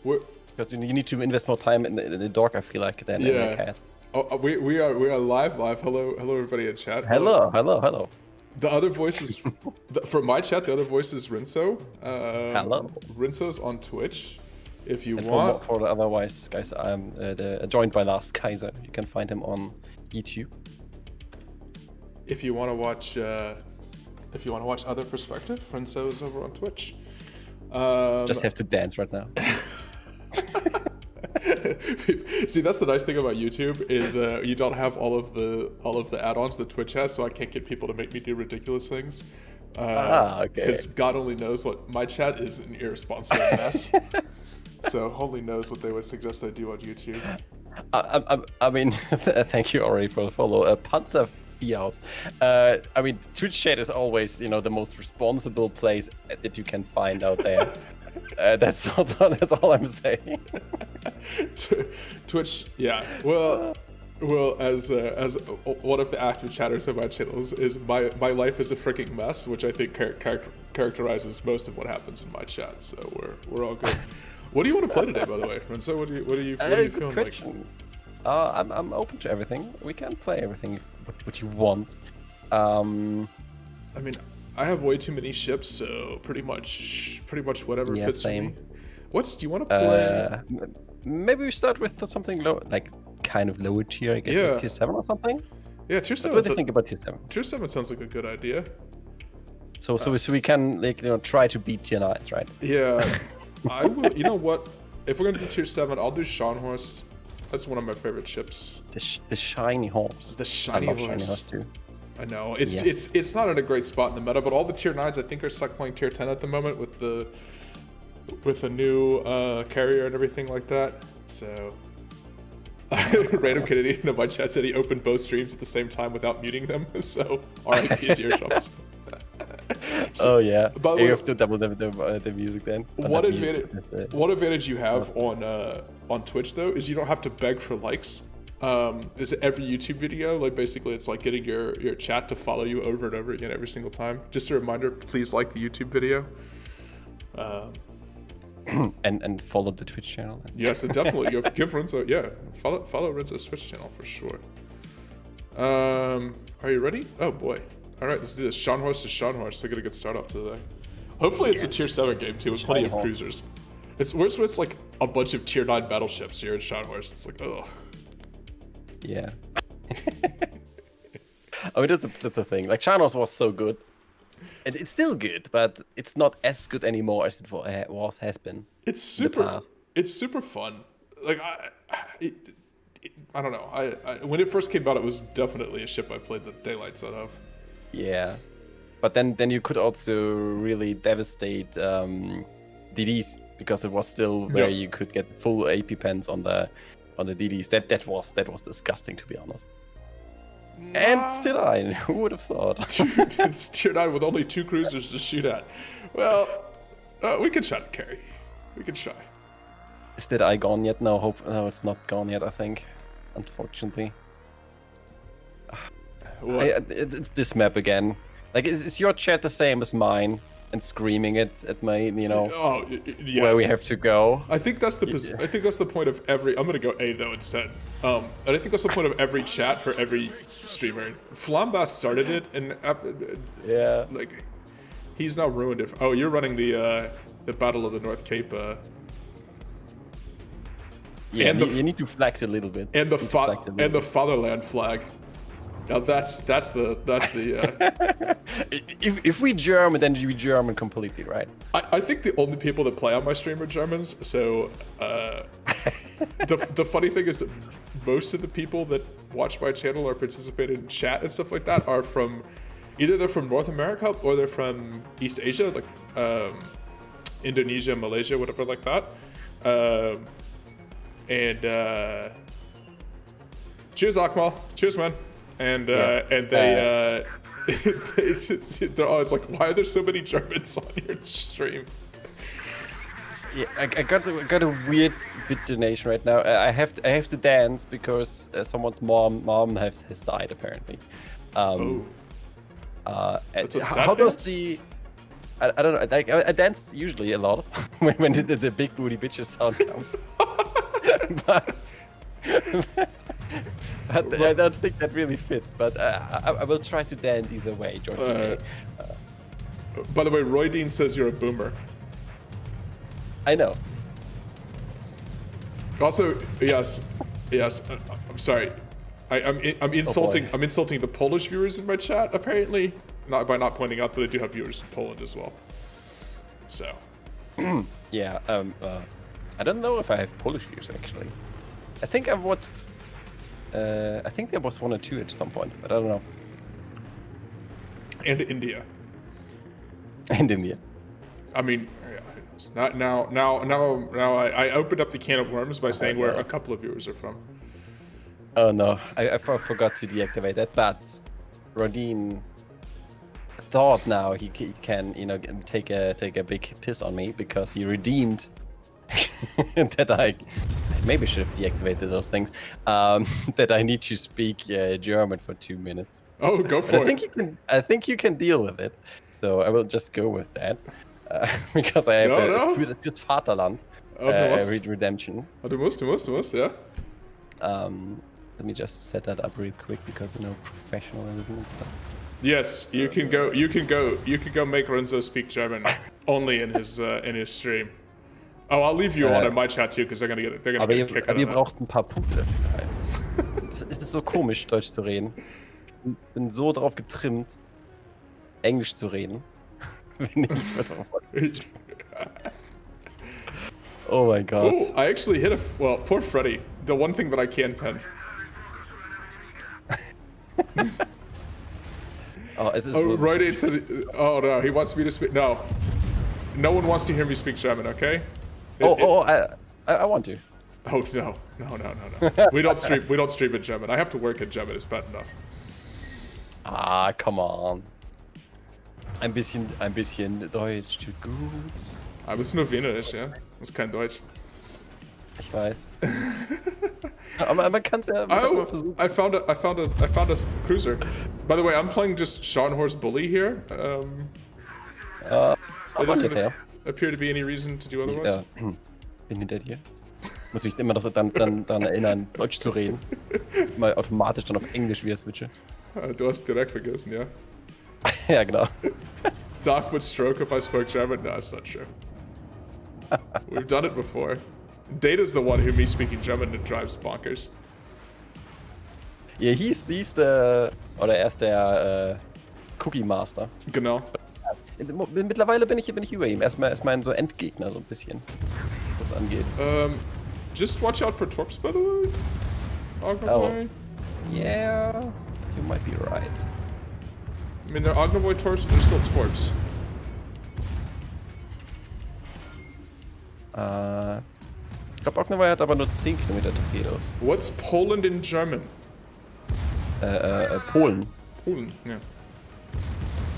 Because you need to invest more time in the dog, I feel like, than in the cat. Oh, we are live. Hello everybody in chat. Hello. The other voices from my chat. The other voice is Rinso. Hello. Rinso's on Twitch. If you And want. for the otherwise guys, I'm joined by LastKaiser. You can find him on YouTube. If you want to watch, other perspective, Rinso is over on Twitch. Just have to dance right now. See, that's the nice thing about YouTube is you don't have all of the add-ons that Twitch has, so I can't get people to make me do ridiculous things. Okay. Because God only knows what my chat is an irresponsible mess. So only knows what they would suggest I do on YouTube. I mean, thank you already for the follow. Panzer Fiaus. I mean, Twitch chat is always, the most responsible place that you can find out there. That's all I'm saying. Twitch, yeah. Well, as one of the active chatters of my channels is my life is a freaking mess, which I think characterizes most of what happens in my chat. So we're all good. What do you want to play today, by the way? Renzo, what are you feeling like? I'm open to everything. We can play everything what you want. I mean, I have way too many ships, so pretty much whatever fits same. me. Do you want to play? Maybe we start with something low, like kind of lower tier, I guess, like tier 7 or something. Yeah, tier 7. What do you think about tier 7? Tier 7 sounds like a good idea. So we can try to beat tier 9s, right? Yeah, I will. You know what? If we're gonna do tier 7, I'll do Scharnhorst. That's one of my favorite ships. The shiny horse. The shiny horse. Shiny horse too. I know it's not in a great spot in the meta, but all the tier 9s I think are stuck playing tier 10 at the moment with the new carrier and everything like that. So random Canadian in my chat said he opened both streams at the same time without muting them. So RIP his eardrums. So, you way, have to double the music then. What advantage you have on Twitch though is you don't have to beg for likes. Is every YouTube video, like basically it's like getting your chat to follow you over and over again every single time. Just a reminder, please like the YouTube video. And follow the Twitch channel. Yes, and definitely give Renzo, follow Renzo's Twitch channel for sure. Are you ready? Oh boy. All right, let's do this. Scharnhorst is Scharnhorst. So get a good start off today. Hopefully it's a tier 7 game too with plenty of cruisers. It's like a bunch of tier 9 battleships here in Scharnhorst. It's like, ugh. Yeah. I mean, that's a thing. Like, Scharnhorst was so good. And it's still good, but it's not as good anymore as it has been. It's super fun. Like, I don't know. When it first came out, it was definitely a ship I played the daylights out of. Yeah. But then you could also really devastate DDs, because it was still where you could get full AP pens on the DDs. That was disgusting, to be honest. And tier 9, who would have thought? It's tier 9 with only 2 cruisers to shoot at. Well, we can try to carry. We can try. Is that eye gone yet? No, it's not gone yet, I think. Unfortunately. It's this map again. Like, is your chat the same as mine? And screaming it at my, yes. where we have to go. I think that's the point of every. I'm gonna go A though instead. And I think that's the point of every chat for every streamer. Flambast started it, and like he's now ruined it. Oh, you're running the Battle of the North Cape. Yeah, you need to flex a little bit. And the fatherland flag. Now that's the. If we German, then we German completely, right? I think the only people that play on my stream are Germans. So the funny thing is, that most of the people that watch my channel or participate in chat and stuff like that are from either they're from North America or they're from East Asia, like Indonesia, Malaysia, whatever like that. Cheers, Akmal. Cheers, man. And they they're always like, why are there so many Germans on your stream? Yeah, I got a weird bit donation right now. I have to dance because someone's mom has died apparently. That's a sad how does dance? the I don't know. Like I dance usually a lot when the big booty bitches sound comes. but I don't think that really fits. But I will try to dance either way, Georgie. By the way, Roy Dean says you're a boomer. I know. Also, yes. I'm sorry. I'm insulting. I'm insulting the Polish viewers in my chat. Apparently, by not pointing out that I do have viewers in Poland as well. So. Yeah. I don't know if I have Polish viewers actually. I think I've watched. I think there was 1 or 2 at some point, but I don't know. And India. And India. I mean, yeah, now I opened up the can of worms by saying where a couple of viewers are from. Oh no, I forgot to deactivate that, but Rodin thought now he can, take a big piss on me because he redeemed that I maybe should have deactivated those things. That I need to speak German for 2 minutes. Oh, go for it. I think you can deal with it, so I will just go with that because I have a fürs Vaterland redemption. Oh, du musst, yeah. Let me just set that up real quick because professionalism and stuff. Yes, you can go make Renzo speak German only in his stream. Oh, I'll leave you on in my chat too, because they're gonna get a kick out of that. Aber ihr braucht ein paar Punkte dafür. Es ist so komisch, Deutsch zu reden. Ich bin so drauf getrimmt, Englisch zu reden. Wenn ich nicht mehr drauf wollte. Oh my god. Oh, I actually hit poor Freddy. The one thing that I can pen. Right, it says, oh no, he wants me to speak. No one wants to hear me speak German, okay? I want to. Oh no. We don't stream in German. I have to work in German, it's bad enough. Ah, come on. Ein bisschen Deutsch tut gut. Aber es ist nur Wienerisch, ja? Das ist kein Deutsch. Ich weiß. Aber man kann es ja mal versuchen. I found a cruiser. By the way, I'm playing just Scharnhorst Bully here. There doesn't appear to be any reason to do otherwise. Bin hinter dir. Muss mich immer dann erinnern, Deutsch zu reden. Mal automatisch dann auf Englisch wieder switche. Du hast direkt vergessen, ja? Ja, genau. Doc would stroke if I spoke German? No, it's not true. We've done it before. Data's the one who me speaking German drives bonkers. Ja, er ist der Cookie Master. Genau. Mittlerweile bin ich über ihm. Erstmal so Endgegner, so ein bisschen, was das angeht. Just watch out for Torps, by the way. Oh. Yeah, you might be right. I mean, they're Ognovoy Torps, but they're still Torps. Ich glaube, Ognovoy hat aber nur 10 Kilometer Torpedos. What's Poland in German? Polen. Polen, yeah.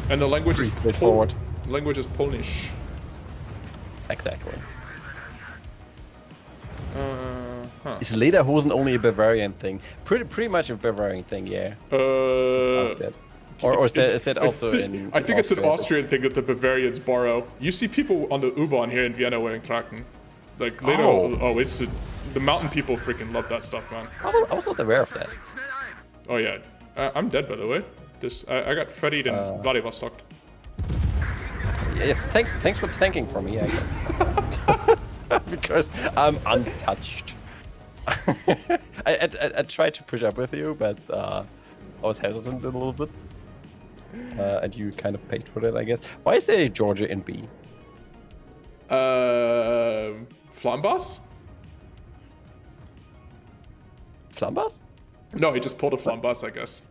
And the language is straightforward. Language is Polnish. Exactly. Is Lederhosen only a Bavarian thing? Pretty much a Bavarian thing, yeah. Or is that also in I think it's an Austrian thing that the Bavarians borrow. You see people on the U-Bahn here in Vienna wearing Kraken. Like, they don't... Oh, it's... the mountain people freaking love that stuff, man. I was not aware of that. Oh, yeah. I'm dead, by the way. I got Freddy'd in Vladivostok. Yeah, thanks for tanking for me, I guess. Because I'm untouched. I tried to push up with you, but I was hesitant a little bit. And you kind of paid for it, I guess. Why is there a Georgia in B? Flambas? Flambas? No, he just pulled a Flambas, I guess.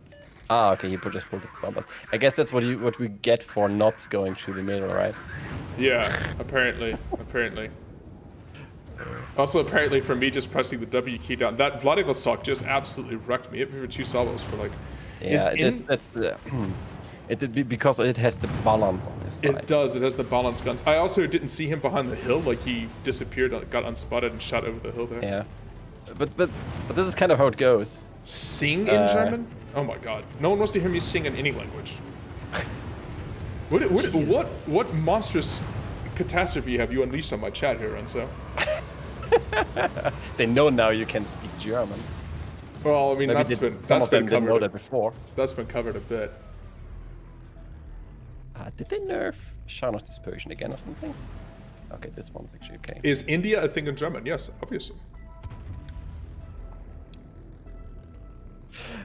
Ah, okay, he just pulled the Flambas. I guess that's what we get for not going through the middle, right? Yeah, apparently. Also, apparently, for me just pressing the W key down, that Vladivostok just absolutely wrecked me. It for 2 salvos for like. Yeah, that's the. Because it has the balance on his side. It does. It has the balance guns. I also didn't see him behind the hill. Like he disappeared, got unspotted, and shot over the hill there. Yeah, but this is kind of how it goes. Sing in German? Oh my god! No one wants to hear me sing in any language. What monstrous catastrophe have you unleashed on my chat here, Renzo? They know now you can speak German. Well, I mean, Maybe that's been didn't know covered. that before. That's been covered a bit. Did they nerf Shadows Dispersion again or something? Okay, this one's actually okay. Is India a thing in German? Yes, obviously.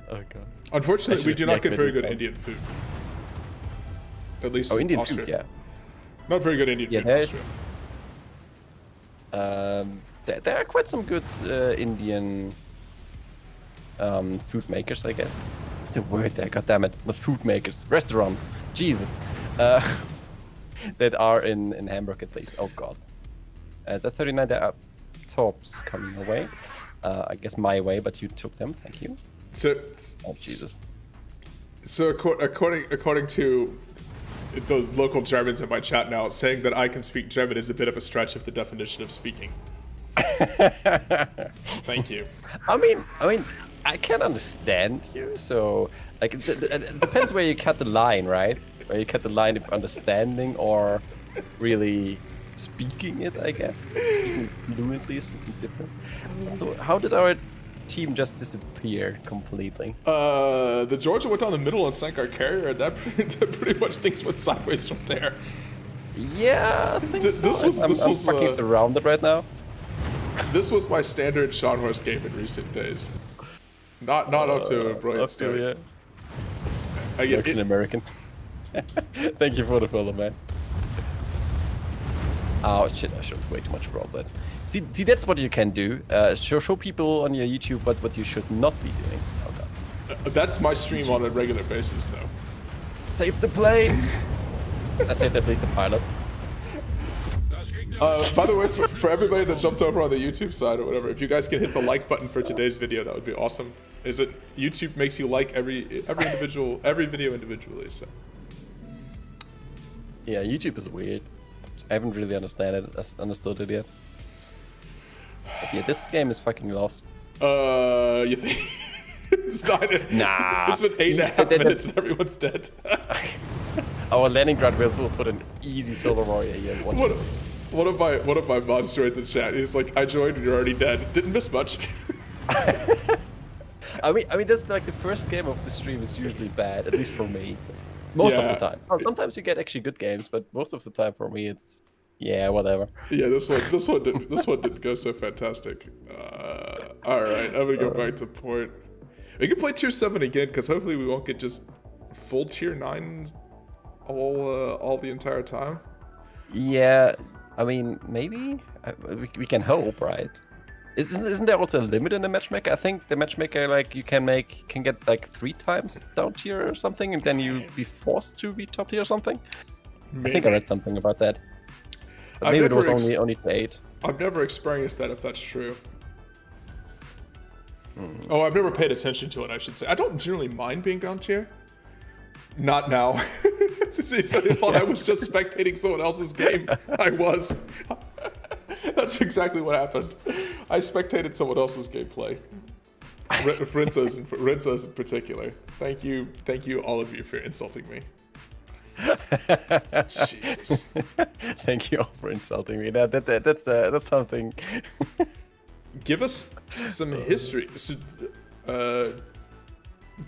Oh god. Unfortunately, we do not get very good Indian food. At least in Indian Austria. food, yeah. Not very good Indian food in Austria. There are quite some good Indian food makers, I guess. It's the word there, goddammit. Not food makers, restaurants. Jesus. That are in Hamburg at least. Oh god. At 39 there are tops coming away. I guess my way, but you took them, thank you. So, oh Jesus. So according to the local Germans in my chat now, saying that I can speak German is a bit of a stretch of the definition of speaking. Thank you. I mean, I can understand you. So, like, it depends where you cut the line, right? Where you cut the line of understanding or really speaking it, I guess. Speaking fluently is something different. So, how did our team just disappear completely? The Georgia went down the middle and sank our carrier. That pretty much things went sideways from there. Yeah, I think so. This was fucking surrounded right now. This was my standard Sean Horse game in recent days. Not up to a brilliant start. Yeah. An American. Thank you for the follow, man. Oh shit! I showed way too much broadside. See, that's what you can do. Show people on your YouTube what you should not be doing. Oh god. That's my stream on a regular basis, though. Save the plane. I saved at least the pilot. By the way, for everybody that jumped over on the YouTube side or whatever, if you guys can hit the like button for today's video, that would be awesome. Is it YouTube makes you like every video individually? So. Yeah, YouTube is weird. I haven't really understood it yet. But yeah, this game is fucking lost. You think? It's not. Nah. It's been 8.5 minutes and everyone's dead. Our landing ground will put an easy solar warrior here. One of my mods joined the chat. He's like, I joined and you're already dead. Didn't miss much. I mean that's like the first game of the stream is usually bad, at least for me. Most of the time. Well, sometimes you get actually good games, but most of the time for me it's whatever. Yeah, this one didn't go so fantastic. All right, I'm gonna go back to port. We can play tier 7 again because hopefully we won't get just full tier 9 all the entire time. Yeah, I mean maybe we can hope, right? Isn't there also a limit in the matchmaker? I think the matchmaker like you can get like 3 times down tier or something, and then you'll be forced to be top tier or something. Maybe. I think I read something about that. But maybe it was only to 8. I've never experienced that, if that's true. Oh, I've never paid attention to it, I should say. I don't generally mind being down tier. Not now. I was just spectating someone else's game. I was. That's exactly what happened. I spectated someone else's gameplay. Rinza's in particular. Thank you all of you for insulting me. Jesus. Thank you all for insulting me. That's something. Give us some history. So,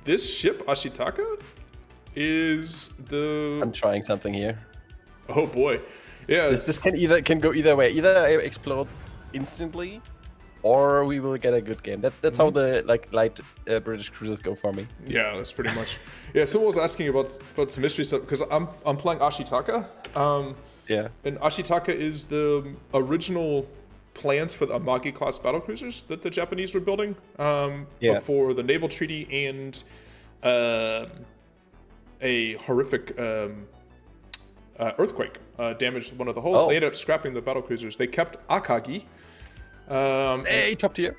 this ship Ashitaka is the. I'm trying something here. Oh boy, yeah. This can go either way. Either it explodes instantly, or we will get a good game. That's how the light British cruisers go for me. Yeah, that's pretty much. Yeah, someone was asking about some history stuff because I'm playing Ashitaka. Yeah. And Ashitaka is the original plans for the Amagi class battlecruisers that the Japanese were building before the naval treaty and a horrific earthquake damaged one of the hulls. They ended up scrapping the battlecruisers. They kept Akagi. Hey, top tier.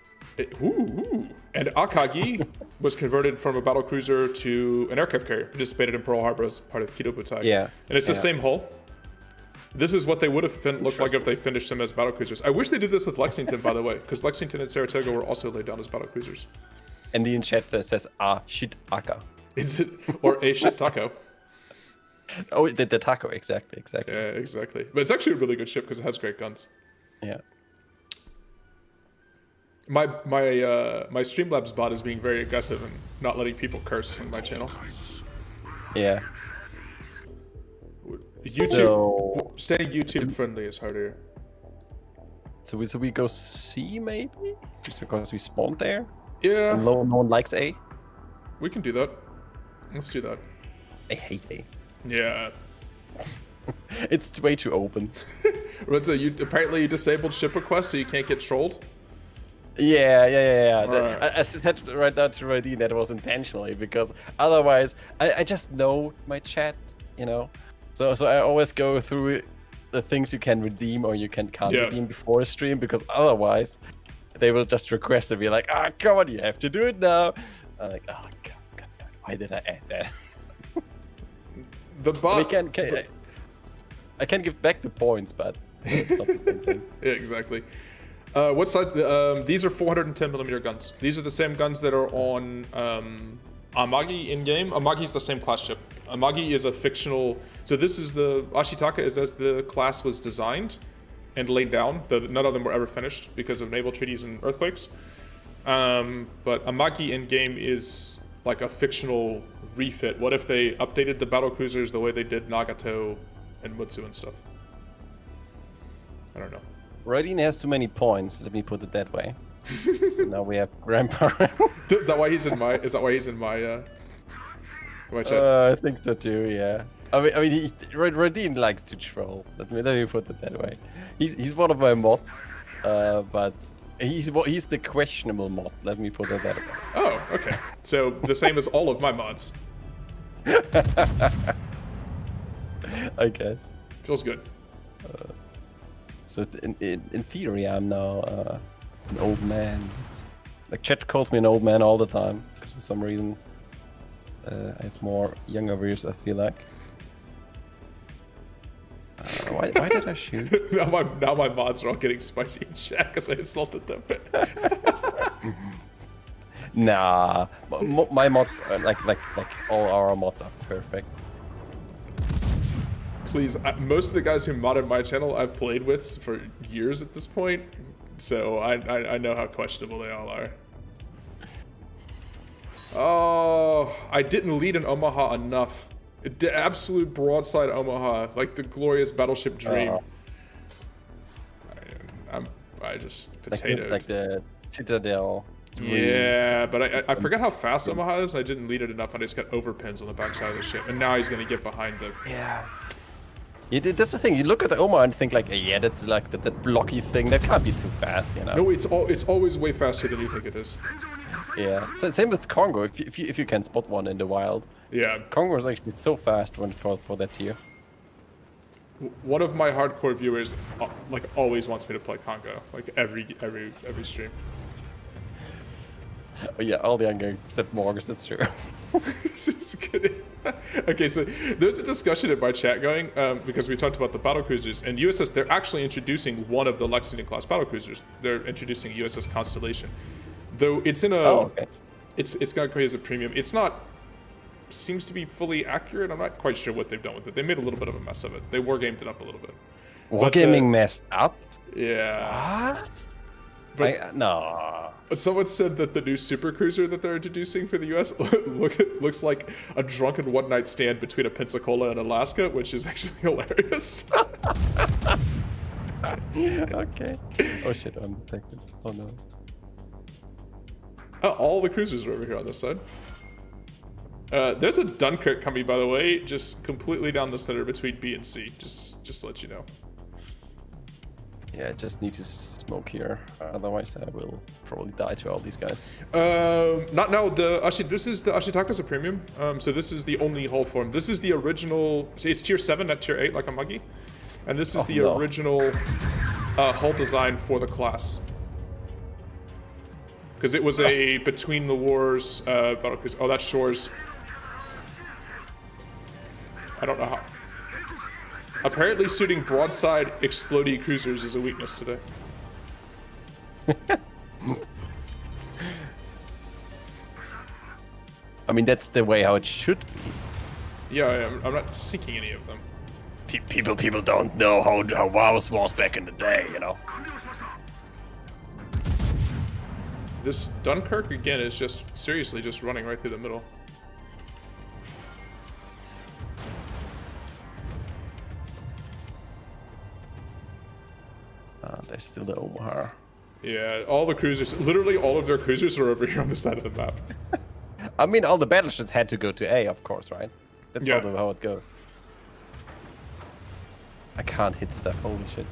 And Akagi was converted from a battlecruiser to an aircraft carrier. Participated in Pearl Harbor as part of Kido Butai. Yeah. And it's the same hull. This is what they would have looked like if they finished them as battlecruisers. I wish they did this with Lexington, by the way, because Lexington and Saratoga were also laid down as battlecruisers. And the in chat says shit aka. Is it or a shit taco? Oh, the taco, exactly. Yeah, exactly. But it's actually a really good ship because it has great guns. Yeah. My Streamlabs bot is being very aggressive and not letting people curse in my channel. Yeah. YouTube, staying YouTube friendly is harder. So we go C maybe, just because we spawned there. Yeah. And no one likes A. We can do that. Let's do that. I hate A. Yeah. It's way too open. Apparently you disabled ship requests so you can't get trolled. Yeah. Right. I said right now to Rodine that it was intentionally, because otherwise I just know my chat, you know. So I always go through the things you can redeem or you can't redeem before a stream, because otherwise they will just request and be like, ah, come on, you have to do it now. I'm like, oh god, why did I add that? The bot. I can give back the points, but it's not the same thing. Yeah, exactly. What size? These are 410mm guns. These are the same guns that are on Amagi in game. Amagi is the same class ship. Amagi is a fictional. So this is the Ashitaka is as the class was designed and laid down. None of them were ever finished because of naval treaties and earthquakes. But Amagi in game is like a fictional refit. What if they updated the battle cruisers the way they did Nagato and Mutsu and stuff? I don't know. Rodine has too many points. Let me put it that way. So now we have Grandpa. Is that why he's in my? Is that why he's in my? My chat? I think so too. Yeah. I mean, Rodine likes to troll. Let me put it that way. He's one of my mods, but he's the questionable mod. Let me put it that way. Oh, okay. So the same as all of my mods. I guess. Feels good. So in theory, I'm now an old man. Like chat calls me an old man all the time because for some reason I have more younger viewers. I feel like. Why did I shoot? now my mods are all getting spicy in chat because I insulted them. Nah, my mods are like all our mods are perfect. Please, most of the guys who modded my channel I've played with for years at this point, so I know how questionable they all are. Oh, I didn't lead in Omaha enough. The absolute broadside Omaha, like the glorious battleship dream. I just potatoed. Like the Citadel. Yeah, but I forgot how fast Omaha is, and I didn't lead it enough, and I just got overpins on the backside of the ship, and now he's gonna get behind the. Yeah. That's the thing. You look at the Omaha and think like, yeah, that's like that blocky thing. That can't be too fast, you know. No, it's always way faster than you think it is. Yeah. So, same with Congo. If you can spot one in the wild. Yeah. Congo is actually so fast for that tier. One of my hardcore viewers like always wants me to play Congo, like every stream. Oh, yeah, all the younger except Morgus. That's true. Okay, so there's a discussion in my chat going because we talked about the battle cruisers and USS. They're actually introducing one of the Lexington class battle cruisers. They're introducing USS Constellation, though it's in a. Oh, okay. It's got great as a premium. It's not. Seems to be fully accurate. I'm not quite sure what they've done with it. They made a little bit of a mess of it. They wargamed it up a little bit. Wargaming messed up? Yeah. What? But no. Someone said that the new super cruiser that they're introducing for the U.S. looks like a drunken one-night stand between a Pensacola and Alaska, which is actually hilarious. Okay. Oh shit, I'm detected. Oh no. All the cruisers are over here on this side. There's a Dunkirk coming, by the way, just completely down the center between B and C. Just to let you know. Yeah, I just need to smoke here. Otherwise, I will probably die to all these guys. Not now. This is the Ashitaka's a premium. So this is the only hull form. This is the original. It's tier 7, not tier 8, like a Muggy. And this is the original hull design for the class. Because it was a between the wars battle cruiser. Oh, that's Shores. I don't know how. Apparently, shooting broadside explodey cruisers is a weakness today. I mean, that's the way how it should be. Yeah, I'm not sinking any of them. People don't know how Wars was back in the day, you know. This Dunkirk again is just seriously just running right through the middle. There's still the Omaha. Yeah, all the cruisers, literally all of their cruisers are over here on the side of the map. I mean, all the battleships had to go to A, of course, right? That's Yeah. how it goes. I can't hit stuff, holy shit.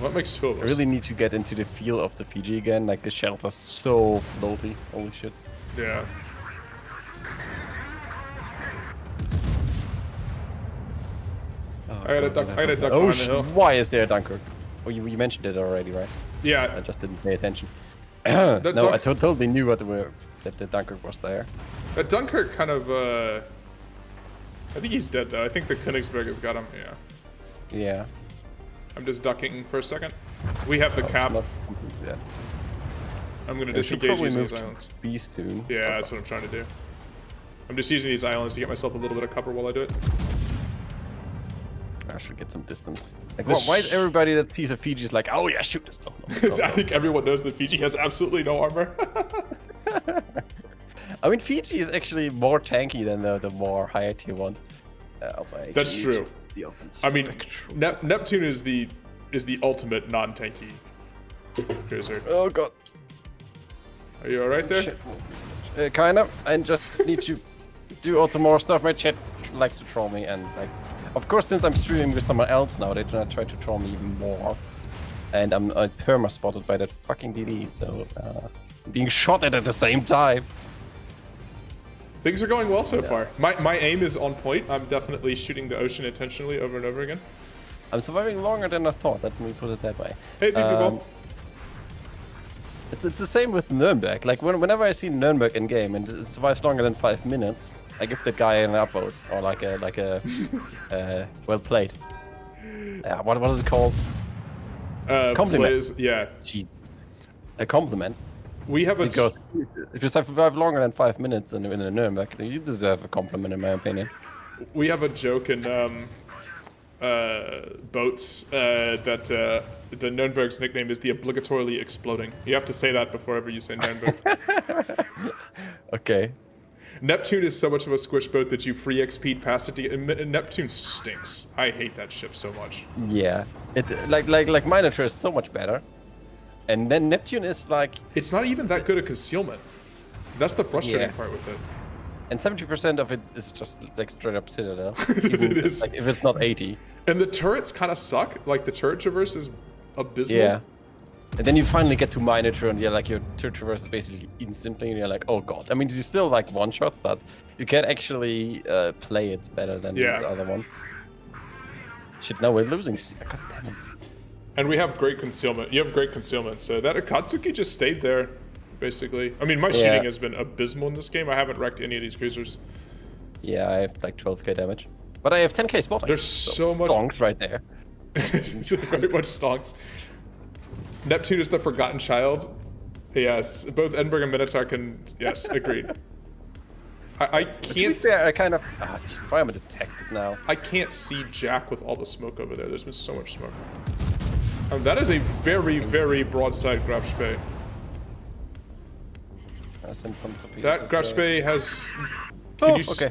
What makes two of us? I really need to get into the feel of the Fiji again, like the shelter's so floaty, holy shit. Yeah. Oh, I got a duck behind the hill. Why is there a Dunkirk? Oh, you mentioned it already, right? Yeah. I just didn't pay attention. No, I totally knew that the Dunkirk was there. That Dunkirk kind of, I think he's dead though. I think the Königsberg has got him, yeah. Yeah. I'm just ducking for a second. We have the cap. Yeah. I'm gonna disengage using these islands. B soon. Yeah, that's what I'm trying to do. I'm just using these islands to get myself a little bit of cover while I do it. I should get some distance. Like, why is everybody that sees a Fiji is like, oh yeah, shoot it? Oh, no, I think everyone knows that Fiji has absolutely no armor. I mean, Fiji is actually more tanky than the more higher tier ones. Also, that's true. I mean, Neptune is the ultimate non-tanky cruiser. Oh god. Are you alright there? Kind of. I just need to do also more stuff. My chat likes to troll me, and like, of course, since I'm streaming with someone else now, they do not try to troll me even more. And I'm perma spotted by that fucking DD, so being shot at the same time. Things are going well so far. My aim is on point. I'm definitely shooting the ocean intentionally over and over again. I'm surviving longer than I thought. Let me put it that way. Hey, people. It's the same with Nürnberg. Like whenever I see Nürnberg in game and it survives longer than 5 minutes, I give the guy an upvote or like a well played. What is it called? Compliment. Yeah. Gee, a compliment. We have because if you survive longer than 5 minutes in a Nürnberg, you deserve a compliment, in my opinion. We have a joke in boats that the Nürnberg's nickname is the obligatorily exploding. You have to say that before ever you say Nürnberg. Okay. Neptune is so much of a squish boat that you free XP'd past it. Neptune stinks. I hate that ship so much. Yeah. It like Minotaur is so much better. And then Neptune is like... It's not even that good at concealment. That's the frustrating part with it. And 70% of it is just like straight up Citadel. It is. Like, if it's not 80. And the turrets kind of suck. Like the turret traverse is abysmal. Yeah. And then you finally get to Minotaur and you're like, your turret traverse is basically instantly and you're like, oh god. I mean, you still like one shot, but you can actually play it better than the other one. Shit, no, we're losing. God damn it. And we have great concealment. You have great concealment. So that Akatsuki just stayed there, basically. I mean, my shooting has been abysmal in this game. I haven't wrecked any of these cruisers. Yeah, I have like 12k damage. But I have 10k spotting. There's so much... stonks right there. Very much stonks. Neptune is the forgotten child. Yes, both Edinburgh and Minotaur can... Yes, agreed. I can't... To be fair, I kind of... why am I detected now? I can't see Jack with all the smoke over there. There's been so much smoke. That is a very, very broadside Grafspee. That Grafspee has... okay.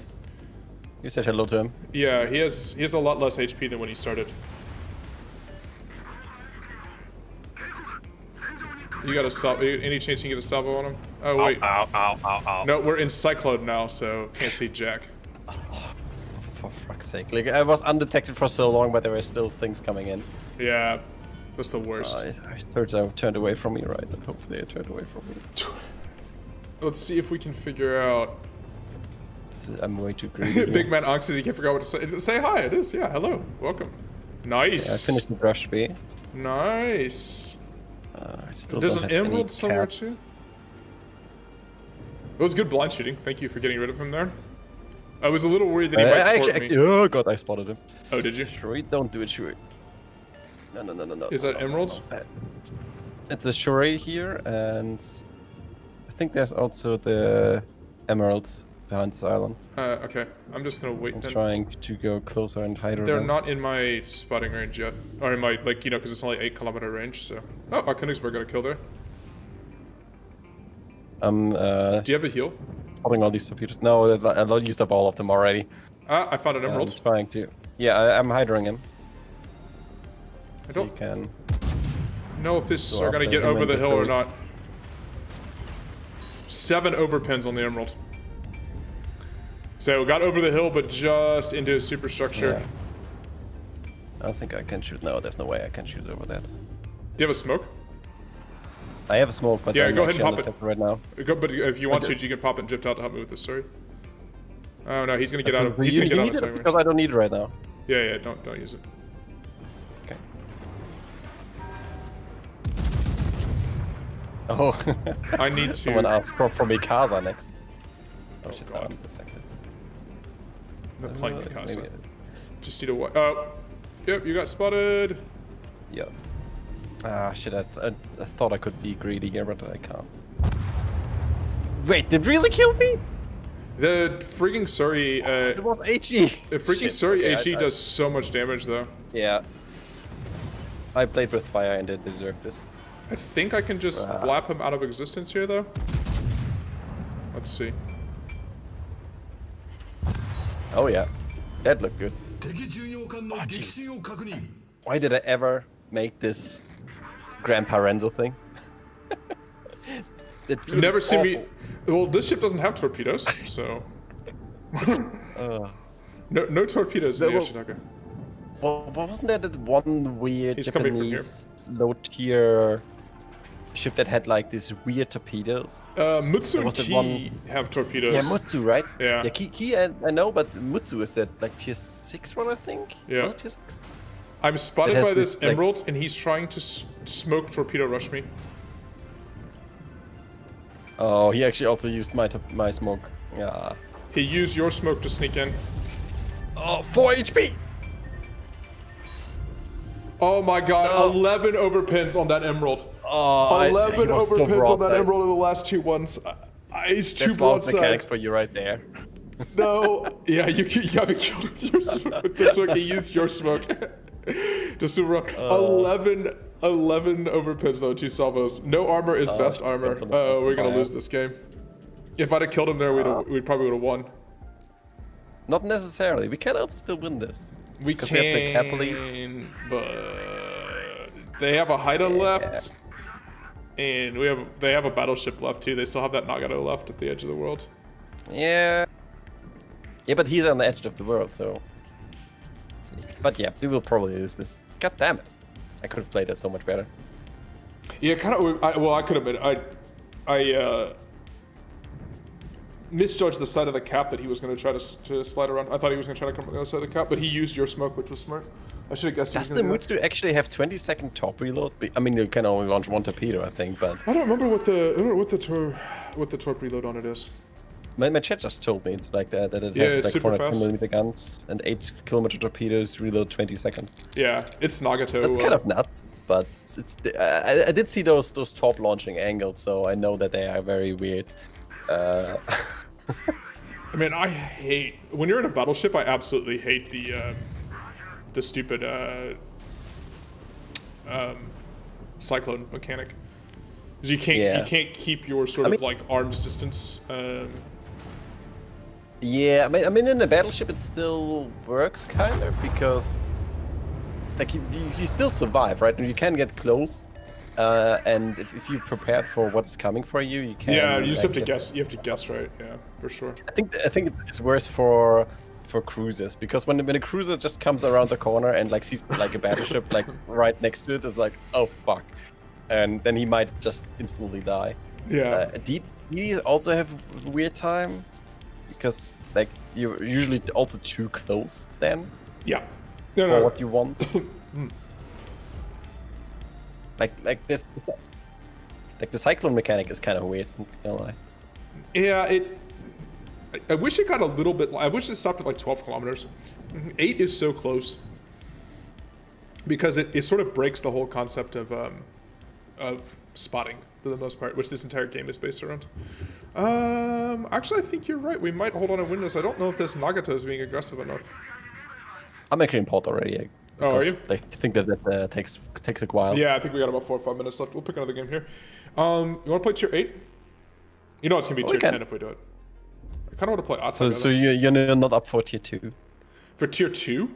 You said hello to him. Yeah, he has a lot less HP than when he started. You got a salvo? Any chance you can get a salvo on him? Oh wait. Ow. No, we're in Cyclone now, so can't see Jack. Oh, for fuck's sake! Like I was undetected for so long, but there were still things coming in. Yeah, that's the worst. Thurs are turned away from me, right? And hopefully they turned away from me. Let's see if we can figure out. I'm way too greedy. Big man Oxys, you can't figure out what to say. Say hi. It is. Yeah. Hello. Welcome. Nice. Yeah, I finished the Grafspee. Nice. Still There's an emerald somewhere too. It was good blind shooting. Thank you for getting rid of him there. I was a little worried that he might sport me. Oh god, I spotted him. Oh, did you? Shuri, don't do it, Shuri. No. Is that emerald? It's a Shuri here, and I think there's also the emerald behind this island. Okay. I'm just gonna wait. I'm trying to go closer and hide. They're not in my spotting range yet, or in my because it's only 8-kilometer range. So, oh, Königsberg got a kill there. Do you have a heal? Holding all these torpedoes. No, I used up all of them already. I found an emerald. I'm trying to. Yeah, I'm hydring him. I So don't you can know if this go are gonna after get him over and the hill or destroy- not. 7 overpins on the emerald. So got over the hill, but just into a superstructure. Yeah. I don't think I can shoot. No, there's no way I can shoot over that. Do you have a smoke? I have a smoke, but Yeah, I'm go ahead and actually on pop the top right now. But if you want to, you can pop it and drift out to help me with this. Sorry. Oh no, he's gonna get So out of. you He's gonna get out need of it sight because range. I don't need it right now. Yeah, don't use it. Okay. Oh. I need to. Someone asked for Mikasa next. Oh, shit, God. that's like this. I'm not playing maybe Mikasa. it- Just need a what? Oh, yep, you got spotted. Yeah. Ah, shit, I thought I could be greedy here, but I can't. Wait, did it really kill me? The freaking Surrey. It was HE. The freaking Shit, Surrey okay, HE does so much damage though. Yeah. I played with fire and it deserved this. I think I can just blap him out of existence here though. Let's see. Oh yeah. That looked good. 敵巡洋艦の撃沈を確認 Why did I ever make this Grandpa Renzo thing? That You've never seen me. awful. Well, this ship doesn't have torpedoes, so no torpedoes in the well- Yoshitaka. Well, wasn't there that one weird He's coming from Japanese low-tier ship that had like these weird torpedoes? Mutsu and was that Ki one- have torpedoes. Yeah, Mutsu, right? Yeah. Yeah, Ki I know, but Mutsu is that like tier 6 one, I think? Yeah. Was it tier 6? I'm spotted It has by this this, like- emerald, and he's trying to smoke torpedo rush me. Oh, he actually also used my smoke. Yeah. He used your smoke to sneak in. Oh, 4 HP! Oh my god, No. 11 overpins on that emerald. Oh, 11 he was so overpins on that broadside. emerald in the last 2 ones. He's too That's wild broadside. mechanics for you right there. No. Yeah, you got me killed with your smoke. With the smoke. He used your smoke. to super 11 overpins though, 2 salvos. No armor is best armor. that's a lot Oh, we're gonna fire. lose this game. If I'd have killed him there, we probably would have won. Not necessarily. We can also still win this. We 'Cause we have the cap lead. can, but they have a Haida left, and they have a battleship left too. They still have that Nagato left at the edge of the world. Yeah. Yeah, but he's on the edge of the world, so. Let's see. But yeah, we will probably lose this. God damn it! I could have played that so much better. Yeah, kind of. I could have been. I misjudged the side of the cap that he was going to try to slide around. I thought he was going to try to come on the other side of the cap, but he used your smoke, which was smart. I should have guessed he was Does the going to do that. Mutsu actually have 20-second top reload? I mean, you can only launch 1 torpedo, I think, but I don't remember what the torp reload on it is. my chat just told me it's like that. That it Yeah, has it's like super 410 fast. mm guns and 8-kilometer torpedoes reload 20 seconds. Yeah, it's Nagato. That's kind of nuts, but I did see those top launching angles, so I know that they are very weird. I mean, I hate when you're in a battleship. I absolutely hate the stupid cyclone mechanic, because you can't keep your sort of like arms distance. Yeah, I mean, in a battleship it still works kind of because like you still survive, right? And you can get close, and if you prepared for what is coming for you, you can. Yeah, you just have like, to guess. You have to guess right. Yeah, for sure. I think it's worse for cruisers, because when a cruiser just comes around the corner and like sees like a battleship like right next to it, it's like, oh fuck, and then he might just instantly die. Yeah. DDs also have a weird time because like you're usually also too close then Yeah. for No. what you want. like this, like the cyclone mechanic is kind of weird. Not gonna lie. Yeah, I wish it got a little bit. I wish it stopped at like 12 kilometers. 8 is so close because it sort of breaks the whole concept of spotting. for the most part, which this entire game is based around. Actually, I think you're right. We might hold on and win this. I don't know if this Nagato is being aggressive enough. I'm actually in port already. Oh, are you? I think that takes a while. Yeah, I think we got about 4 or 5 minutes left. We'll pick another game here. You want to play tier 8? You know it's going to be tier 10 if we do it. I kind of want to play Atsuga. So you're not up for tier 2? For tier 2?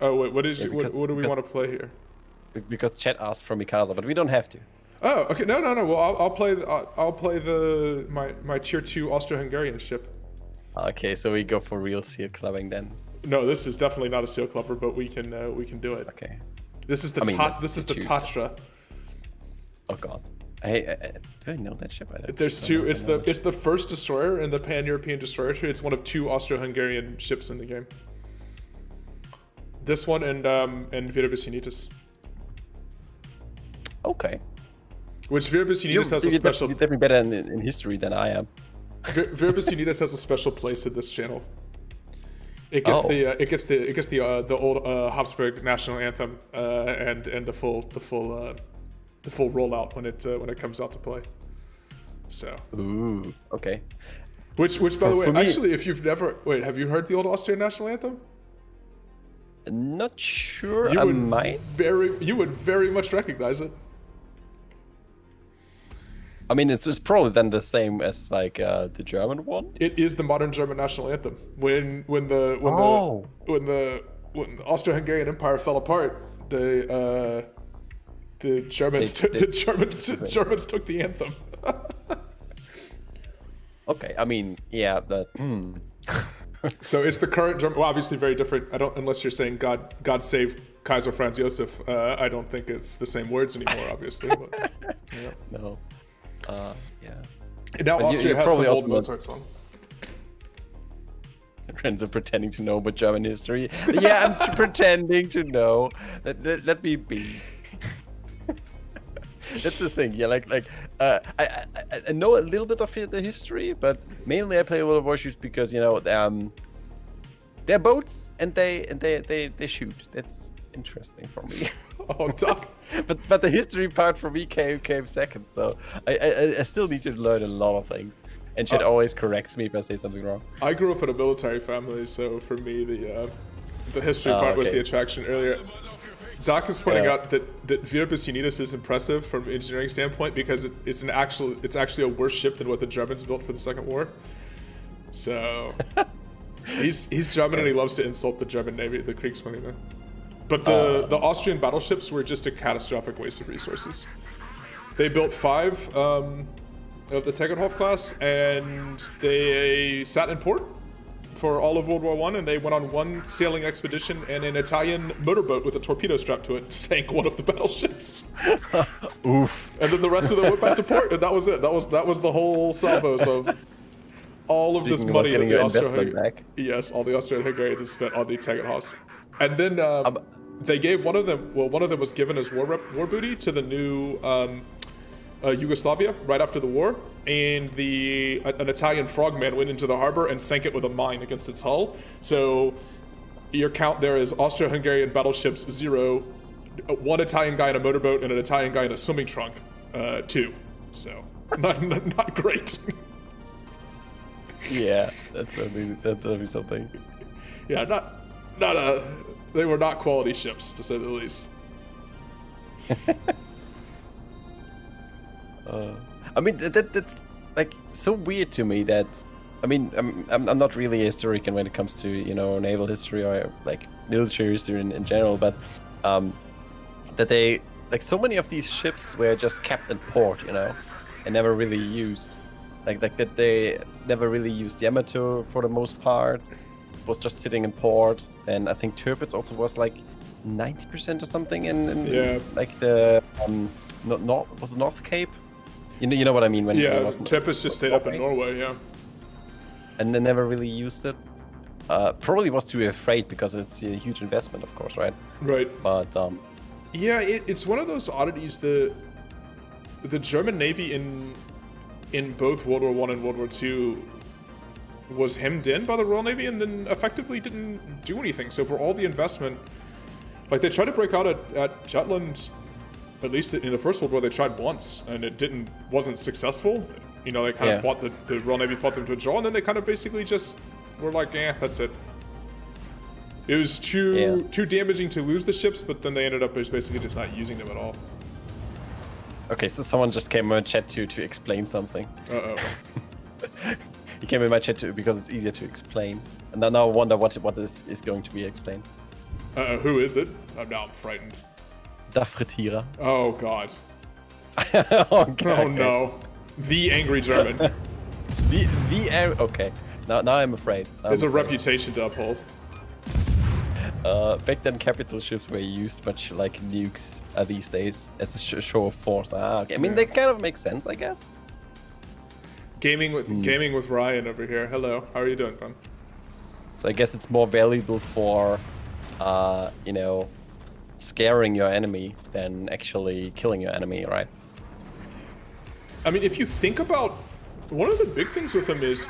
Oh, wait, what do we want to play here? Because chat asked for Mikasa, but we don't have to. Oh, okay. No. Well, I'll play my tier 2 Austro-Hungarian ship. Okay, so we go for real seal clubbing then. No, this is definitely not a seal clubber, but we can do it. Okay. This is the Tatra. Oh god. Do I know that ship? There's two. It's the first destroyer in the Pan-European destroyer tree. It's one of 2 Austro-Hungarian ships in the game. This one and Viribus Unitas. Okay. Which Viribus Unitas has a special. You're definitely better in history than I am. Viribus Unitas has a special place in this channel. It gets the old Habsburg national anthem and the full rollout when it comes out to play. So. Ooh. Okay. Which by the way, actually, if you've never have you heard the old Austrian national anthem? Not sure. You would very much recognize it. I mean, it's probably then the same as like the German one. It is the modern German national anthem. When the Austro-Hungarian Empire fell apart, the Germans took the anthem. Okay, I mean, yeah, but. So it's the current German. Well, obviously very different. Unless you're saying God save Kaiser Franz Josef. I don't think it's the same words anymore. Obviously, but, yeah. No. Yeah. And now Austria has some old Mozart song. Renzo pretending to know about German history. Yeah, I'm pretending to know. Let me be. That's the thing. Yeah, I know a little bit of the history, but mainly I play World of Warships because they're boats and they shoot. That's interesting for me. Oh, Doc. but the history part for me came second, so I still need to learn a lot of things. And shit always corrects me if I say something wrong. I grew up in a military family, so for me the history part was the attraction earlier. Doc is pointing out that Viribus Unitas is impressive from an engineering standpoint because it's actually a worse ship than what the Germans built for the Second War. So he's German and he loves to insult the German Navy, the Kriegsmarine. But the Austrian battleships were just a catastrophic waste of resources. They built 5 of the Tegenhof class, and they sat in port for all of World War I, and they went on one sailing expedition, and an Italian motorboat with a torpedo strapped to it sank one of the battleships. Oof. And then the rest of them went back to port, and that was it. That was the whole salvos of all of this money that the Austro-Hungarians had spent on the Tegenhofs. And then they gave one of them was given as war booty to the new Yugoslavia right after the war, and an Italian frogman went into the harbor and sank it with a mine against its hull. So your count there is Austro-Hungarian battleships 0, 1 Italian guy in a motorboat, and an Italian guy in a swimming trunk 2. So not great. Yeah, that's something. Yeah, they were not quality ships, to say the least. I mean, that's like so weird to me that, I mean, I'm not really a historian when it comes to, naval history or like military history in general, but that they, like, so many of these ships were just kept in port, and never really used. Like that they never really used Yamato for the most part. Was just sitting in port, and I think Tirpitz also was like 90% or something in like the North Cape. You know what I mean? Tirpitz just stayed up in Norway, and they never really used it. Probably was too afraid because it's a huge investment, of course, right? Right. But it's one of those oddities. The German Navy in both World War I and World War II was hemmed in by the Royal Navy and then effectively didn't do anything. So for all the investment, like they tried to break out at Jutland at least in the First World War, they tried once and it wasn't successful. You know, they kind of fought the Royal Navy fought them to a draw, and then they kind of basically just were like, that's it. It was too damaging to lose the ships, but then they ended up basically just not using them at all. Okay, so someone just came in my chat to explain something. He came in my chat because it's easier to explain. And now I wonder what is going to be explained. Who is it? Now I'm frightened. Da Frittierer. Oh god. Okay. Oh no. The angry German. Okay. Now I'm afraid. There's a reputation to uphold. Back then, capital ships were used much like nukes these days as a show of force. Okay. I mean, they kind of make sense, I guess. Gaming with Ryan over here. Hello, how are you doing, man? So I guess it's more valuable for, you know, scaring your enemy than actually killing your enemy, right? I mean, if you think about, one of the big things with them is,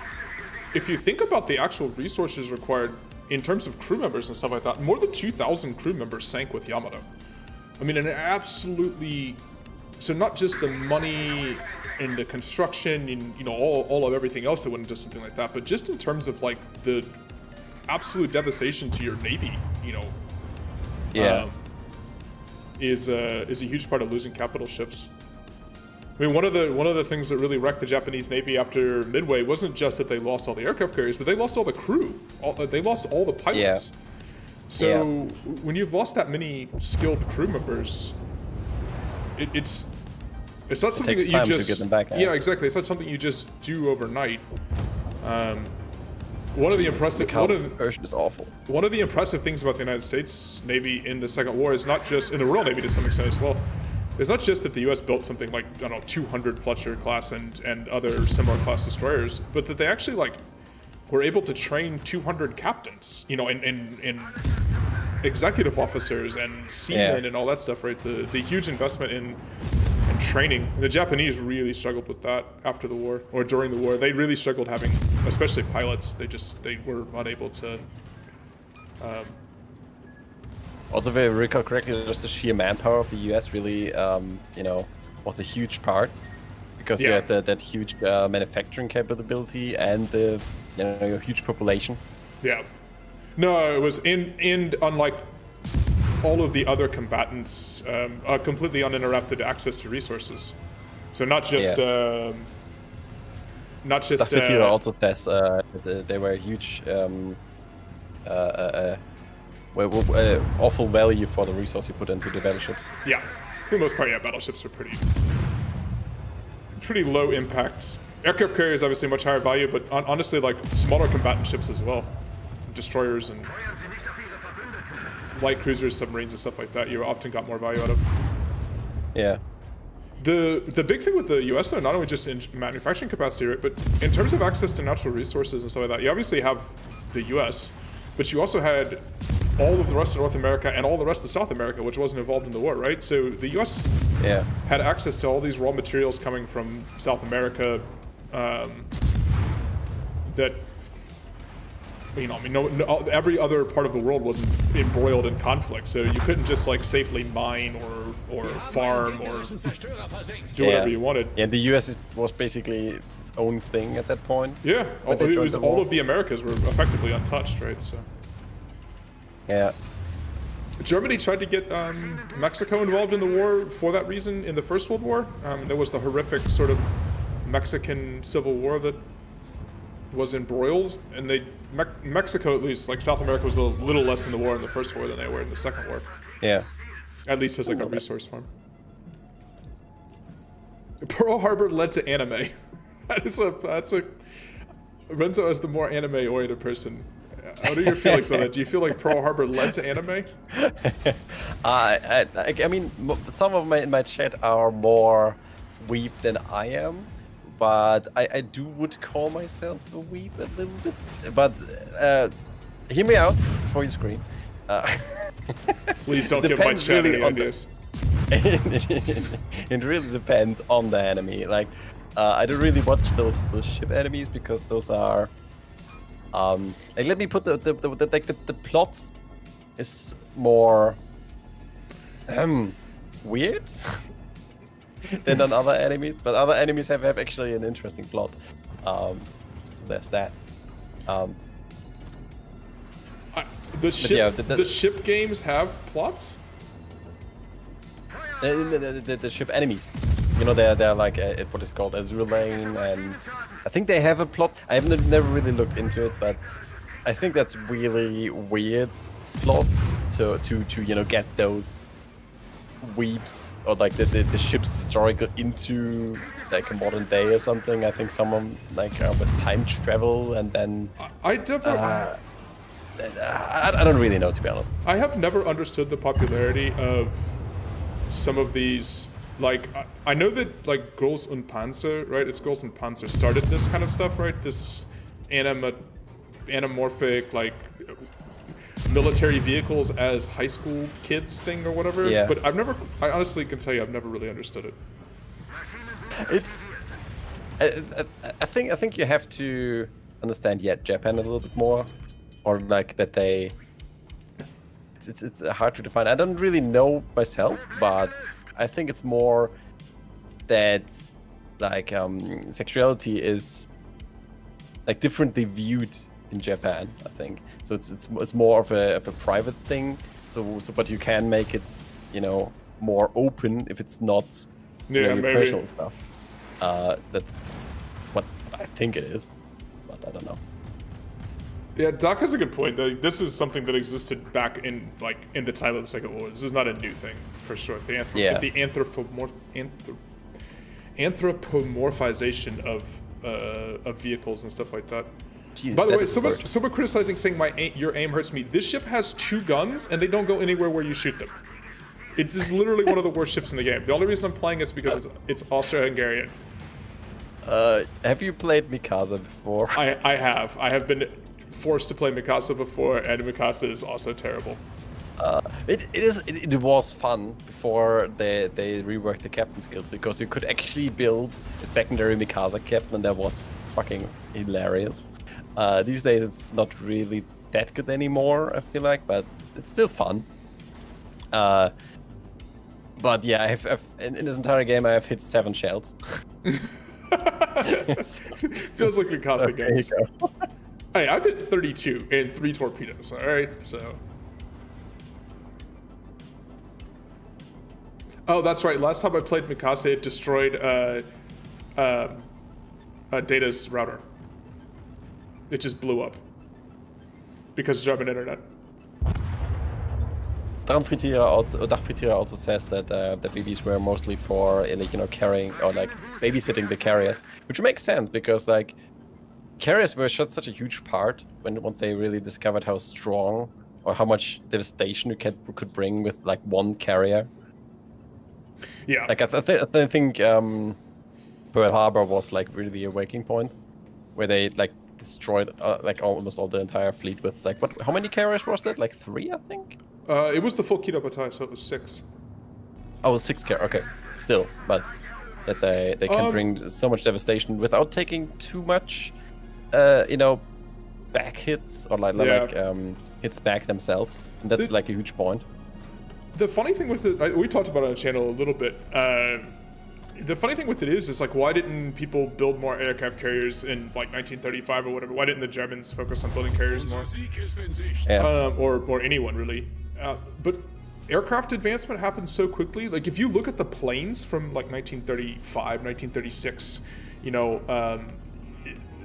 if you think about the actual resources required in terms of crew members and stuff like that, more than 2,000 crew members sank with Yamato. I mean, an absolutely, so not just the money and the construction and, you know, all of everything else that went into something like that, but just in terms of like the absolute devastation to your navy, you know, is a huge part of losing capital ships. I mean, one of the things that really wrecked the Japanese Navy after Midway wasn't just that they lost all the aircraft carriers, but they lost all the crew. They lost all the pilots. Yeah. So when you've lost that many skilled crew members, it's not something that you just to get them back. Yeah, exactly. It's not something you just do overnight. One of the impressive version is awful. One of the impressive things about the United States Navy in the Second War is not just in the Royal Navy to some extent as well. It's not just that the U.S. built something like, I don't know, 200 Fletcher class and other similar class destroyers, but that they actually like were able to train 200 captains, you know, and executive officers and seamen and all that stuff, right? The huge investment in training. The Japanese really struggled with that after the war or during the war. They really struggled having, especially pilots. They were unable to. Also, if I recall correctly, just the sheer manpower of the US really, you know, was a huge part because you have that huge manufacturing capability and the, you know, huge population. Yeah. No, it was and unlike all of the other combatants, completely uninterrupted access to resources. So not just Dafitira also says they were a huge awful value for the resource you put into the battleships. Yeah, for the most part, battleships are pretty low impact. Aircraft carriers obviously much higher value, but honestly, like smaller combatant ships as well, destroyers and light cruisers, submarines, and stuff like that, you often got more value out of. Yeah. The big thing with the U.S. though, not only just in manufacturing capacity, right, but in terms of access to natural resources and stuff like that, you obviously have the U.S., but you also had all of the rest of North America and all the rest of South America, which wasn't involved in the war, right? So the U.S. had access to all these raw materials coming from South America that, you know, I mean, no, every other part of the world wasn't embroiled in conflict, so you couldn't just like safely mine or farm or do whatever you wanted. Yeah, the U.S. was basically its own thing at that point. Yeah, it was all of the Americas were effectively untouched, right? So. Yeah. Germany tried to get Mexico involved in the war for that reason in the First World War. There was the horrific sort of Mexican Civil War that was embroiled, and Mexico, at least, like South America, was a little less in the war in the First War than they were in the Second War. Yeah. At least as like a resource farm. Pearl Harbor led to anime. that's a Renzo is the more anime-oriented person. What are your feelings on that? Do you feel like Pearl Harbor led to anime? I mean, some of in my chat are more weep than I am, but I would call myself a weep a little bit. But hear me out before you scream. Please don't give my chat any ideas. It really depends on the enemy. Like, I don't really watch those ship enemies because those are. Like, let me put the plots is more weird than on other enemies, but other enemies have actually an interesting plot. So there's that. The ship, yeah, the ship games have plots. The ship enemies, you know, they're like what is called Azure Lane, and I think they have a plot. I haven't never really looked into it, but I think that's really weird plots to you know, get those weeps or like the ship's historical into like a modern day or something. I think someone like with time travel, and then I don't really know, to be honest. I have never understood the popularity of some of these. Like, I know that like Girls und Panzer, right? It's Girls und Panzer started this kind of stuff, right? This anamorphic like military vehicles as high school kids thing or whatever. Yeah. But I honestly can tell you I've never really understood it. It's I think you have to understand Japan a little bit more, or like that they. It's hard to define. I don't really know myself, but I think it's more that like sexuality is like differently viewed in Japan, I think. So it's more of a private thing. So but you can make it, you know, more open if it's not you know, your personal stuff. That's what I think it is, but I don't know. Yeah, Doc has a good point. This is something that existed back in the time of the Second World War. This is not a new thing, for sure. The anthropomorphization of vehicles and stuff like that. Jeez, by the way, someone criticizing saying your aim hurts me. This ship has 2 guns and they don't go anywhere where you shoot them. It is literally one of the worst ships in the game. The only reason I'm playing is because it's Austro-Hungarian. Have you played Mikasa before? I have. I have been forced to play Mikasa before, and Mikasa is also terrible. It was fun before they reworked the captain skills, because you could actually build a secondary Mikasa captain, and that was fucking hilarious. These days it's not really that good anymore, I feel like, but it's still fun. But yeah, I've in this entire game I have hit 7 shells. Feels like Mikasa gets. Hey, I've hit 32 and 3 torpedoes. All right, so. Oh, that's right. Last time I played Mikasa, it destroyed Data's router. It just blew up because German internet. Dachfritierer also says that the BBs were mostly for like, you know, carrying or like babysitting the carriers, which makes sense because like carriers were such a huge part once they really discovered how strong or how much devastation you could bring with like one carrier. Yeah. Like I think Pearl Harbor was like really the awakening point, where they like destroyed like almost all the entire fleet with like how many carriers was that? Like 3, I think. It was the full Kido Batai, so it was 6. Oh, 6 carriers. Okay, still, but that they can bring so much devastation without taking too much, you know, back hits or like hits back themselves. And that's like a huge point. The funny thing with it, we talked about it on the channel a little bit. The funny thing with it is like, why didn't people build more aircraft carriers in like 1935 or whatever? Why didn't the Germans focus on building carriers more? Yeah. Or anyone really? But aircraft advancement happened so quickly. Like if you look at the planes from like 1935, 1936, you know,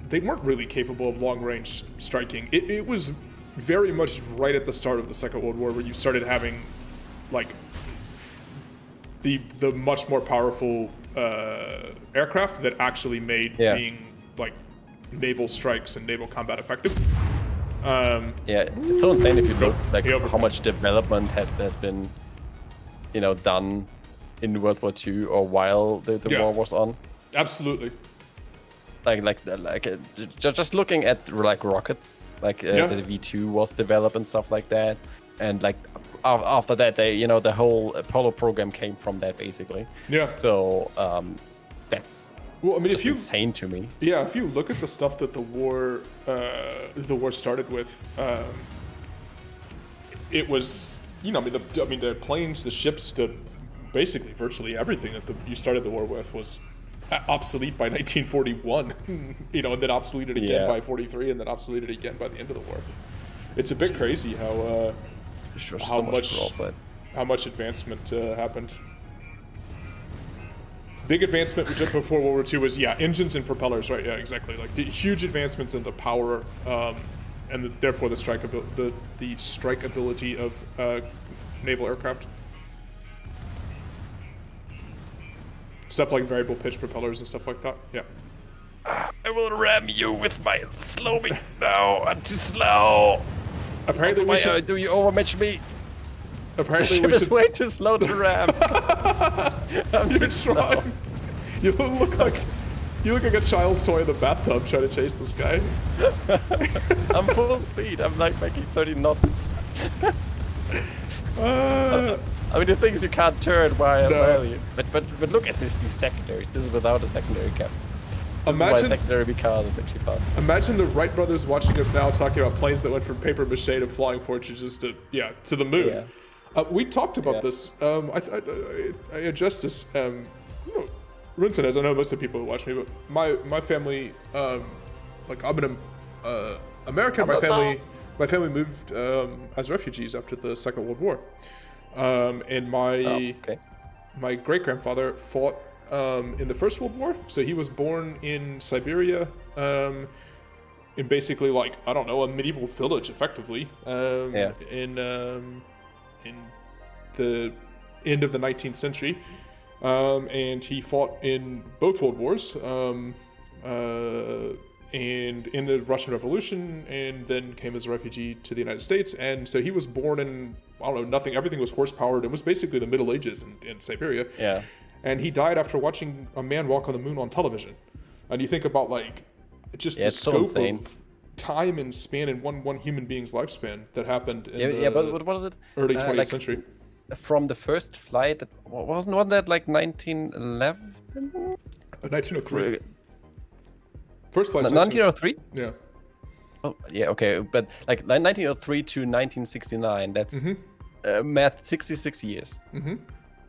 they weren't really capable of long-range striking. It was very much right at the start of the Second World War where you started having like the much more powerful aircraft that actually made being like naval strikes and naval combat effective. Yeah, it's so insane if you look like how much development has been, you know, done in World War II or while the war was on. Absolutely. Just looking at like rockets, like the V2 was developed and stuff like that, and like after that they, you know, the whole Apollo program came from that basically. Yeah. So that's just insane to me. Yeah, if you look at the stuff that the war started with, it was, you know, I mean the planes, the ships, the basically virtually everything that you started the war with was obsolete by 1941, you know, and then obsoleted again by 43, and then obsoleted again by the end of the war. It's a bit crazy how much advancement happened. Big advancement just before World War II was engines and propellers, right? Yeah, exactly. Like the huge advancements in the power, and therefore the strike ability of naval aircraft. Stuff like variable pitch propellers and stuff like that. Yeah. I will ram you with my slow me. No, I'm too slow. Apparently, we should... do you overmatch me? Apparently, we should... way too slow to ram. You're trying. You look like a child's toy in the bathtub trying to chase this guy. I'm full speed. I'm like making 30 knots. I mean, the thing is, you can't turn while you. But look at these secondaries. This is without a secondary cap. Imagine secondary because it's actually fun. Imagine the Wright brothers watching us now talking about planes that went from paper mache to flying fortresses to the moon. Yeah. We talked about this. I addressed this. Rinson, as I know most of the people who watch me, but my family, like I'm an American. My family moved as refugees after the Second World War. And my great-grandfather fought in the First World War, so he was born in Siberia, in basically like, I don't know, a medieval village, effectively, in the end of the 19th century, and he fought in both World Wars, and in the Russian Revolution, and then came as a refugee to the United States. And so he was born in, I don't know, nothing. Everything was horse-powered. It was basically the Middle Ages in Siberia. Yeah. And he died after watching a man walk on the moon on television. And you think about, like, just the scope of time and span in one human being's lifespan that happened in but what was it? Early 20th century. From the first flight, wasn't that like 1911? 1903. First flight. 1903? Yeah. Oh, yeah, okay, but like 1903 to 1969, that's math 66 years. Mm-hmm.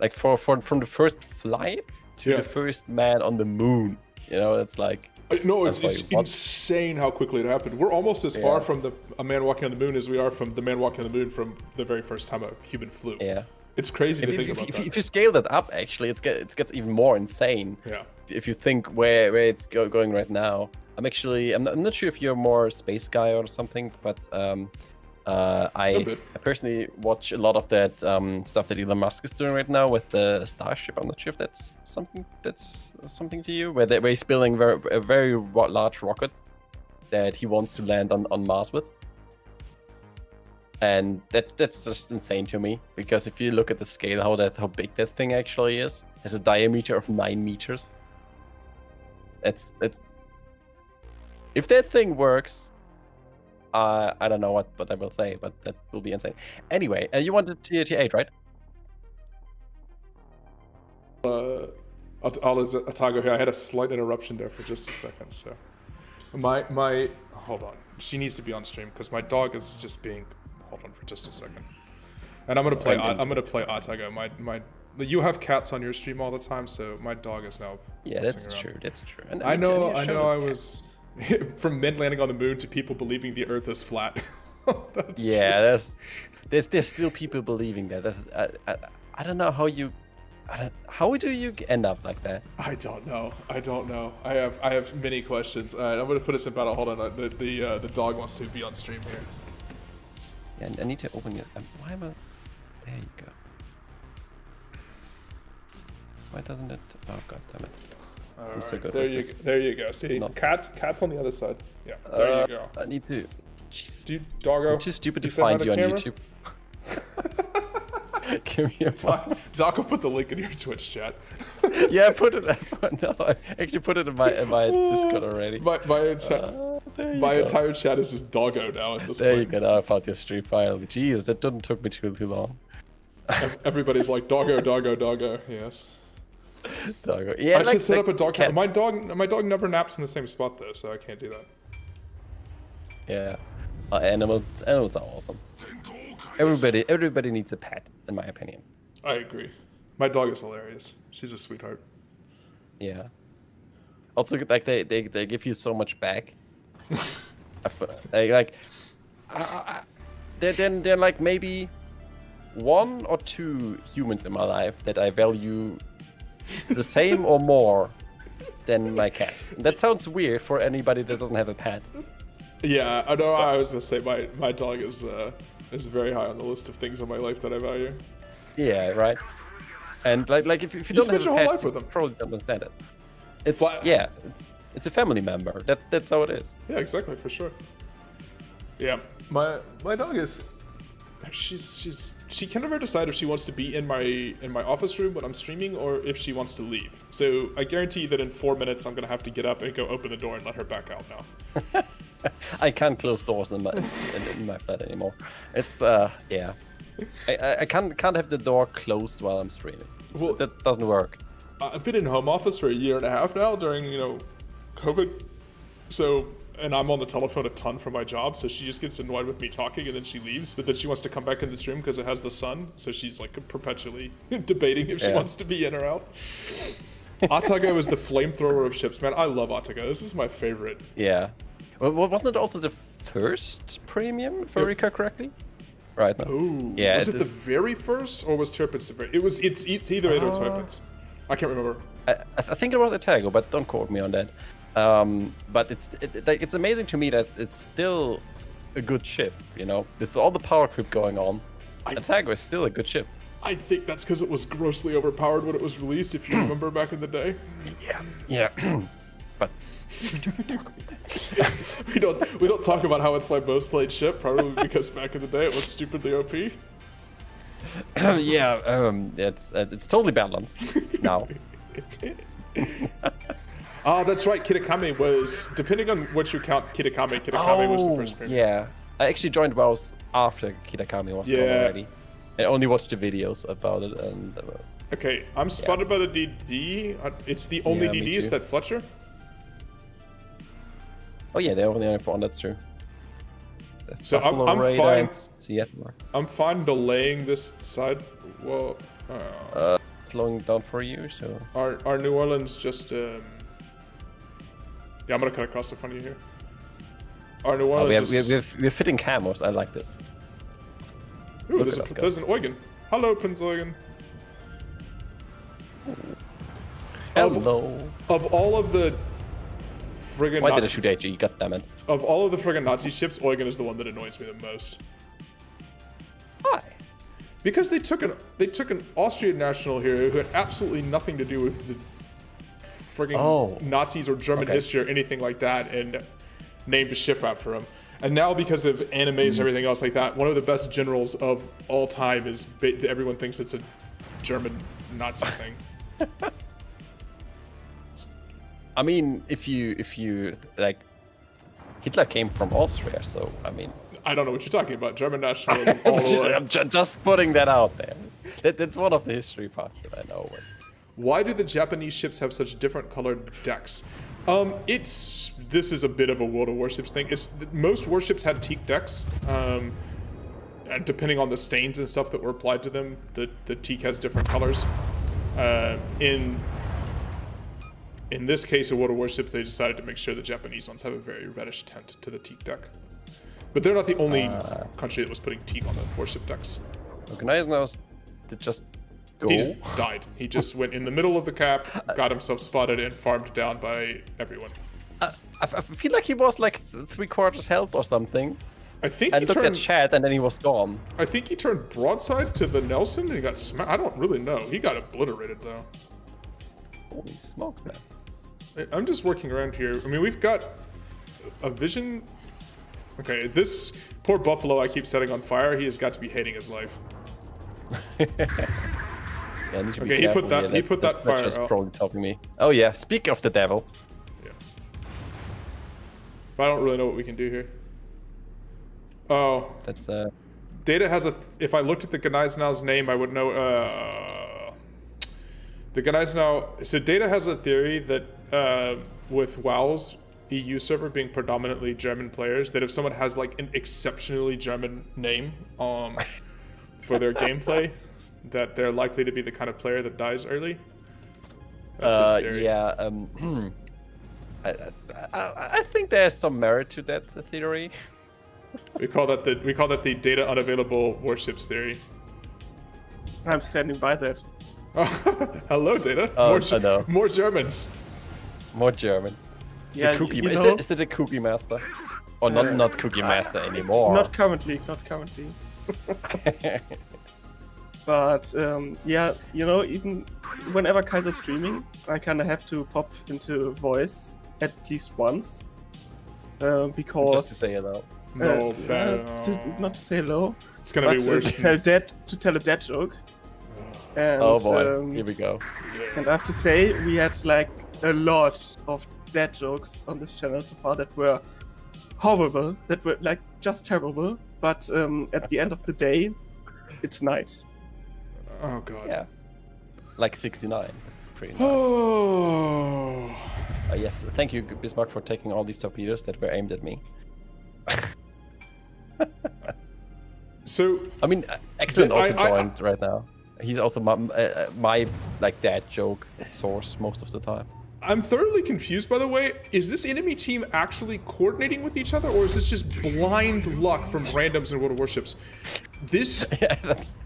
Like from the first flight to the first man on the moon, you know, it's like... No, it's insane how quickly it happened. We're almost as far from a man walking on the moon as we are from the man walking on the moon from the very first time a human flew. Yeah. It's crazy to think about that. If you scale that up, actually, it gets even more insane. Yeah. If you think where it's going right now. I'm not sure if you're more space guy or something, but I personally watch a lot of that stuff that Elon Musk is doing right now with the Starship. I'm not sure if that's something to you, where he's building a very large rocket that he wants to land on Mars with. And that's just insane to me, because if you look at the scale, how big that thing actually is, it has a diameter of 9 meters. It's if that thing works, I don't know what I will say, but that will be insane. Anyway, you wanted T8, right? Otago here. I had a slight interruption there for just a second. So, my hold on. She needs to be on stream because my dog is just being. Hold on for just a second. And I'm gonna play. I'm gonna play Otago. You have cats on your stream all the time, so my dog is now. Yeah, that's true. That's true. And I know. I was. From men landing on the moon to people believing the Earth is flat. There's still people believing that. I don't know how you. How do you end up like that? I don't know. I have many questions. All right, I'm gonna put us in battle. Hold on. The dog wants to be on stream here. Yeah, I need to open it. Why am I? There you go. Why doesn't it? Oh god damn it. All right, there you go. See, cats on the other side. Yeah, there you go. I need to. Jesus. Doggo. I'm too stupid to find you on YouTube. Give me a phone. Doc will put the link in your Twitch chat. Yeah, I actually put it in my Discord already. My entire chat is just Doggo now at this point. There you go. Now I found your stream file. Jeez, that didn't took me too long. Everybody's like Doggo. Yes. Doggo. Yeah, I should set up a dog camera. My dog never naps in the same spot though, so I can't do that. Yeah, animals are awesome. Everybody needs a pet, in my opinion. I agree. My dog is hilarious. She's a sweetheart. Yeah. Also, like they give you so much back. Like, they're like maybe 1 or 2 humans in my life that I value the same or more than my cats. That sounds weird for anybody that doesn't have a pet. Yeah, I know. I was gonna say my dog is very high on the list of things in my life that I value. Yeah, right. And like if you don't have a your whole pet, life you with them. probably don't understand it. It's a family member. That's how it is. Yeah, exactly, for sure. Yeah, my dog is. She can never decide if she wants to be in my office room when I'm streaming or if she wants to leave. So I guarantee that in 4 minutes I'm gonna have to get up and go open the door and let her back out now. I can't close doors in my flat anymore. It's yeah. I can't have the door closed while I'm streaming. Well, that doesn't work. I've been in home office for 1.5 years now during COVID. So, and I'm on the telephone a ton for my job, so she just gets annoyed with me talking and then she leaves. But then she wants to come back in this room because it has the sun, so she's like perpetually debating if she wants to be in or out. Atago is the flamethrower of ships, man. I love Atago. This is my favorite. Yeah. Well, wasn't it also the first premium, if I recall correctly? Right. No. Oh, yeah. Was it the very first, or was Turpitz the very? It's either it or Turpitz. I can't remember. I think it was Atago, but don't quote me on that. But it's amazing to me that it's still a good ship, with all the power creep going on. Atago is still a good ship. I think that's because it was grossly overpowered when it was released, if you remember back in the day. Yeah. But we don't talk about how it's my most played ship, probably because back in the day it was stupidly OP. It's totally balanced now. Oh, that's right. Kitakami was, depending on what you count, Kitakami was the first premium. Yeah, I actually joined WoWs after Kitakami was gone already. I only watched the videos about it and. Okay, I'm spotted by the DD. It's the only DD. Is that Fletcher? Oh yeah, they're only on that's true. So I'm fine. I'm fine delaying this side. Well, slowing down for you. So our New Orleans just. Yeah, I'm gonna cut across the front of you here. Our New Orleans. we're fitting camos. I like this. Ooh, there's an Eugen. Hello, Prince Eugen. Hello. Of all of the friggin' Why did I shoot at you? God damn it. Of all of the friggin' Nazi ships, Eugen is the one that annoys me the most. Why? Because they took an Austrian national hero who had absolutely nothing to do with the friggin' Nazis or German history or anything like that, and named a ship after him. And now, because of animes and everything else like that, one of the best generals of all time is everyone thinks it's a German Nazi thing. I mean, if you like, Hitler came from Austria, so I mean. I don't know what you're talking about. German nationalism all the way. I'm just putting that out there. That's one of the history parts that I know. Why do the Japanese ships have such different colored decks? This is a bit of a World of Warships thing. Most warships had teak decks, and depending on the stains and stuff that were applied to them, the teak has different colors. In this case of World of Warships, they decided to make sure the Japanese ones have a very reddish tint to the teak deck. But they're not the only country that was putting teak on the warship decks. Organizers did just go. He just died. He just went in the middle of the cap, got himself spotted, and farmed down by everyone. I feel like he was like 3/4 health or something. I think he looked at chat and then he was gone. I think he turned broadside to the Nelson and he got smacked. I don't really know. He got obliterated though. Holy smoke, man. I'm just working around here. I mean, we've got a vision. Okay, this poor buffalo I keep setting on fire. He has got to be hating his life. Okay, he put that fire just out. probably topping me. Oh yeah, speak of the devil. Yeah. But I don't really know what we can do here. Oh. That's Data has a. If I looked at the Gneisenau's name, I would know. The Gneisenau. So Data has a theory that with WoW's EU server being predominantly German players, that if someone has like an exceptionally German name for their gameplay, that they're likely to be the kind of player that dies early. That's his theory. Yeah. I think there's some merit to that theory. We call that the data unavailable warships theory. I'm standing by that. Hello, data. I know. More Germans. More Germans. Yeah, The cookie. you Is know, it a cookie master? Or not cookie master anymore? not currently. But yeah, you know, even whenever Kaiser's streaming, I kind of have to pop into voice at least once, because Just to say hello. No, not to say hello. it's gonna be worse. To tell a dad joke. And, Oh boy, here we go. and I have to say, we had like a lot of dad jokes on this channel so far that were horrible, that were like just terrible. But at the end of the day, it's night. Oh god. Yeah. Like 69. That's pretty nice. Oh. Yes, thank you, Bismarck, for taking all these torpedoes that were aimed at me. So I mean, Excellent I- also I- joined right now. He's also my like dad joke source most of the time. I'm thoroughly confused, by the way. Is this enemy team actually coordinating with each other, or is this just blind luck from randoms in World of Warships? This,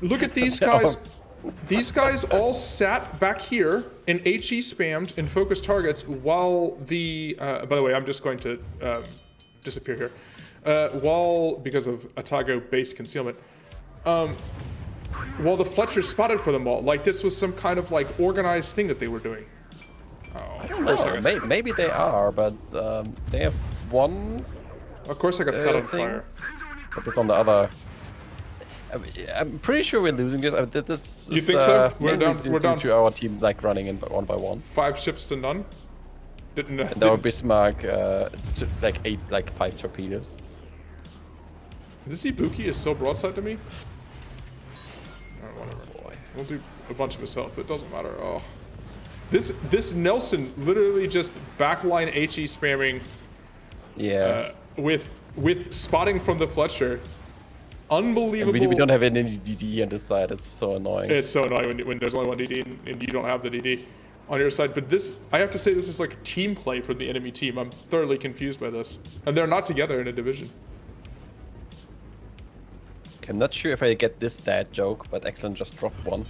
look at these guys. These guys all sat back here and HE spammed and focused targets while the, by the way, I'm just going to disappear here. Because of Atago base concealment, while the Fletcher spotted for them all. Like this was some kind of like organized thing that they were doing. I don't know. Maybe they are, but they have one. Of course I got set on thing, fire. but it's on the other. I'm pretty sure we're losing this. You think so? We're mainly down- due we're down. to our team like running in one by one. 5 ships to none. And our Bismarck, like 5 torpedoes. This Ibuki is still broadside to me. Oh, whatever. Boy. We'll do a bunch of itself. It doesn't matter. Oh, this Nelson literally just backline HE spamming. Yeah. With spotting from the Fletcher. Unbelievable. And we don't have any DD on this side. It's so annoying. It's so annoying when there's only one DD and you don't have the DD on your side. But this, I have to say, this is like team play for the enemy team. I'm thoroughly confused by this, and they're not together in a division. I'm not sure if I get this dad joke, but Excellent just dropped one.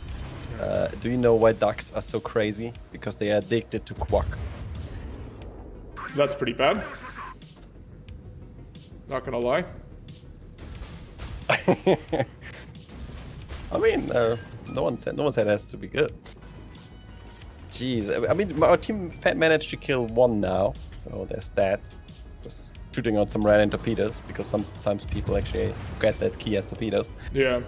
Do you know why ducks are so crazy? Because they are addicted to quack. That's pretty bad. Not gonna lie. I mean, no one said it has to be good. Jeez, I mean, our team managed to kill one now, so there's that. Just shooting out some random torpedoes, because sometimes people actually forget that Key has torpedoes. Yeah.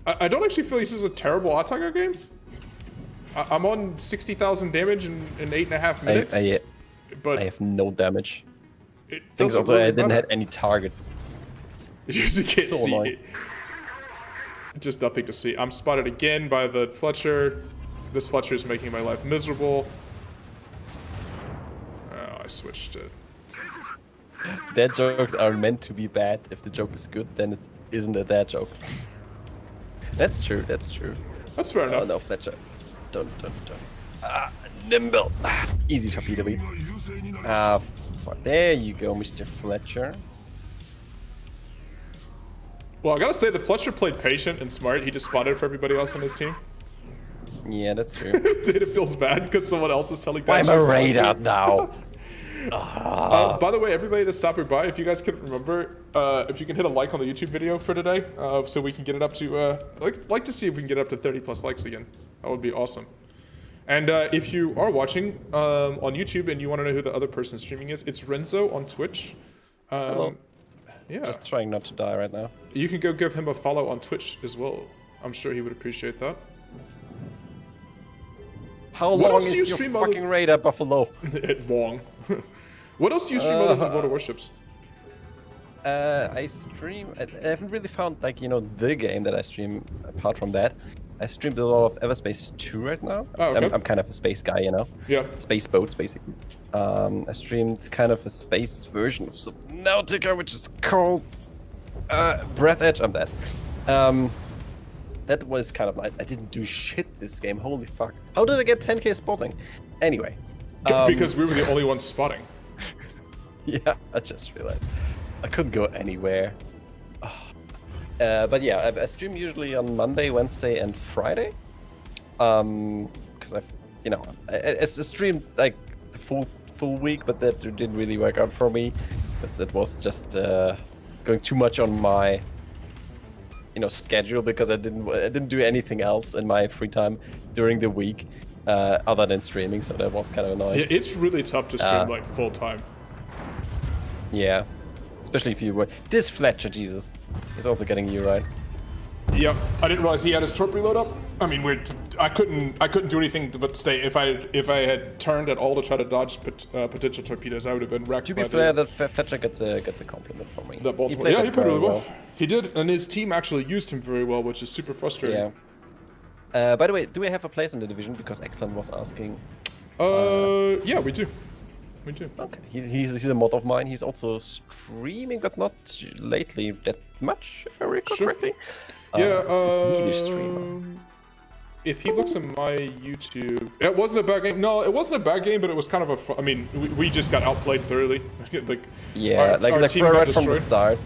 I don't actually feel this is a terrible Atago game. I'm on 60,000 damage in 8.5 minutes. But I have no damage. it Things doesn't also, really I didn't matter. have any targets. You just can't So see annoying. it. Just nothing to see. I'm spotted again by the Fletcher. This Fletcher is making my life miserable. Oh, I switched it. Dad jokes are meant to be bad. If the joke is good, then it isn't a dad joke. That's true, that's true. That's fair Oh enough. no, Fletcher. Don't. Nimble. Easy torpedo beat. There you go, Mr. Fletcher. Well, I gotta say, the Fletcher played patient and smart. He just spotted for everybody else on his team. Yeah, that's true. Data feels bad because someone else is telling I'm bad a jokes on his radar team. now. By the way, everybody that's stopping by, if you guys can remember, if you can hit a like on the YouTube video for today, so we can get it up to, like to see if we can get it up to 30 plus likes again. That would be awesome. And if you are watching on YouTube and you want to know who the other person streaming is, it's Renzo on Twitch. Hello. Yeah. Just trying not to die right now. You can go give him a follow on Twitch as well. I'm sure he would appreciate that. How What long else do you is your stream other- fucking radar, Buffalo? Long. What else do you stream other than World of Warships? I stream. I haven't really found like the game that I stream. Apart from that, I streamed a lot of Everspace 2 right now. Oh, okay. I'm kind of a space guy, Yeah. Space boats basically. I streamed kind of a space version of Subnautica, which is called Breath Edge. I'm dead. that was kind of nice. I didn't do shit this game. Holy fuck! How did I get 10k spotting? Anyway, Because we were the only ones spotting. yeah, I just realized I couldn't go anywhere. But yeah, I stream usually on Monday, Wednesday, and Friday. Because I streamed like the full week, but that didn't really work out for me because it was just going too much on my schedule because I didn't do anything else in my free time during the week other than streaming, so that was kind of annoying. Yeah, it's really tough to stream like full time. Yeah, especially if you were this Fletcher, Jesus, he's also getting you right. Yep, I didn't realize he had his torp reload up. I mean, I couldn't do anything but stay. If I had turned at all to try to dodge potential torpedoes, I would have been wrecked. To be fair, that Fletcher gets a compliment from me. That Baltimore, he played really well. He did, and his team actually used him very well, which is super frustrating. Yeah. By the way, do we have a place in the division? Because Exxon was asking. Yeah, we do. We do. Okay. He's a mod of mine. He's also streaming, but not lately that much, if I recall correctly. Yeah. Neither streamer. If he looks at my YouTube, it wasn't a bad game. No, it wasn't a bad game, but it was kind of a. I mean, we just got outplayed thoroughly. Our team right from the start.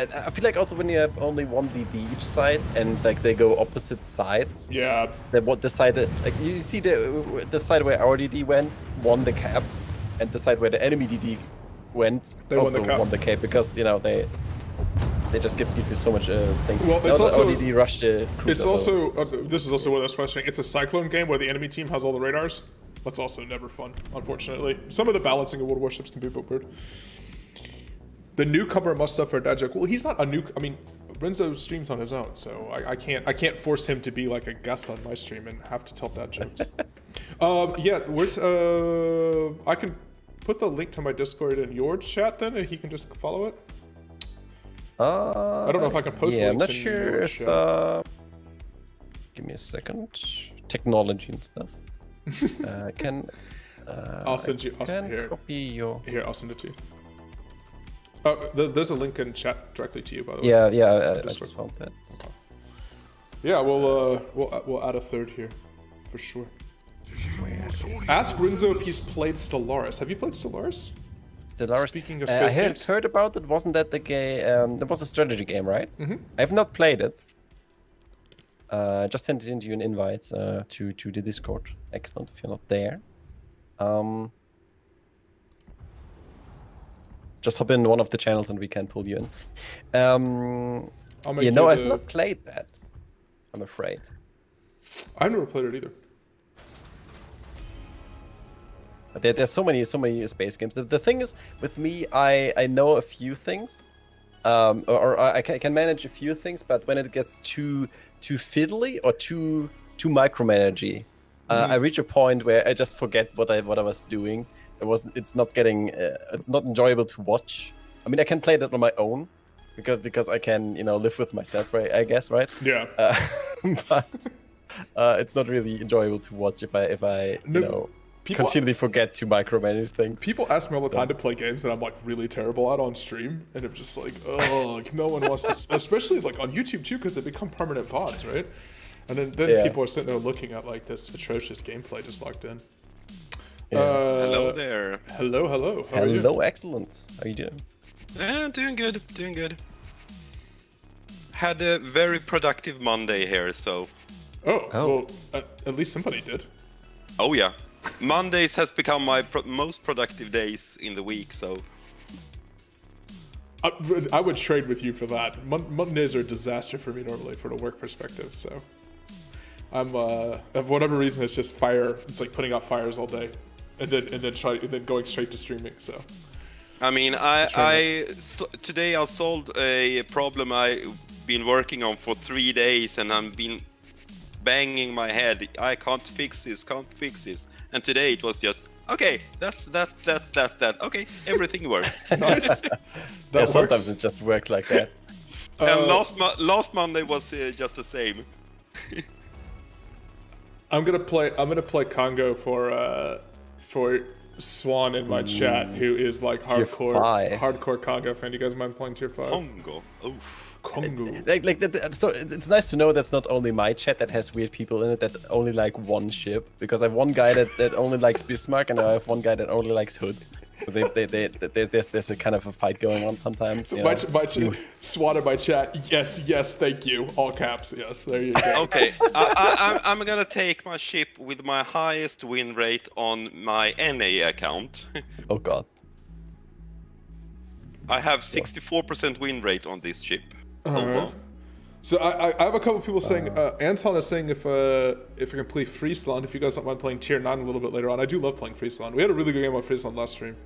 And I feel like also when you have only one DD each side and like they go opposite sides. Yeah. The side that like you see the side where our DD won the cap, and the side where the enemy DD went also won the cap because they just give you so much thing. Well, it's also ODD rushed the cruiser. It's also this is also what that's frustrating. It's a cyclone game where the enemy team has all the radars. That's also never fun, unfortunately. Some of the balancing of World Warships can be a bit weird. The newcomer must suffer a dad joke. Well, he's not a new. I mean, Renzo streams on his own, so I can't force him to be like a guest on my stream and have to tell dad jokes. Yeah, where's I can put the link to my Discord in your chat then, and he can just follow it. I don't know if I can post links. I'm not sure if. Give me a second. Technology and stuff. I'll send you. Copy your. Here, I'll send it to you. There's a link in chat directly to you, by the way. Yeah. I just found that. Okay. Yeah, we'll add a third here, for sure. Ask Renzo if he's played Stellaris. Have you played Stellaris? Stellaris. Speaking of space games, I heard about it. Wasn't that the game? That was a strategy game, right? Mm-hmm. I have not played it. Just sent it into an invite to the Discord. Excellent. If you're not there, just hop in one of the channels and we can pull you in. I've not played that. I'm afraid. I've never played it either. There's so many space games. The thing is, with me, I know a few things, or I can manage a few things, but when it gets too fiddly or too micromanagey, I reach a point where I just forget what I was doing. It's not enjoyable to watch. I mean, I can play that on my own because I can live with myself, right? I guess, right? Yeah. But it's not really enjoyable to watch if I continually forget to micromanage things. People ask me all the time to play games that I'm like really terrible at on stream, and I'm just like, oh, no one wants to, especially like on YouTube too, because they become permanent VODs, right? And then people are sitting there looking at like this atrocious gameplay just locked in. Yeah. Hello there. Hello. How are you? Hello, excellent. How are you doing? Doing good. Had a very productive Monday here, so. Oh. Well, at least somebody did. Oh yeah. Mondays has become my most productive days in the week, so. I would trade with you for that. Mondays are a disaster for me normally from a work perspective, so. I'm for whatever reason it's just fire. It's like putting out fires all day, and then going straight to streaming. So. I mean, today I solved a problem I've been working on for 3 days, and I've been banging my head. I can't fix this. And today it was just okay. That's that. Okay, everything works. Nice. Sometimes it just works like that. And last Monday was just the same. I'm gonna play Congo for Swan in my chat who is like Tier hardcore 5. Congo fan. You guys mind playing tier 5? Congo. Oof. Congo. So it's nice to know that's not only my chat that has weird people in it that only like one ship, because I have one guy that only likes Bismarck and I have one guy that only likes Hood. So there's a kind of a fight going on sometimes. So Swan in my chat. Yes, thank you. All caps. Yes, there you go. Okay, I'm gonna take my ship with my highest win rate on my NA account. Oh god. I have 64% win rate on this ship. Alright. So I have a couple people saying, Anton is saying if we can play Friesland, if you guys don't mind playing tier 9 a little bit later on. I do love playing Friesland. We had a really good game on Friesland last stream.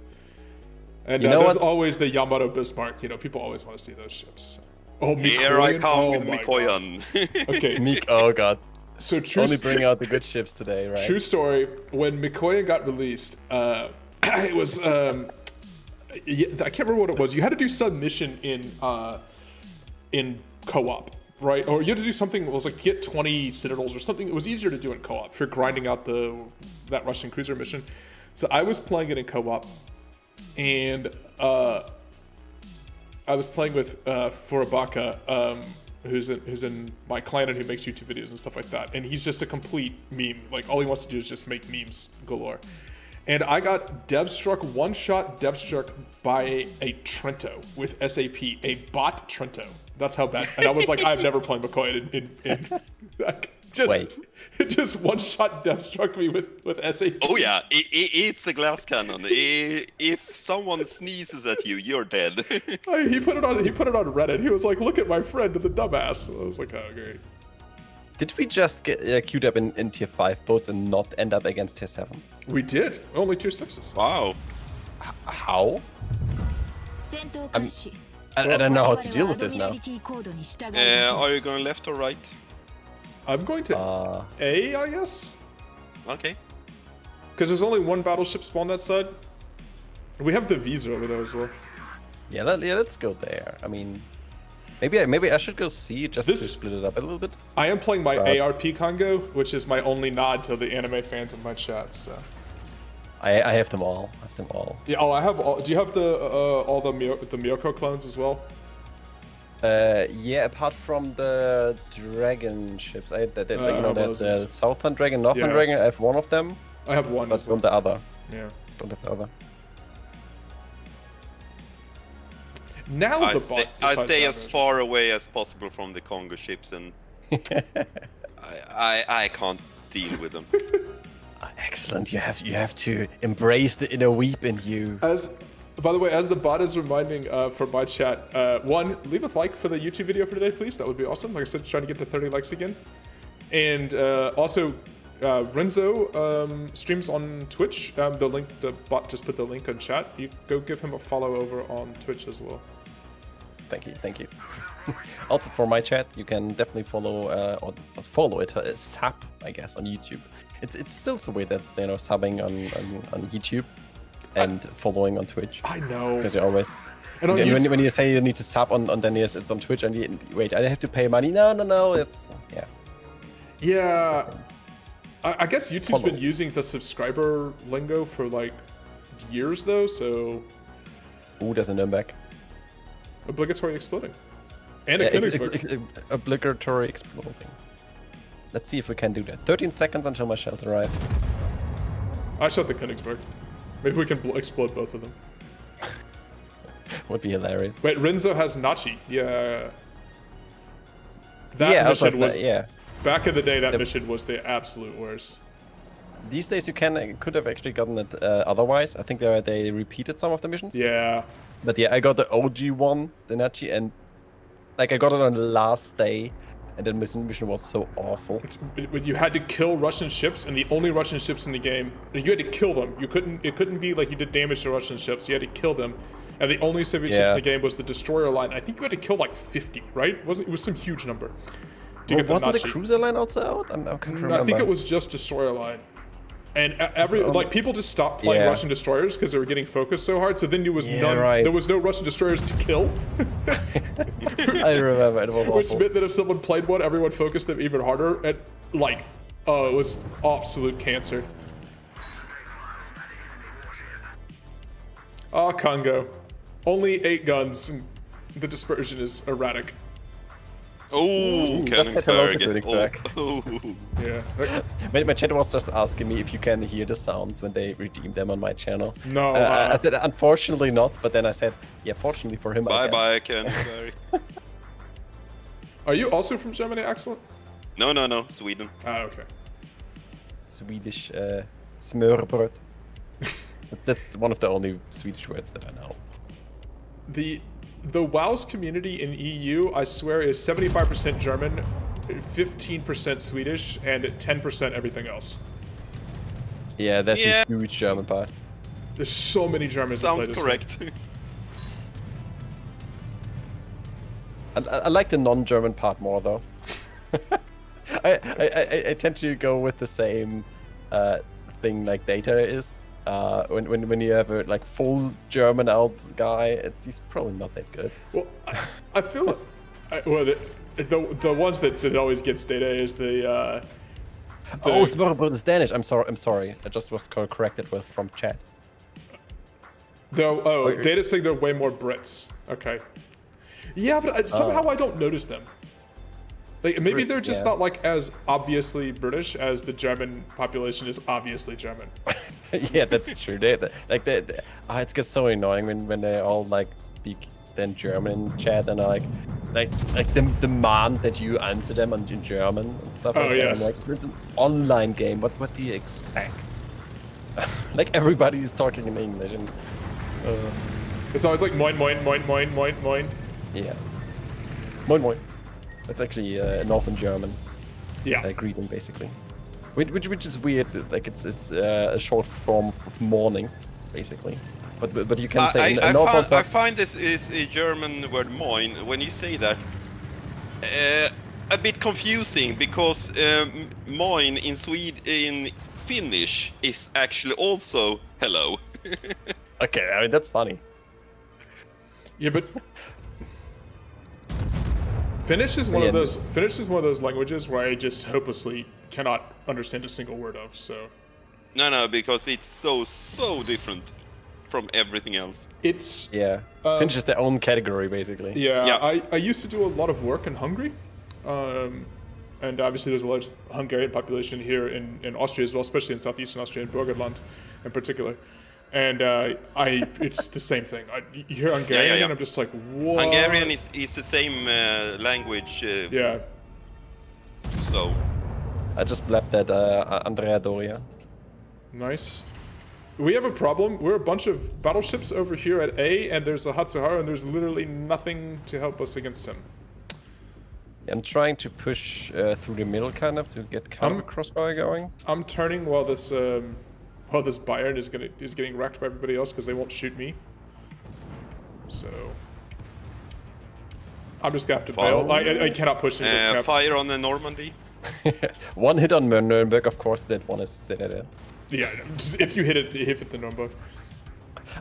And there's always the Yamato Bismarck. You know, people always want to see those ships. Oh, Mikoyan? Here I come with Mikoyan. Okay. Oh god. So true. Only bring out the good ships today, right? True story. When Mikoyan got released, it was I can't remember what it was. You had to do some mission in co-op, right? Or you had to do something that was like get 20 citadels or something. It was easier to do in co-op if you're grinding out that Russian cruiser mission. So I was playing it in co-op, and I was playing with Furabaka, who's in my clan and who makes YouTube videos and stuff like that. And he's just a complete meme. Like all he wants to do is just make memes galore. And I got one-shot dev-struck by a Trento with SAP, a bot Trento. That's how bad. And I was like, I've never played McCoy just one-shot dev-struck me with SAP. Oh yeah, it's a glass cannon. If someone sneezes at you, you're dead. He put it on Reddit. He was like, look at my friend, the dumbass. I was like, oh, great. Did we just get queued up in tier 5 boats and not end up against tier 7? We did. Only tier 6s. Wow. How? I don't know how to deal with this now. Are you going left or right? I'm going to A, I guess. Okay. Because there's only one battleship spawned that side. We have the Visa over there as well. Yeah, let's go there. I mean, maybe I should go C just to split it up a little bit. I am playing my ARP Congo, which is my only nod to the anime fans in my chat. So I have them all. Yeah. Oh, I have all. Do you have all the Miyoko clones as well? Yeah, apart from the dragon ships. There's the Southern Dragon, Northern Dragon. I have one of them. I have one, but not the other. Yeah. Don't have the other. Now I stay as far away as possible from the Congo ships, and I can't deal with them. Excellent. You have to embrace the inner weep in you. By the way, as the bot is reminding from my chat, one, leave a like for the YouTube video for today, please. That would be awesome. Like I said, trying to get to 30 likes again. And also, Renzo streams on Twitch. The bot just put the link on chat. You go give him a follow over on Twitch as well. Thank you. Also for my chat, you can definitely follow it SAP, I guess, on YouTube. It's still so weird that's subbing on YouTube and following on Twitch. I know. Because you always. And when you say you need to sub on Dennis, it's on Twitch, and wait, I have to pay money. No, it's yeah. Yeah. I guess YouTube's been using the subscriber lingo for like years though, so. Ooh, there's a Nürnberg. Obligatory exploding. And a Königsberg. Obligatory exploding. Let's see if we can do that. 13 seconds until my shells arrive. I shot the Königsberg. Maybe we can explode both of them. Would be hilarious. Wait, Renzo has Nachi. Yeah. That mission was... Back in the day, that mission was the absolute worst. These days you could have actually gotten it otherwise. I think they repeated some of the missions. Yeah. But yeah, I got the OG one, the Nachi, and like I got it on the last day, and the mission was so awful. When you had to kill Russian ships, and the only Russian ships in the game, you had to kill them. It couldn't be like you did damage to Russian ships. You had to kill them, and the only Soviet ships in the game was the destroyer line. I think you had to kill like 50, right? It was some huge number. Wasn't the cruiser line also out? I can't remember. I think it was just destroyer line. And people just stopped playing Russian destroyers because they were getting focused so hard. So then there was there was no Russian destroyers to kill. I remember it was awful. Which meant that if someone played one, everyone focused them even harder. And it was absolute cancer. Ah, Congo. Only 8 guns. And the dispersion is erratic. Oh, just said hello to Königsberg. Königsberg. Oh. Yeah. My chat was just asking me if you can hear the sounds when they redeem them on my channel. No. I said unfortunately not, but then I said, yeah, fortunately for him. Bye bye, Königsberg. Are you also from Germany, Excellent? No, Sweden. Ah, okay. Swedish smørbrød. That's one of the only Swedish words that I know. The WoW's community in EU, I swear, is 75% German, 15% Swedish, and 10% everything else. Yeah, that's a huge German part. There's so many Germans that play Sounds this correct. game. I like the non-German part more though. I tend to go with the same thing like Data is. When you have a like full German out guy, he's probably not that good. Well, I feel the ones that always gets Data is the oh, smørbrød is Danish. I'm sorry. I just was corrected from chat. Data saying they're way more Brits. Okay. Yeah, but somehow I don't notice them. Like maybe they're just not like as obviously British as the German population is obviously German. Yeah, that's true. It gets so annoying when they all like speak then German in chat and like they demand that you answer them in German and stuff. Oh like yes. That. Like, it's an online game. What do you expect? Like everybody's talking in English and. It's always like moin moin moin moin moin moin. Yeah. Moin moin. That's actually Northern German. Yeah. Greeting basically. Which is weird. Like it's a short form of morning, basically. But you can say I find this is a German word moin. When you say that, a bit confusing because moin in Finnish is actually also hello. Okay, I mean that's funny. Yeah, but Finnish is one of those languages where I just hopelessly cannot understand a single word of. So. No, because it's so different from everything else. It's Finnish is their own category basically. Yeah. I used to do a lot of work in Hungary, and obviously there's a large Hungarian population here in Austria as well, especially in southeastern Austria, in Burgenland in particular. And it's the same thing. You hear Hungarian, and I'm just like, what? Hungarian is the same language. Yeah. So. I just blabbed that Andrea Doria. Nice. We have a problem. We're a bunch of battleships over here at A, and there's a Hatsuhara, and there's literally nothing to help us against him. I'm trying to push through the middle, kind of, to get kind of a crossfire going. I'm turning while this Bayern is getting wrecked by everybody else because they won't shoot me. So I'm just gonna have to bail. I cannot push into this crap. Fire on the Normandy. One hit on Nuremberg, of course. That one is Citadel. Yeah, just if you hit the Nuremberg.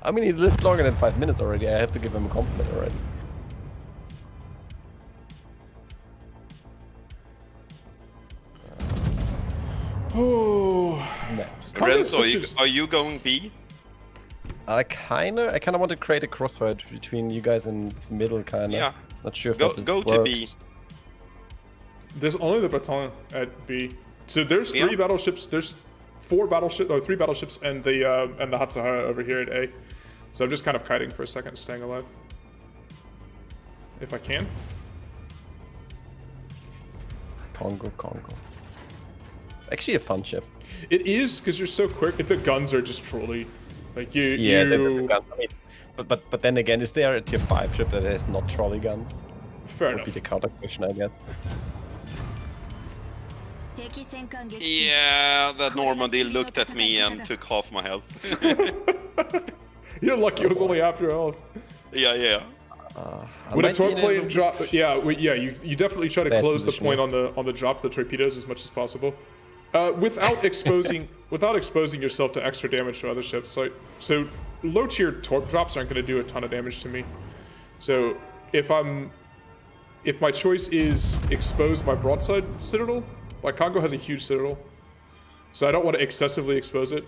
I mean, he lived longer than 5 minutes already. I have to give him a compliment already. Oh. Renzo, are you going B? I kinda want to create a crossfire between you guys in middle, kinda. Yeah. Not sure if Go works. to B. There's only the Bretagne at B. So there's 3 battleships. There's 3 battleships and the Hatsuhara over here at A. So I'm just kind of kiting for a second, staying alive. If I can. Congo. Actually a fun ship. It is, because you're so quick. The guns are just trolly. Like you. Yeah, the guns. I mean, but then again, is there a tier 5 ship that has not trolley guns? Fair Would be the counter question, I guess. Yeah, that Normandy looked at me and took half my health. You're lucky it was only half your health. Yeah. When a torque plane drop, you definitely try to close the point on the drop of the torpedoes as much as possible, without exposing yourself to extra damage to other ships. So low tier torque drops aren't going to do a ton of damage to me. So if my choice is expose my broadside citadel, like Congo has a huge citadel, so I don't want to excessively expose it,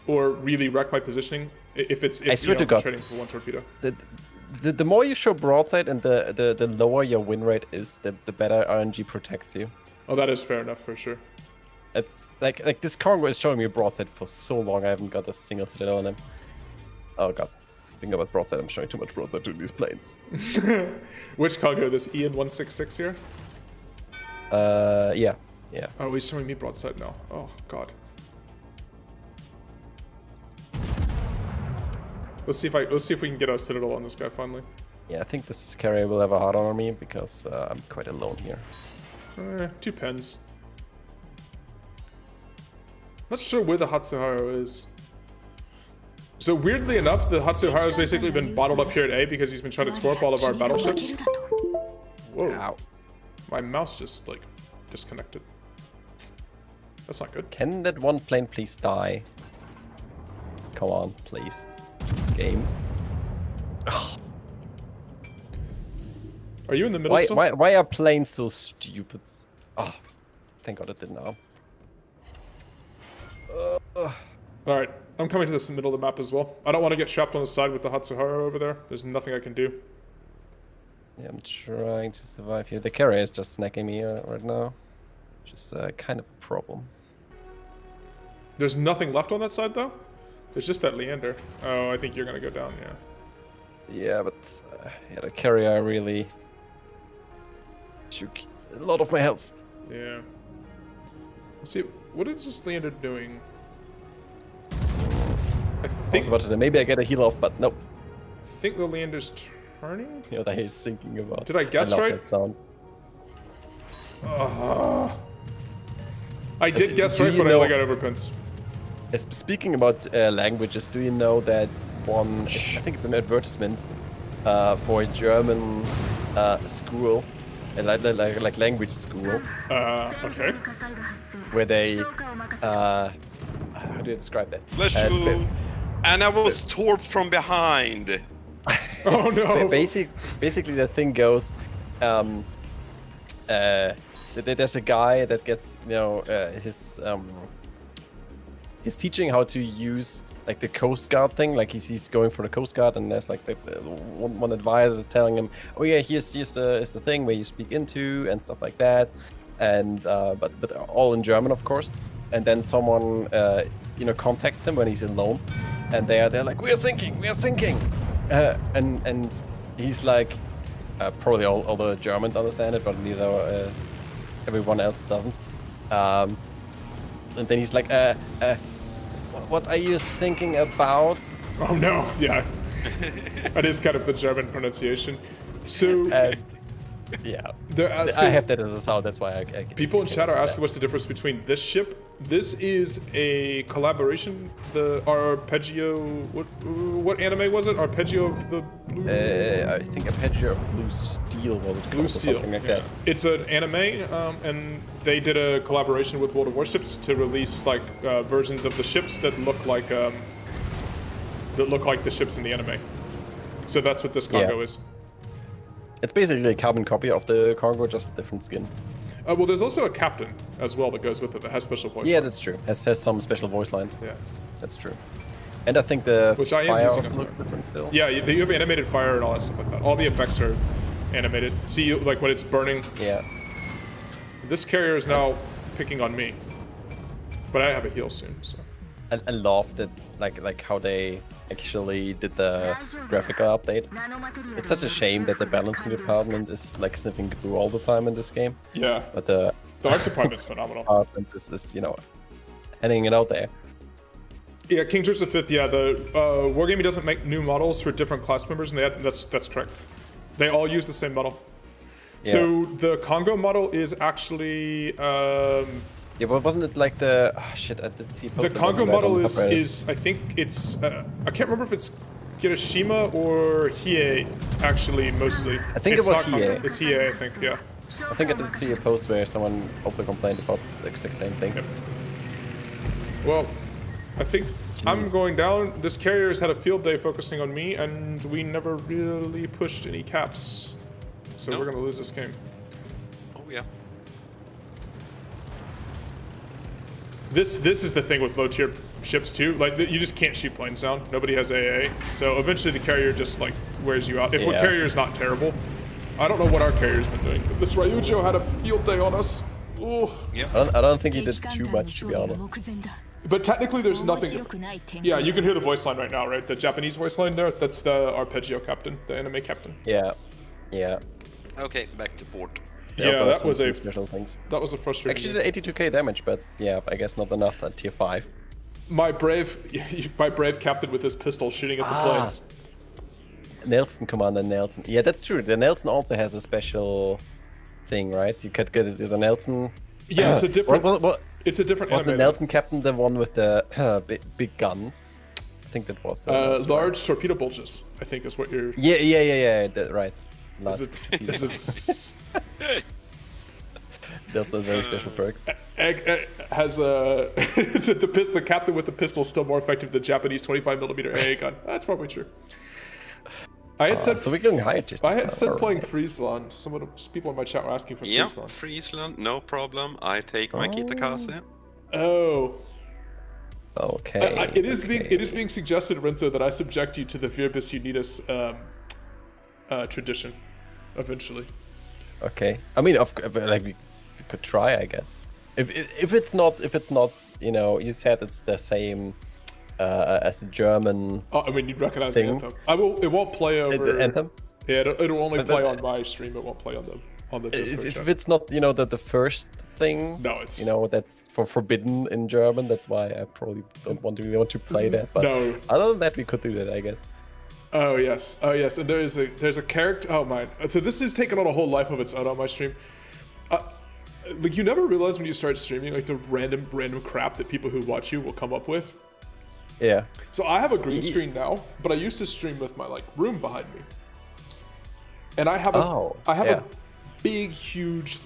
or really wreck my positioning if I swear to God. trading for one torpedo. The more you show broadside and the lower your win rate is, the better RNG protects you. Oh, that is fair enough for sure. It's like this cargo is showing me broadside for so long. I haven't got a single citadel on him. Oh god. Thinking about broadside, I'm showing too much broadside to these planes. Which cargo? This Ian 166 here? Yeah. Oh, he's showing me broadside now. Oh god. Let's see if we can get a citadel on this guy finally. Yeah, I think this carrier will have a hard on me because I'm quite alone here. 2 pens. Not sure where the Hatsuharu is. So weirdly enough, the Hatsuharu has basically been bottled up here at A because he's been trying to explore all of our battleships. Whoa. Ow. My mouse just like disconnected. That's not good. Can that one plane please die? Come on, please. Game. Are you in the middle still? Why are planes so stupid? Oh, thank god it didn't now. Alright, I'm coming to this middle of the map as well. I don't want to get trapped on the side with the Hatsuharu over there. There's nothing I can do. Yeah, I'm trying to survive here. The carrier is just snacking me right now. Which is kind of a problem. There's nothing left on that side though? There's just that Leander. Oh, I think you're gonna go down, yeah. Yeah, but yeah, the carrier really took a lot of my health. Yeah. Let's see, what is this Leander doing? I I think was about to say, maybe I get a heal off, but nope. I think the Leander's turning? You know what he's thinking about. Did I guess love right? That sound. I did guess right, but I only got overpins. Speaking about languages, do you know that one? I think it's an advertisement for a German school, like language school, Okay. where they how do you describe that? Flesh wound. And I was torped from behind. Oh no. Basically, the thing goes. There's a guy that gets, you know, he's teaching how to use like the Coast Guard thing. Like he's going for the Coast Guard, and there's like one advisor is telling him, oh yeah, here's the thing where you speak into and stuff like that, and but all in German, of course. And then someone contacts him when he's alone, and they're like, we're sinking, and he's like, probably all the Germans understand it, but neither everyone else doesn't. And then he's like, what are you thinking about? Oh no, yeah. That is kind of the German pronunciation. So, yeah. they're asking, I have that as a sound, that's why I people in chat are asking what's the difference between this ship. This is a collaboration. The Arpeggio, what anime was it? Arpeggio of the Blue... I think Arpeggio of Blue Steel was it? Blue Steel, something like that. It's an anime, and they did a collaboration with World of Warships to release like versions of the ships that look like the ships in the anime. So that's what this cargo is. It's basically a carbon copy of the cargo, just a different skin. Well, there's also a captain as well that goes with it that has special voice. Yeah, lines. that's true. Has some special voice lines. Yeah, that's true. And I think the Which I am fire using also up looks there. different still. Yeah, you have animated fire and all that stuff like that. All the effects are animated. See, like when it's burning. Yeah. This carrier is now picking on me, but I have a heal soon. So. I love that, like how they actually did the graphical update. It's such a shame that the balancing department is like sniffing through all the time in this game. Yeah. But the art department's phenomenal. Department is heading it out there. Yeah, King George V. Yeah, the Wargaming doesn't make new models for different class members, and that's correct. They all use the same model. Yeah. So the Congo model is actually. Yeah, but wasn't it like the... Oh, shit, I didn't see a post. The Congo model is I think it's... I can't remember if it's Hiroshima or Hiei, actually, mostly. I think it was Hiei. It's Hiei, I think, yeah. I think I did see a post where someone also complained about the exact same thing. Yep. Well, I think I'm going down. This carrier has had a field day focusing on me, and we never really pushed any caps. So we're going to lose this game. Oh, yeah. This is the thing with low tier ships too. Like you just can't shoot planes down. Nobody has AA, so eventually the carrier just like wears you out. If what carrier is not terrible, I don't know what our carrier's been doing. This Ryujo had a field day on us. Ooh. Yeah. I don't think he did too much, to be honest. But technically, there's nothing. Yeah, you can hear the voice line right now, right? The Japanese voice line there. That's the arpeggio captain, the anime captain. Yeah, yeah. Okay, back to port. Yeah, that was a special things. That was a frustrating. Actually, did 82k damage, but yeah, I guess not enough at tier 5. My brave captain with his pistol shooting at the planes. Nelson, Commander Nelson. Yeah, that's true. The Nelson also has a special thing, right? You could get it to the Nelson. Yeah, it's a different. It's a different. Was the Nelson captain the one with the big guns? I think that was the large torpedo bulges. I think is what you're. Yeah. Right. Is it? Delta's very special perks. Has the captain with the pistol still more effective than Japanese 25mm AA gun? That's probably true. I had said so we're going higher. I had said playing Friesland. Some of the people in my chat were asking for Friesland. Friesland, no problem. I take my Kitakaze. Oh. Okay. It is being suggested, Renzo, that I subject you to the Virbis Unitas tradition, eventually. Okay. I mean, like we could try, I guess. If it's not, you know, you said it's the same as the German. Oh, I mean, you'd recognize thing. the anthem. It won't play over. The anthem. Yeah, it'll only play on my stream. It won't play on the Discord if chat. it's not, you know, the first thing. No, it's. You know, that's forbidden in German. That's why I probably don't want to play that. But no. Other than that, we could do that, I guess. Oh yes. And there's a character. Oh my. So this is taking on a whole life of its own on my stream. Like you never realize when you start streaming, like the random crap that people who watch you will come up with. Yeah. So I have a green screen now, but I used to stream with my room behind me. And I have a big, huge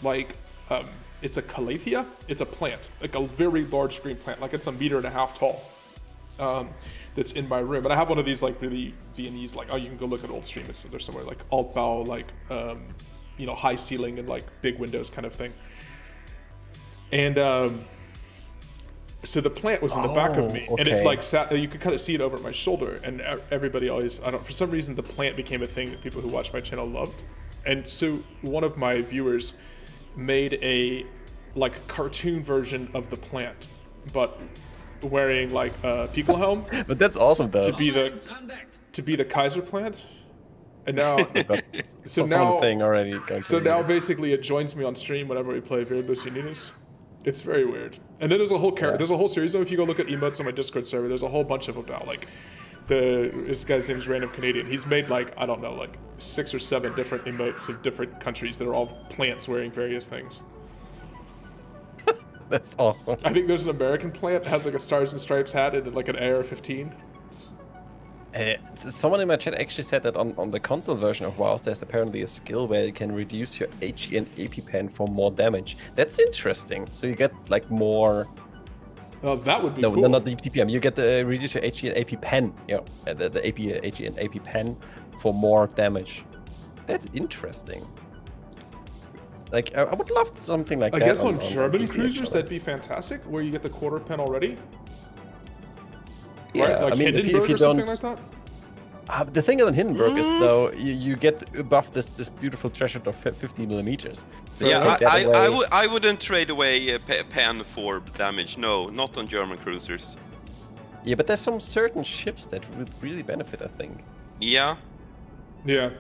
it's a calathea. It's a plant, like a very large green plant, like it's 1.5 meters tall. That's in my room, and I have one of these really Viennese, you can go look at old streams. So there's somewhere Altbau, high ceiling and big windows kind of thing. And so the plant was in the back of me, and it sat. You could kind of see it over my shoulder, and everybody always. For some reason, the plant became a thing that people who watch my channel loved, and so one of my viewers made a cartoon version of the plant, but wearing a Pico helm. But that's awesome though. To be the Kaiser plant, and now now basically it joins me on stream whenever we play Virbis Unitas. It's very weird. And then there's a whole there's a whole series though. If you go look at emotes on my Discord server, there's a whole bunch of them now. This guy's name's Random Canadian. He's made 6 or 7 different emotes of different countries that are all plants wearing various things. That's awesome. I think there's an American plant that has a Stars and Stripes hat and an AR-15. Someone in my chat actually said that on the console version of WoW, there's apparently a skill where you can reduce your HE and AP pen for more damage. That's interesting. So you get more. Oh, that would be cool. No, not the DPM. You get the reduce your HE and AP pen. The AP, HE and AP pen for more damage. That's interesting. I would love something like that. I guess on German cruisers that'd be fantastic, where you get the quarter pen already. Yeah, right? I mean, if you something don't. Like that? The thing on Hindenburg is though you get above this beautiful threshold of 50 millimeters. So I wouldn't trade away a pen for damage. No, not on German cruisers. Yeah, but there's some certain ships that would really benefit, I think. Yeah. Yeah.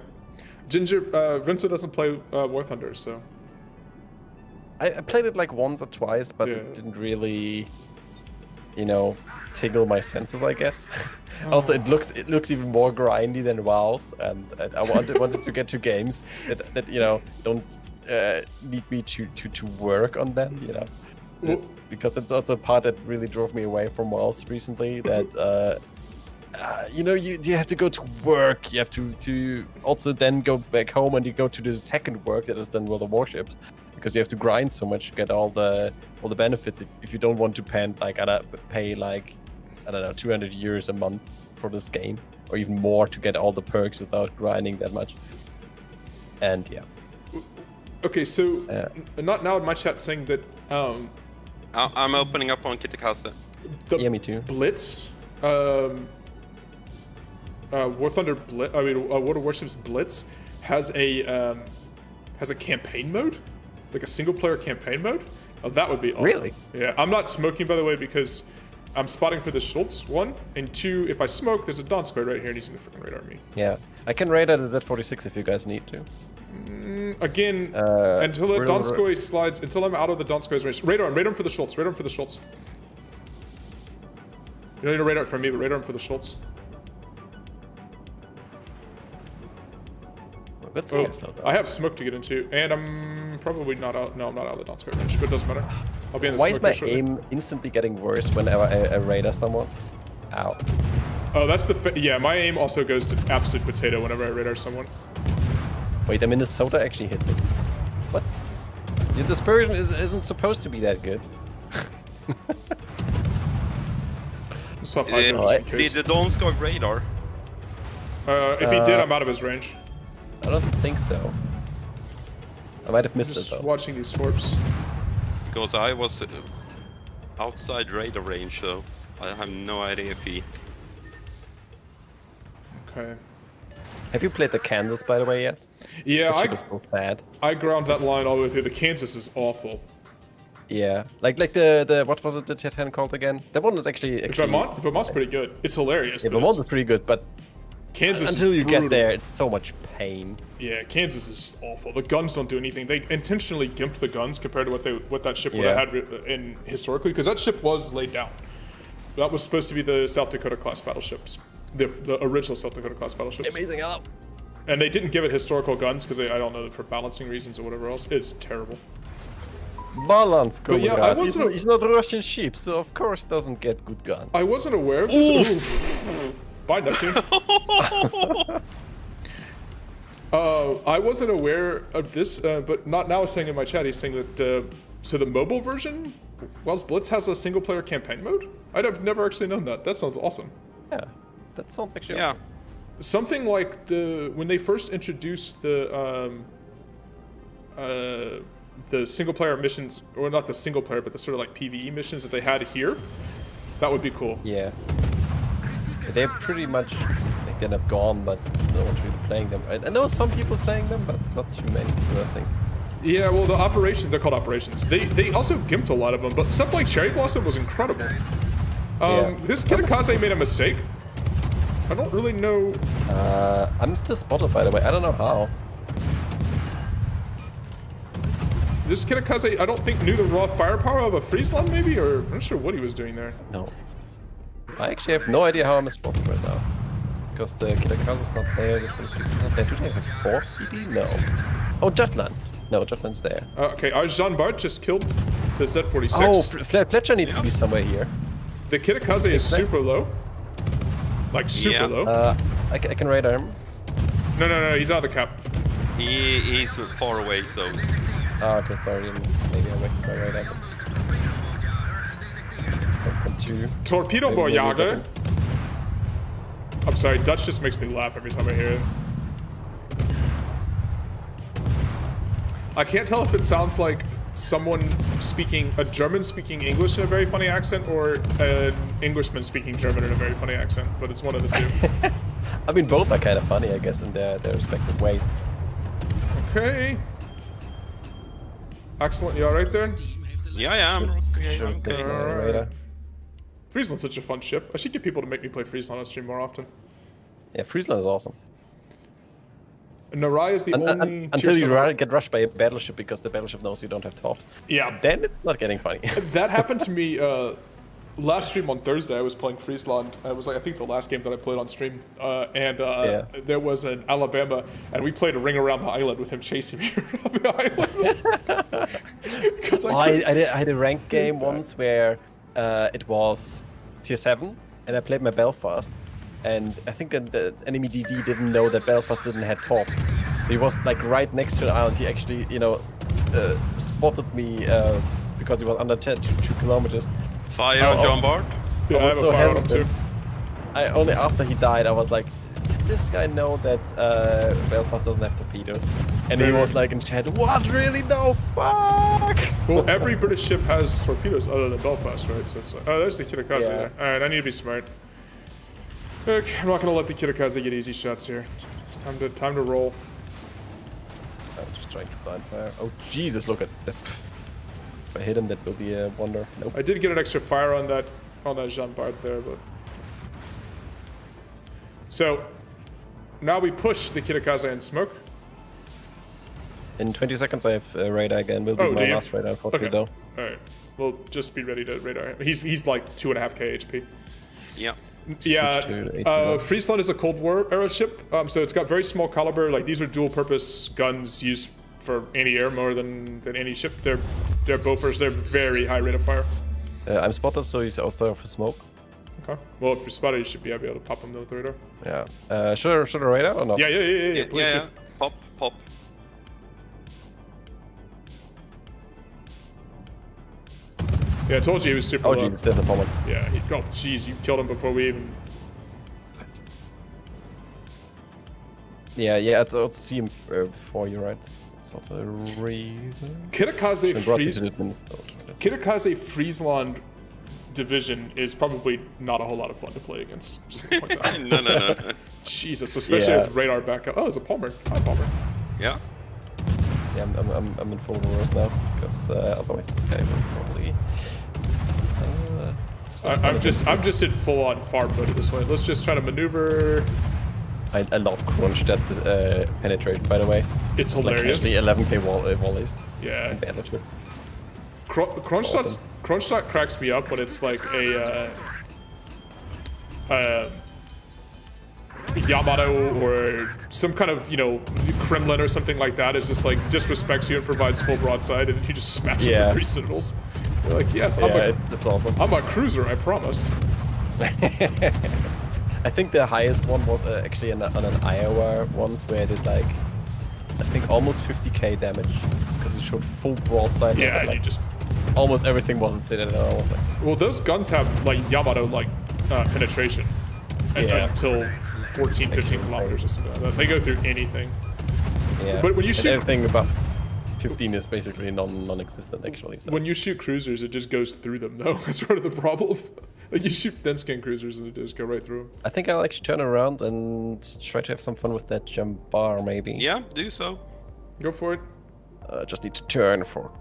Ginger, Vince doesn't play War Thunder, so. I played it once or twice, but it didn't really, tickle my senses, I guess. Also, it looks even more grindy than WoW's, and I wanted to get to games that don't need me to work on them, because it's also a part that really drove me away from WoW's recently. That you have to go to work, you have to also then go back home, and you go to the second work that is then with the Warships, because you have to grind so much to get all the benefits. If you don't want to pay 200 euros a month for this game, or even more to get all the perks without grinding that much. And yeah. Okay, so not now in my chat saying that. I'm opening up on Kitakaze. The Yeah, me too. Blitz, War Thunder Blitz. I mean, World of Warships Blitz has a campaign mode, like a single player campaign mode. Oh, that would be awesome. Really? Yeah. I'm not smoking, by the way, because I'm spotting for the Schultz, 1, and 2, if I smoke, there's a Dawn Square right here, and he's gonna freaking radar me. Yeah, I can raid at a Z46 if you guys need to. Again, until the Donskoy slides, until I'm out of the Donskoy's range. Radar him for the Schultz. Radar him for the Schultz. You don't need to radar it for me, but radar him for the Schultz. Well, good thing it's not I have smoke to get into, and I'm probably not out. No, I'm not out of the Donskoy range, but it doesn't matter. I'll be in the Why is smoke my range shortly. aim instantly getting worse whenever I radar someone? Ow. Oh, that's the. Yeah, my aim also goes to absolute potato whenever I radar someone. Wait, the Minnesota actually hit me. What? Your dispersion isn't supposed to be that good. Swap high ground just in Did case. the Donskog radar? If he did, I'm out of his range. I don't think so. I might have missed it Just though. watching these torps. Because I was outside radar range, so I have no idea if he... Okay. Have you played the Kansas, by the way, yet? Yeah, That ship is so sad. I ground that line all the way through. The Kansas is awful. Yeah, like the what was it the Titan called again? That one was actually Vermont's pretty good. It's hilarious. Yeah, but Vermont it's- is pretty good, but Kansas until is you brutal. get there, it's so much pain. Yeah, Kansas is awful. The guns don't do anything. They intentionally gimped the guns compared to what that ship would have had in historically, because that ship was laid down. That was supposed to be the South Dakota class battleships, the original South Dakota class battleships. Amazing up. And they didn't give it historical guns because I don't know, for balancing reasons or whatever else. It's terrible. Balance, yeah, I wasn't- He's not a Russian ship, so of course doesn't get good gun. I wasn't aware of this. Oof. Bye, Neptune. I wasn't aware of this, but not now. Saying in my chat, he's saying that so the mobile version, Wells Blitz has a single player campaign mode. I'd have never actually known that. That sounds awesome. Yeah, that sounds actually Yeah. awesome. Something like when they first introduced the single player missions, or not the single player, but the sort of like PvE missions that they had here. That would be cool. Yeah. They're pretty much like they're not gone, but no one's really playing them. I know some people playing them, but not too many, I think. Yeah, well, the operations, they're called operations. They also gimped a lot of them, but stuff like Cherry Blossom was incredible. Yeah. This Kitakaze made a mistake. I don't really know. I'm still spotted, by the way. I don't know how. This Kitakaze, I don't think knew the raw firepower of a Friesland, maybe, or I'm not sure what he was doing there. No. I actually have no idea how I'm spotted right now. Because the Kitakaze's not there, the 46 is not there. Do they have 4 CD? No. Oh, Jutland. No, Jutland's there. Okay, our Jean Bart just killed the Z46. Oh, Fletcher needs to be somewhere here. The Kitakaze is super low. Like, super low. I can radar him. No, he's out of the cap. He's far away, so... Oh, okay, sorry. Maybe I wasted my radar. 1.2. Torpedo Maybe Boyage. I'm sorry, Dutch just makes me laugh every time I hear it. I can't tell if it sounds like someone speaking, a German speaking English in a very funny accent, or an Englishman speaking German in a very funny accent, but it's one of the two. I mean, both are kind of funny, I guess, in their respective ways. Okay. Excellent, you alright there? Yeah, I'm okay. Sure, I'm okay. take my radar. Friesland's such a fun ship. I should get people to make me play Friesland on stream more often. Yeah, Friesland is awesome. Narai is the only Until tier you 7 get rushed by a battleship because the battleship knows you don't have tops. Yeah. Then it's not getting funny. That happened to me last stream on Thursday. I was playing Friesland. It was like, I think, the last game that I played on stream. There was an Alabama, and we played a ring around the island with him chasing me around the island. 'Cause I had a ranked game once where it was tier 7, and I played my Belfast. And I think that the enemy DD didn't know that Belfast didn't have tops. So he was like right next to the island. He actually, spotted me because he was under 2 kilometers. Fire on John Bart. Yeah, I was have so a fire on him too. hesitant. Only after he died, I was like, did this guy know that Belfast doesn't have torpedoes? And he was like in chat, what, really? No, fuck! Well, every British ship has torpedoes other than Belfast, right? So it's like, oh, there's the Kitakaze Yeah. there. Alright, I need to be smart. Okay, I'm not gonna let the Kitakaze get easy shots here. Time to roll. I'm just trying to blind fire. Oh, Jesus, look at that. If I hit him, that will be a wonder. Nope. I did get an extra fire on that Jean Bart there, but... So, now we push the Kitakaze in smoke. In 20 seconds, I have radar again. Will be Oh, my do you? last radar, unfortunately, Okay. though. Alright. Well, just be ready to radar him. He's like 2.5k HP. Yeah. Yeah, Switch to 81. Friesland is a Cold War era ship, so it's got very small caliber. Like, these are dual-purpose guns used for anti-air more than any ship. They're Bofors. They're very high rate of fire. I'm spotted, so he's outside for smoke. Okay. Well, if you're spotted, you should be able to pop him with the radar. Yeah. Should I radar or not? Yeah. Yeah, Please yeah. shoot. Pop. Yeah, I told you he was super Oh, low. jeez, there's a bomber. Yeah, oh, jeez, you killed him before we even... Yeah, I thought see him before you, right? That's also a reason. Kitakaze Friesland division is probably not a whole lot of fun to play against. Just gonna point that out. No. Jesus, especially with radar backup. Oh, there's a Palmer. Hi, Palmer. Yeah. Yeah, I'm in full reverse now, because otherwise this guy will probably... I'm just in full-on farm mode this way. Let's just try to maneuver. I love crunch that penetration, by the way. It's like hilarious. actually 11k volleys. Yeah. And bandit tricks. Kronstadt cracks me up when it's like a Yamato or some kind of, Kremlin or something like that is just like disrespects you and provides full broadside, and you just smash up the 3 citadels. You're like, yes, That's awesome. I'm a cruiser, I promise. I think the highest one was actually on an Iowa once, where I did like, I think almost 50k damage, because it showed full broadside. Yeah, and, you just... Almost everything was in citadel. I was like, Well, those guns have like Yamato penetration until 14, 15 kilometers or something like that. They go through anything. yeah. But when you And shoot- everything above 15 is basically non-existent actually. So. When you shoot cruisers, it just goes through them, though. That's part of the problem. Like, you shoot thin-skin cruisers and it just go right through them. I think I'll actually turn around and try to have some fun with that jump bar, maybe. Yeah, do so. Go for it. Just need to turn for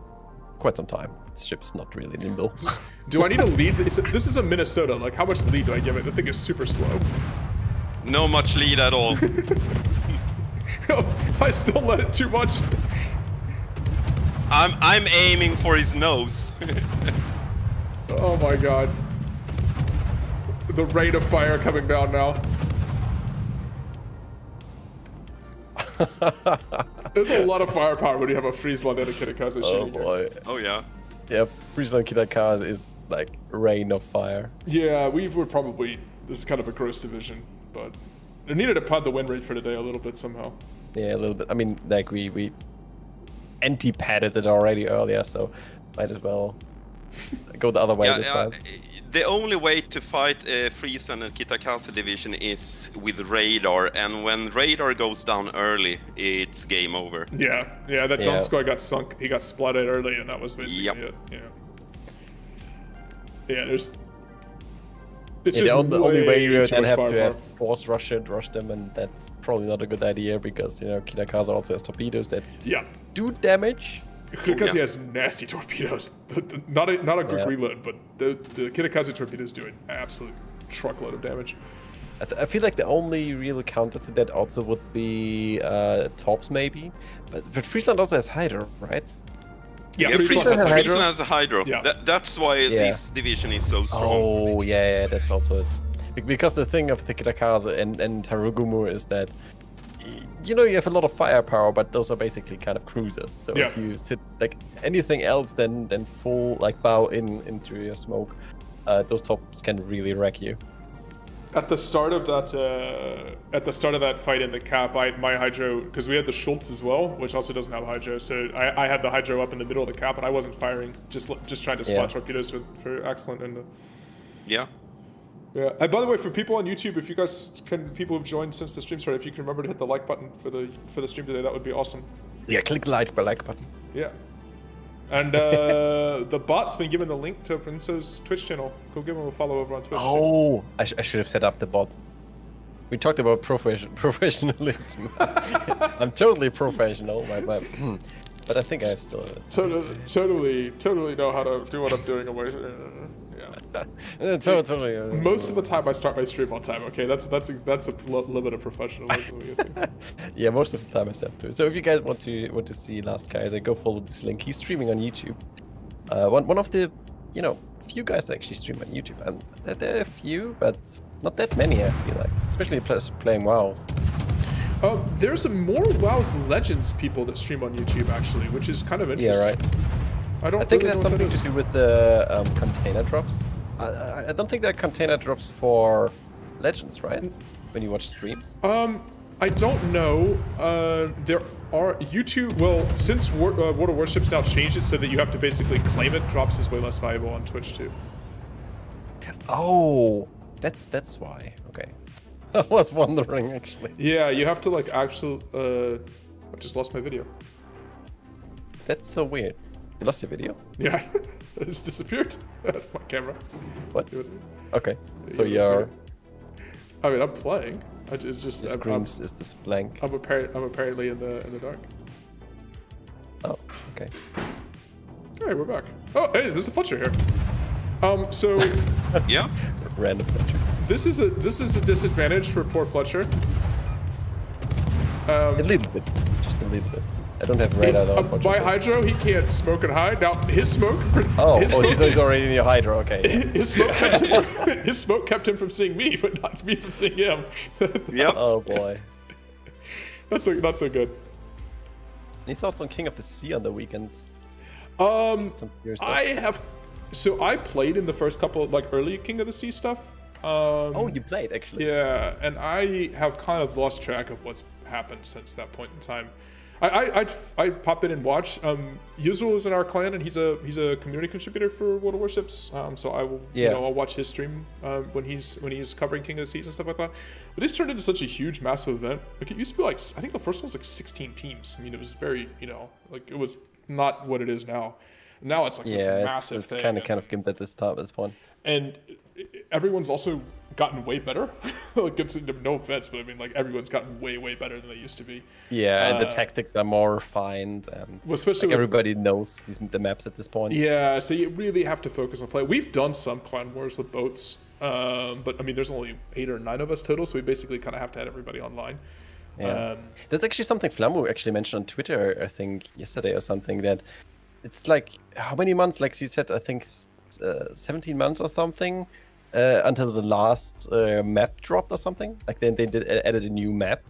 quite some time. This ship is not really nimble. Do I need to lead? This is a Minnesota. Like, how much lead do I give it? The thing is super slow. No much lead at all. I still let it too much. I'm aiming for his nose. Oh my god. The rate of fire coming down now. There's a lot of firepower when you have a Friesland and a Kitakaze Oh shooting. boy. Oh yeah. Yeah, Friesland Kitakaze is like rain of fire. Yeah, we were probably... This is kind of a gross division, but... I needed to pad the win rate for today a little bit somehow. Yeah, a little bit. I mean, like we anti-padded it already earlier, so might as well go the other way this time. The only way to fight Friesland and Kitakaze division is with radar, and when radar goes down early, it's game over. Yeah, that Donskoy got sunk. He got splatted early, and that was basically it. Yeah, there's... It's Yeah, just the only way you too then much have to firepower. have force rush them, and that's probably not a good idea because Kitakaze also has torpedoes that Yeah. do damage. Because yeah. he has nasty torpedoes. Not a good Yeah. reload, but the Kitakaze torpedoes do an absolute truckload of damage. I feel like the only real counter to that also would be Torps maybe, but Friesland also has Hydro, right? Yeah, Yeah, Friesland has Friesland has a hydro. Yeah. That's why this division is so strong. Oh yeah, that's also because the thing of the Kitakaze and Harugumu is that you have a lot of firepower, but those are basically kind of cruisers. So if you sit like anything else than full like bow into your smoke, those Torps can really wreck you. At the start of that fight in the cap, my hydro, because we had the Schultz as well, which also doesn't have hydro. So I had the hydro up in the middle of the cap, and I wasn't firing, just trying to spot torpedoes for excellent. And Yeah. Yeah. And by the way, for people on YouTube, if you guys people who've joined since the stream started, if you can remember to hit the like button for the stream today, that would be awesome. Yeah, click the like button. Yeah. And the bot's been given the link to Prince's Twitch channel. Go give him a follow over on Twitch. Oh, I should have set up the bot. We talked about professionalism. I'm totally professional, but I think I have still. Totally know how to do what I'm doing. Yeah. Totally. Most of the time, I start my stream on time. Okay, that's a limit of professionalism. Yeah, most of the time I have to. So if you guys want to see LastKaiser, go follow this link. He's streaming on YouTube. One of the few guys that actually stream on YouTube, and there are a few, but not that many. I feel like, especially playing WoWs. There's more WoW's Legends people that stream on YouTube actually, which is kind of interesting. Yeah, right. I think it has something to do with the container drops. I don't think there are container drops for Legends, right? When you watch streams. I don't know. There are YouTube. Well, since World of Warships now changed it so that you have to basically claim it, drops is way less valuable on Twitch too. Oh, that's why. Okay. I was wondering actually. Yeah, you have to like actually. I just lost my video. That's so weird. You lost your video? Yeah, it just disappeared. My camera. What? Okay. So you're. I mean, I'm playing. It's just the screen is just blank. I'm apparently in the dark. Oh, okay. Okay, we're back. Oh, hey, there's a Fletcher here. So. Yeah. Random Fletcher. This is a disadvantage for poor Fletcher. A little bit, just a little bit. I don't have radar though. By Hydro, he can't smoke and hide. Now his smoke. He's already in your Hydro. Okay. His smoke kept him from seeing me, but not me from seeing him. Yep. Oh boy. Not so good. Any thoughts on King of the Sea on the weekends? So I played in the first couple like early King of the Sea stuff. You played actually. Yeah, and I have kind of lost track of what's happened since that point in time. I pop in and watch. Yuzul is in our clan, and he's a community contributor for World of Warships. So I will I'll watch his stream when he's covering King of the Seas and stuff like that. But this turned into such a huge, massive event. Like it used to be like I think the first one was like 16 teams. I mean, it was very like it was not what it is now. Now it's like this massive thing. It's kind of gimped at this point. And everyone's also gotten way better. Like, no offense, but I mean, like, everyone's gotten way better than they used to be. Yeah, and the tactics are more refined, and especially like everybody knows the maps at this point. Yeah, so you really have to focus on play. We've done some clan wars with boats, but I mean, there's only 8 or 9 of us total, so we basically kind of have to have everybody online. Yeah. There's actually something Flammo actually mentioned on Twitter, I think yesterday or something, that it's like how many months? Like he said, I think 17 months or something until the last map dropped or something. Like they added a new map.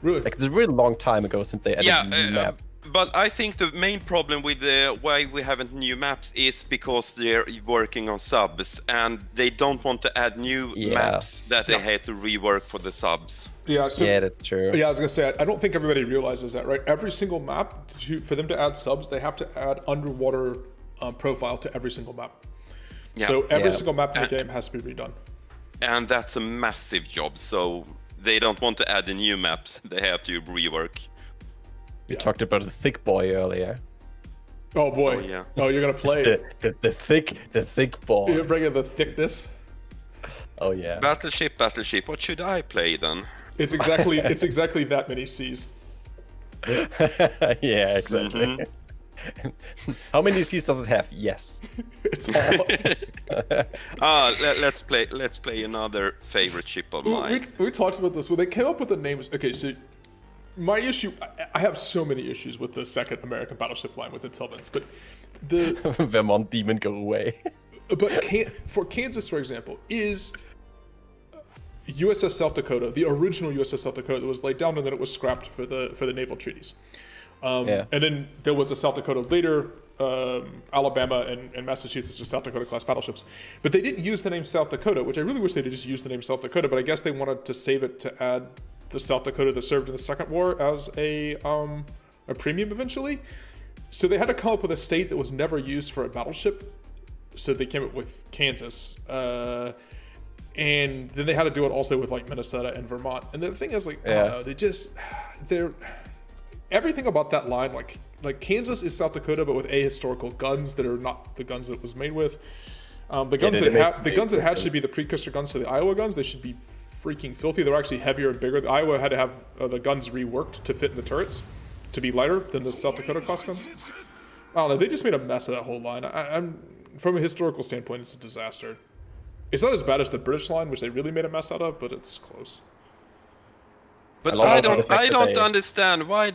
Really? Like it's a really long time ago since they added a new map. But I think the main problem with why we haven't new maps is because they're working on subs and they don't want to add new maps that they had to rework for the subs. Yeah, that's true. Yeah, I was gonna say I don't think everybody realizes that, right? Every single map for them to add subs, they have to add underwater profile to every single map. Yeah. So every single map in the game has to be redone. And that's a massive job. So they don't want to add the new maps; they have to rework. We talked about the thick boy earlier. Oh boy! Oh, yeah. Oh, you're gonna play the thick boy. You're bringing the thickness. Oh yeah. Battleship. What should I play then? It's exactly that many C's. Yeah, exactly. Mm-hmm. How many C's does it have? Yes. It's all. Let's play another favorite ship of mine. We talked about this when they came up with the names. Okay, so. My issue, I have so many issues with the second American battleship line with the Tillmans, but the Vermont Demon go away. But for Kansas, for example, is USS South Dakota, the original USS South Dakota that was laid down and then it was scrapped for the naval treaties. And then there was a South Dakota later, Alabama and Massachusetts, South Dakota class battleships, but they didn't use the name South Dakota, which I really wish they did just use the name South Dakota. But I guess they wanted to save it to add the South Dakota that served in the Second War as a premium eventually. So they had to come up with a state that was never used for a battleship. So they came up with Kansas. And then they had to do it also with like Minnesota and Vermont. And the thing is, like, I don't know, they're everything about that line, like Kansas is South Dakota, but with ahistorical guns that are not the guns that it was made with. The guns that had should be the precursor guns to the Iowa guns. They should be freaking filthy. They're actually heavier and bigger. Iowa had to have the guns reworked to fit in the turrets, to be lighter than the South Dakota class guns. I don't know. They just made a mess of that whole line. I'm from a historical standpoint, it's a disaster. It's not as bad as the British line, which they really made a mess out of, but it's close. But I don't understand why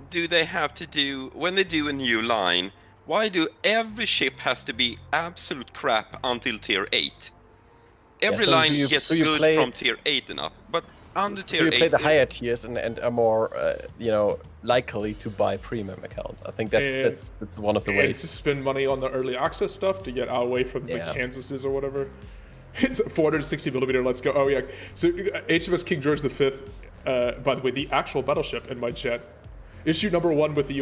do they have to do, when they do a new line, why do every ship has to be absolute crap until tier 8? Every line gets good from tier 8 and up, but under tier 8... So you play the higher tiers and are more, likely to buy premium accounts. I think that's one of the ways. To spend money on the early access stuff to get away from the Kansases or whatever. It's 460mm, let's go. Oh yeah, so HMS King George V, by the way, the actual battleship in my chat, issue number 1 with the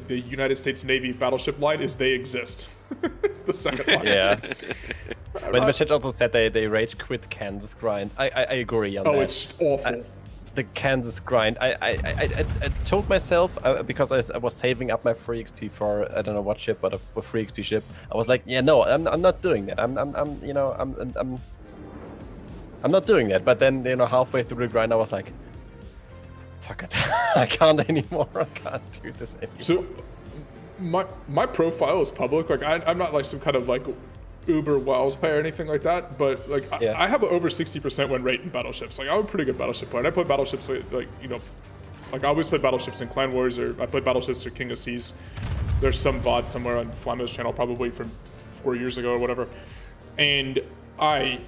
the United States Navy battleship line is they exist. The second line. Yeah. When the chat also said they rage quit Kansas grind, I agree on that. Oh, it's awful. The Kansas grind. I told myself because I was saving up my free XP for I don't know what ship, but a free XP ship. I was like, yeah, no, I'm not doing that. I'm not doing that. But then halfway through the grind, I was like, fuck it, I can't anymore. I can't do this anymore. So my profile is public. Like I'm not like some kind of like Uber WoWs player or anything like that, but like I have an over 60% win rate in battleships. Like I'm a pretty good battleship player. And I play battleships like I always play battleships in Clan Wars, or I play battleships for King of Seas. There's some VOD somewhere on Flamo's channel, probably from 4 years ago or whatever. And I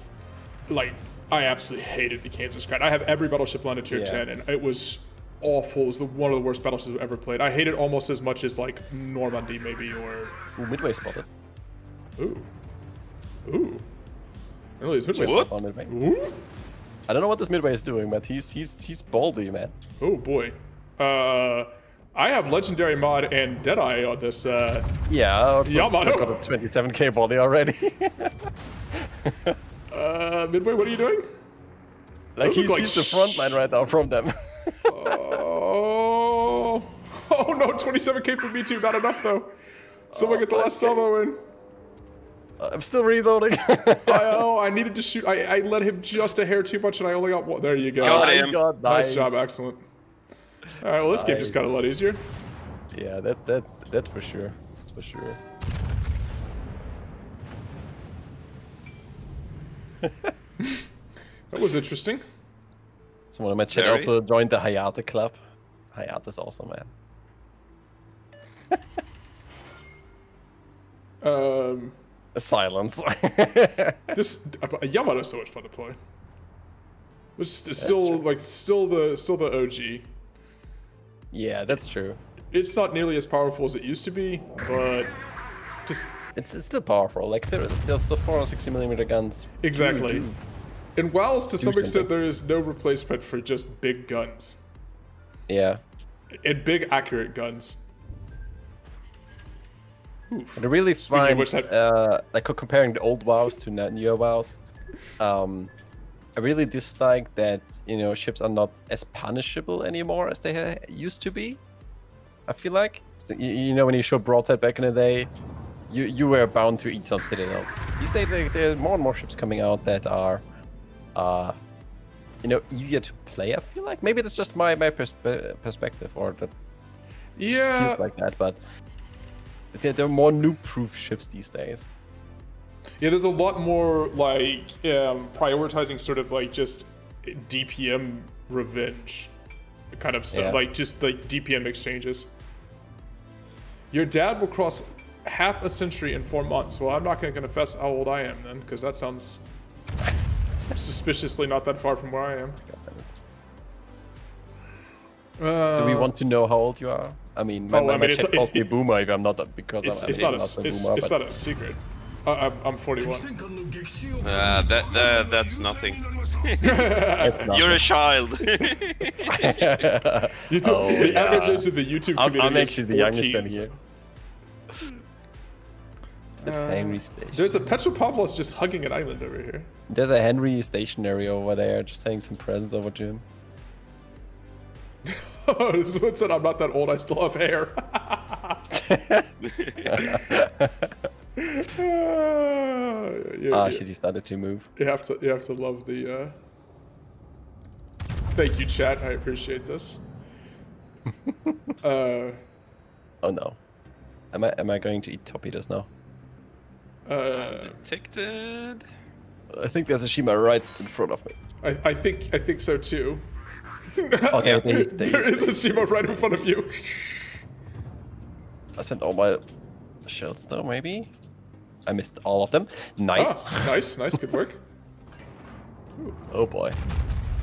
absolutely hated the Kansas grind. I have every battleship line at tier 10, and it was awful. It was one of the worst battleships I've ever played. I hate it almost as much as like Normandy maybe, or Midway spotted. Ooh. Really, is Midway spotted on Midway? Ooh. I don't know what this Midway is doing, but he's baldy, man. Oh boy. I have Legendary Mod and Deadeye on this. Yeah, I've got a 27k baldy already. Midway, what are you doing? Like he's the front line right now from them. Oh no, 27k for me too. Not enough though. Someone get the last salvo in. I'm still reloading. I needed to shoot. I let him just a hair too much, and I only got one. There you go. Nice job, excellent. All right, well this game just got a lot easier. Yeah, that for sure. That's for sure. That was interesting. Someone in my chat also joined the Hayate club. Hayate's awesome, man. A silence. Yamato's so much fun to play. It's still the OG. Yeah, that's true. It's not nearly as powerful as it used to be, but it's still powerful. Like there's the 460mm guns. Exactly. In WoWs, to some extent, there is no replacement for just big guns. Yeah. And big, accurate guns. Oof. I really find, like comparing the old WoWs to newer WoWs, I really dislike that, ships are not as punishable anymore as they used to be. I feel like, when you showed Broadside back in the day, you were bound to eat some citadels. These days, there are more and more ships coming out that are, easier to play. I feel like maybe that's just my perspective, or that just feels like that. But there are more noob-proof ships these days. Yeah, there's a lot more like prioritizing sort of like just DPM revenge kind of stuff, like just like DPM exchanges. Your dad will cross half a century in 4 months. Well, I'm not going to confess how old I am then, because that sounds suspiciously not that far from where I am. Do we want to know how old you are? I mean, my chat calls me boomer if I'm not, because it's not a secret. I'm 41. That's nothing. You're a child. The average age of the YouTube community I'm actually the youngest in here. Henry Station. There's a Petropavlos just hugging an island over here. There's a Henry stationary over there, just saying some presents over to him. This one said, I'm not that old, I still have hair. Shit, he started to move. You have to love the. Thank you, chat. I appreciate this. Oh no, am I going to eat torpedoes now? Detected. I think there's a Shima right in front of me. I think so too. Okay, There is a Shima right in front of you. I sent all my shells though, maybe? I missed all of them. Nice. Nice, good work. Oh boy.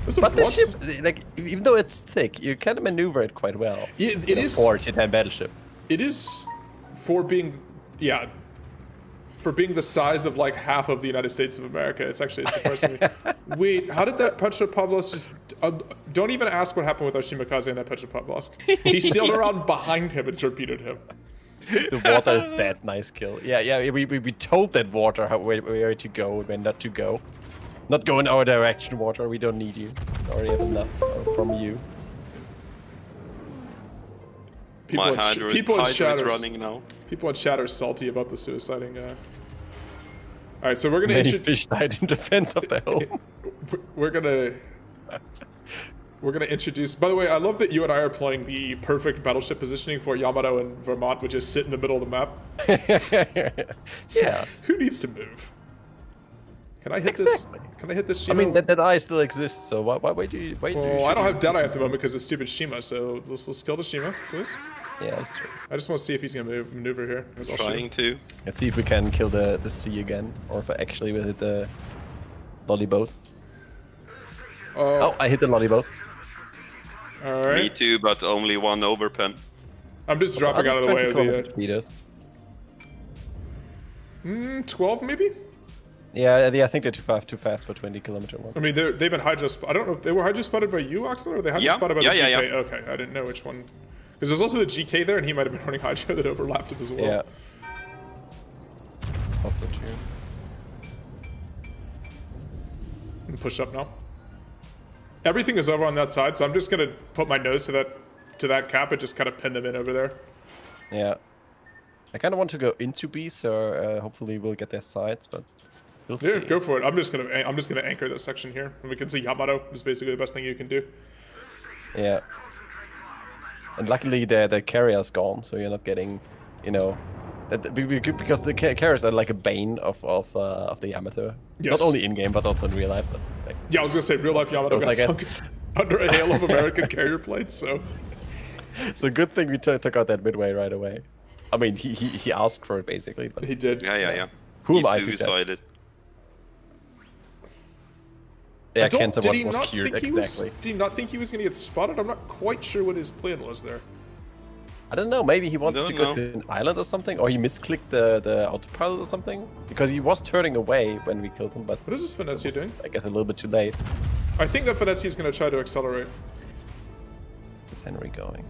There's a But the blood- ship, like, even though it's thick, you can maneuver it quite well. It In a is. 4-10 battleship. It is for being, for being the size of like half of the United States of America. It's actually surprisingly. Wait, how did that Petropavlos just? Don't even ask what happened with our Shimakaze and that Petropavlos. He sailed around behind him and torpedoed him. The water is dead. Nice kill. Yeah. We told that water where to go and when not to go. Not go in our direction, water. We don't need you. We already have enough from you. People My in hydro is running now. People in chat are salty about the suiciding. All right, so we're gonna Many fish died in defense of their home. we're gonna introduce. By the way, I love that you and I are playing the perfect battleship positioning for Yamato and Vermont, which is sit in the middle of the map. Yeah. Who needs to move? Can I hit Exactly. this? Can I hit this I Shima? mean, that eye still exists, so why do you... Well, I don't have Deadeye at the moment because it's stupid Shima, so let's kill the Shima, please. Yeah, that's true. I just want to see if he's gonna maneuver here. 'Cause I'll shoot him. Trying to. Let's see if we can kill the sea again, or if I actually will hit the lolly boat. Oh, I hit the lolly boat. All Me right. too, but only one overpen. I'm just dropping out of the way of the. torpedoes. 12 maybe? Yeah, I think they're too fast for 20-kilometer one. I mean, they've been hydro. I don't know if they were hydro spotted by you, Oxley, or they hydro Yeah, spotted by the yeah, GK. yeah. Okay, I didn't know which one. Because there's also the GK there, and he might have been running hydro that overlapped it as well. Yeah. Also true. And push up now. Everything is over on that side, so I'm just gonna put my nose to that cap and just kind of pin them in over there. Yeah. I kind of want to go into B, so hopefully we'll get their sides, but we'll Yeah, see. go for it. I'm just gonna anchor this section here, and we can see Yamato is basically the best thing you can do. Yeah. And luckily the carrier's gone, so you're not getting, you know, because the carriers are like a bane of the Yamato. Yes. Not only in game, but also in real life. But like, Yeah, I was gonna say real life Yamato got I guess. sunk under a hail of American carrier plates. So it's a good thing we took out that midway right away. I mean, he asked for it basically, but he did. Yeah. who He am I to that? suicided. Yeah, Did Kenta he was not cured think he was? exactly. Did he not think he was gonna get spotted? I'm not quite sure what his plan was there. I don't know. Maybe he wanted Don't to go know. to an island or something, or he misclicked the autopilot or something, because he was turning away when we killed him. But What is this Venezia doing? I guess a little bit too late. I think that Venezia is gonna try to accelerate. Where's Henry going?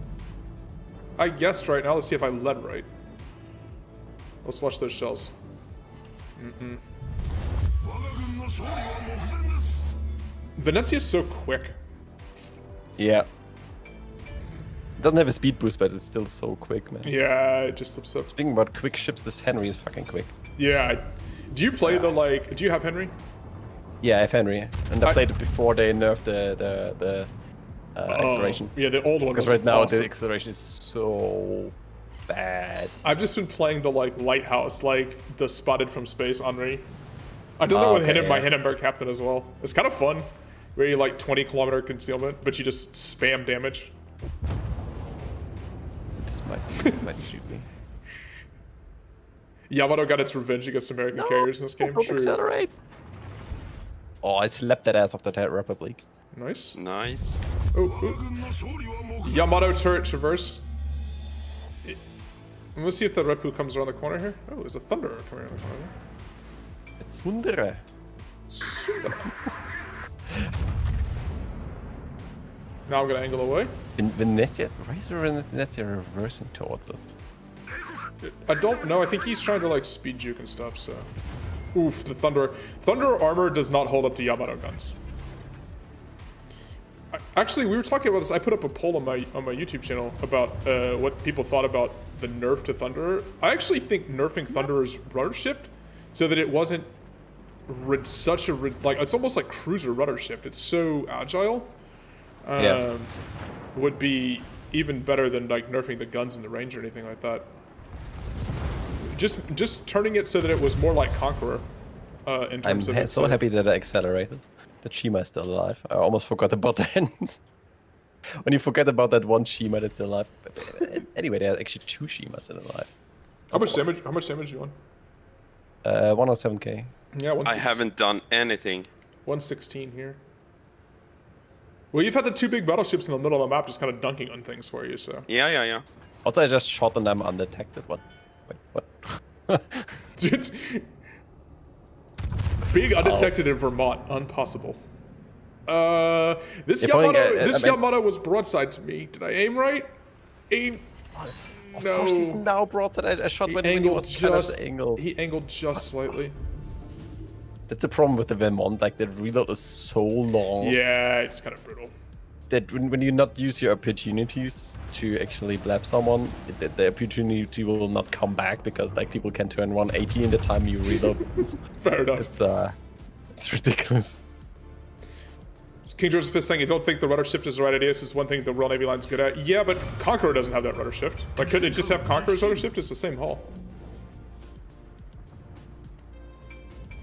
I guessed right now. Let's see if I led right. Let's watch those shells. 我が軍の勝利は目前です Venezia is so quick. Yeah. It doesn't have a speed boost, but it's still so quick, man. Yeah, it just looks up. Speaking about quick ships, this Henry is fucking quick. Yeah. Do you play the like? Do you have Henry? Yeah, I have Henry, and I played it before they nerfed the acceleration. Yeah, the old one. Because Was right now awesome. the acceleration is so bad. I've just been playing the like lighthouse, like the spotted from space Henri. I don't know Oh, with okay, my yeah. Hindenburg captain as well. It's kind of fun, where you like 20-kilometer concealment, but you just spam damage. This might shoot me. Yamato got its revenge against American carriers in this game. Don't True. accelerate. Oh, I slapped that ass off the Republic. Nice. Nice. Oh, 我が軍の勝利は目前 Yamato turret traverse. Let's see if the Repu comes around the corner here. Oh, there's a Thunderer coming around the corner. It's Sundere. Now I'm gonna angle away. Venezia, why is Venezia reversing towards us? I don't know. I think he's trying to like speed juke and stuff. So, oof, the Thunder armor does not hold up to Yamato guns. Actually, we were talking about this. I put up a poll on my YouTube channel about what people thought about the nerf to Thunderer. I actually think nerfing Thunderer's rudder shift so that it wasn't such a like it's almost like cruiser rudder shift. It's so agile. Would be even better than like nerfing the guns in the range or anything like that. Just turning it so that it was more like Conqueror. In terms of so happy that I accelerated. That Shima is still alive. I almost forgot about that. When you forget about that one Shima that's still alive. Anyway, there are actually 2 Shimas still alive. How much damage? How much damage you on? 107k. Yeah, I haven't done anything. 116 here. Well, you've had the 2 big battleships in the middle of the map just kind of dunking on things for you, so. Yeah. Also, I just shot on them undetected. What? Wait, what? Dude. Being undetected in Vermont, impossible. This Yamato was broadside to me. Did I aim right? Aim. Of No. course he's now broadside. I shot when he was kind of angled. He angled just slightly. That's the problem with the Vermont. Like the reload is so long. Yeah, it's kind of brutal. That when you not use your opportunities to actually blab someone, the opportunity will not come back because like people can turn 180 in the time you reload. Fair enough. It's ridiculous. King George V saying, "You don't think the rudder shift is the right idea? This is one thing the Royal Navy line's good at." Yeah, but Conqueror doesn't have that rudder shift. Like, couldn't it just have Conqueror's rudder shift? It's the same hull.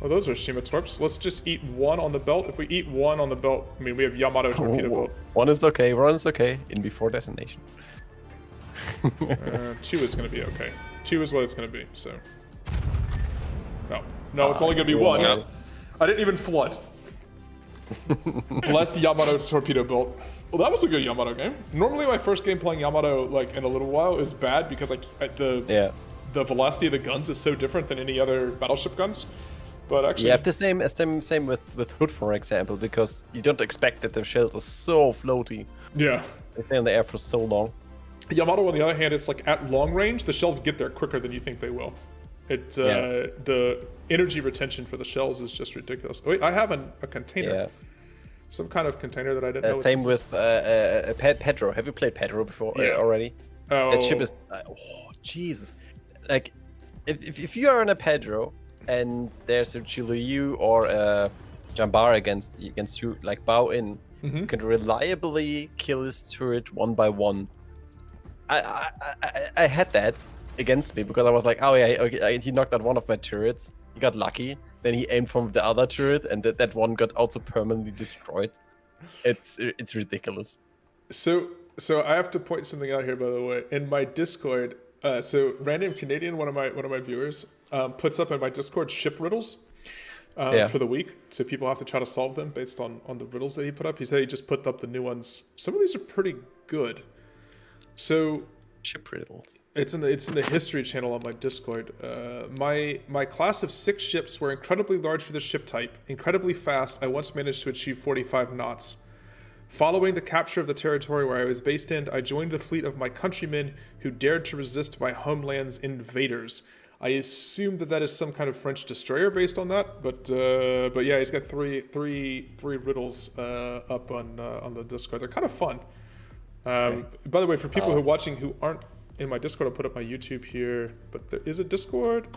Oh, those are Shima Torps. Let's just eat 1 on the belt. If we eat 1 on the belt, I mean, we have Yamato torpedo boat. 1 is okay. 1 is okay. In before detonation. 2 is going to be okay. 2 is what it's going to be, so. No, it's only going to be 1. No. I didn't even flood. Bless the Yamato torpedo boat. Well, that was a good Yamato game. Normally, my first game playing Yamato, like, in a little while is bad because the velocity of the guns is so different than any other battleship guns. But actually, you have the same with Hood, for example, because you don't expect that the shells are so floaty. Yeah. They stay in the air for so long. Yamato, on the other hand, it's like at long range, the shells get there quicker than you think they will. The energy retention for the shells is just ridiculous. Wait, I have a container. Yeah. Some kind of container that I didn't know. Same with Pedro. Have you played Pedro before already? Oh. That ship is... Jesus. Like, if you are in a Pedro and there's a Chileyu or a Jambar against you, like bow in, you can reliably kill his turret 1 by 1. I had that against me because I was like, oh yeah, okay, he knocked out one of my turrets. He got lucky. Then he aimed from the other turret, and that one got also permanently destroyed. It's ridiculous. So I have to point something out here, by the way. In my Discord, so Random Canadian, one of my viewers, puts up in my Discord ship riddles for the week. So people have to try to solve them based on the riddles that he put up. He said he just put up the new ones. Some of these are pretty good. So ship riddles. It's in the history channel on my Discord. My class of 6 ships were incredibly large for the ship type, incredibly fast. I once managed to achieve 45 knots. Following the capture of the territory where I was based in, I joined the fleet of my countrymen who dared to resist my homeland's invaders. I assume that is some kind of French destroyer based on that, but yeah, he's got three riddles up on the Discord. They're kind of fun. By the way, for people who are watching who aren't in my Discord, I'll put up my YouTube here, but there is a Discord.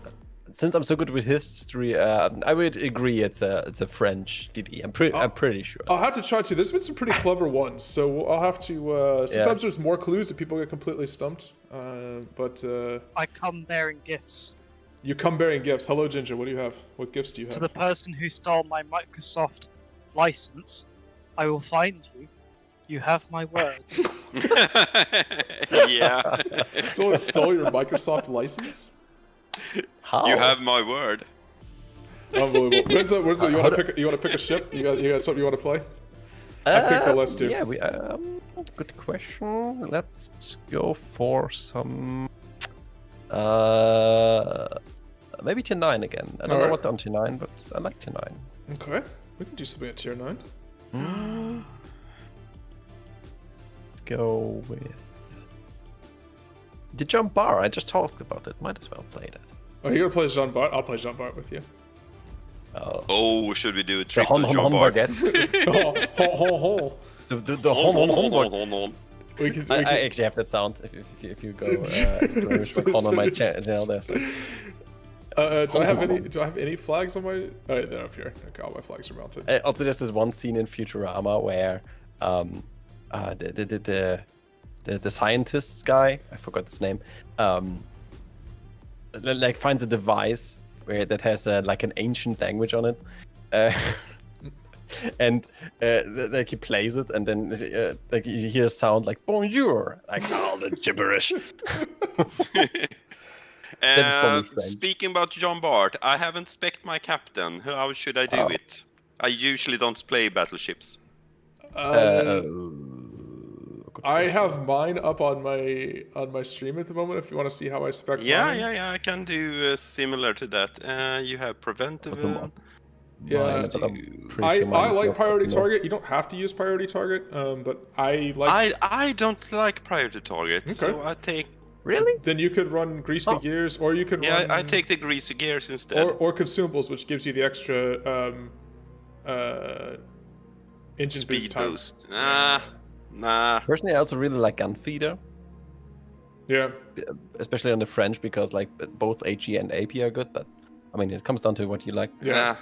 Since I'm so good with history, I would agree it's a French DD. I'm pretty sure. I'll have to try to. There's been some pretty clever ones, so I'll have to. Sometimes there's more clues that people get completely stumped. I come bearing gifts. You come bearing gifts. Hello, Ginger. What do you have? What gifts do you have? To the person who stole my Microsoft license, I will find you. You have my word. Yeah. Someone stole your Microsoft license? How? You have my word. Unbelievable. Renzo, you want to pick a ship? You got something you want to play? I picked the list too. Yeah, good question. Let's go for some. Maybe tier 9 again. I don't know what on tier 9, but I like tier 9. Okay, we can do something at tier 9. Let's go with. The jump bar, I just talked about it. Might as well play that. Oh, you're gonna play Jean Bart? I'll play Jean Bart with you. Oh, should we do a The triple hon Jean Bart? baguette. Ho. The hon baguette. We can, I actually have that sound. If you go exclamation on my channel, there's like. Do I have any flags on my? Oh, they're up here. Okay, all my flags are mounted. Also, there's this one scene in Futurama where the scientist guy, I forgot his name, like finds a device that has like an ancient language on it, and like he plays it, and then like you hear a sound like bonjour, like all the gibberish. Speaking about Jean Bart, I haven't spec'd my captain. How should I do it? I usually don't play battleships. I have mine up on my stream at the moment. If you want to see how I spec. Yeah. I can do similar to that. You have preventive. Yeah, I like priority target. You don't have to use priority target, but I like. I don't like priority target, so I take. Really? Then you could run grease the gears, or you could run. I take the greasy gears instead. Or consumables, which gives you the extra engine speed boost. Nah. Personally, I also really like Gunfeeder. Yeah. Especially on the French, because like both HE and AP are good, but I mean, it comes down to what you like. Yeah.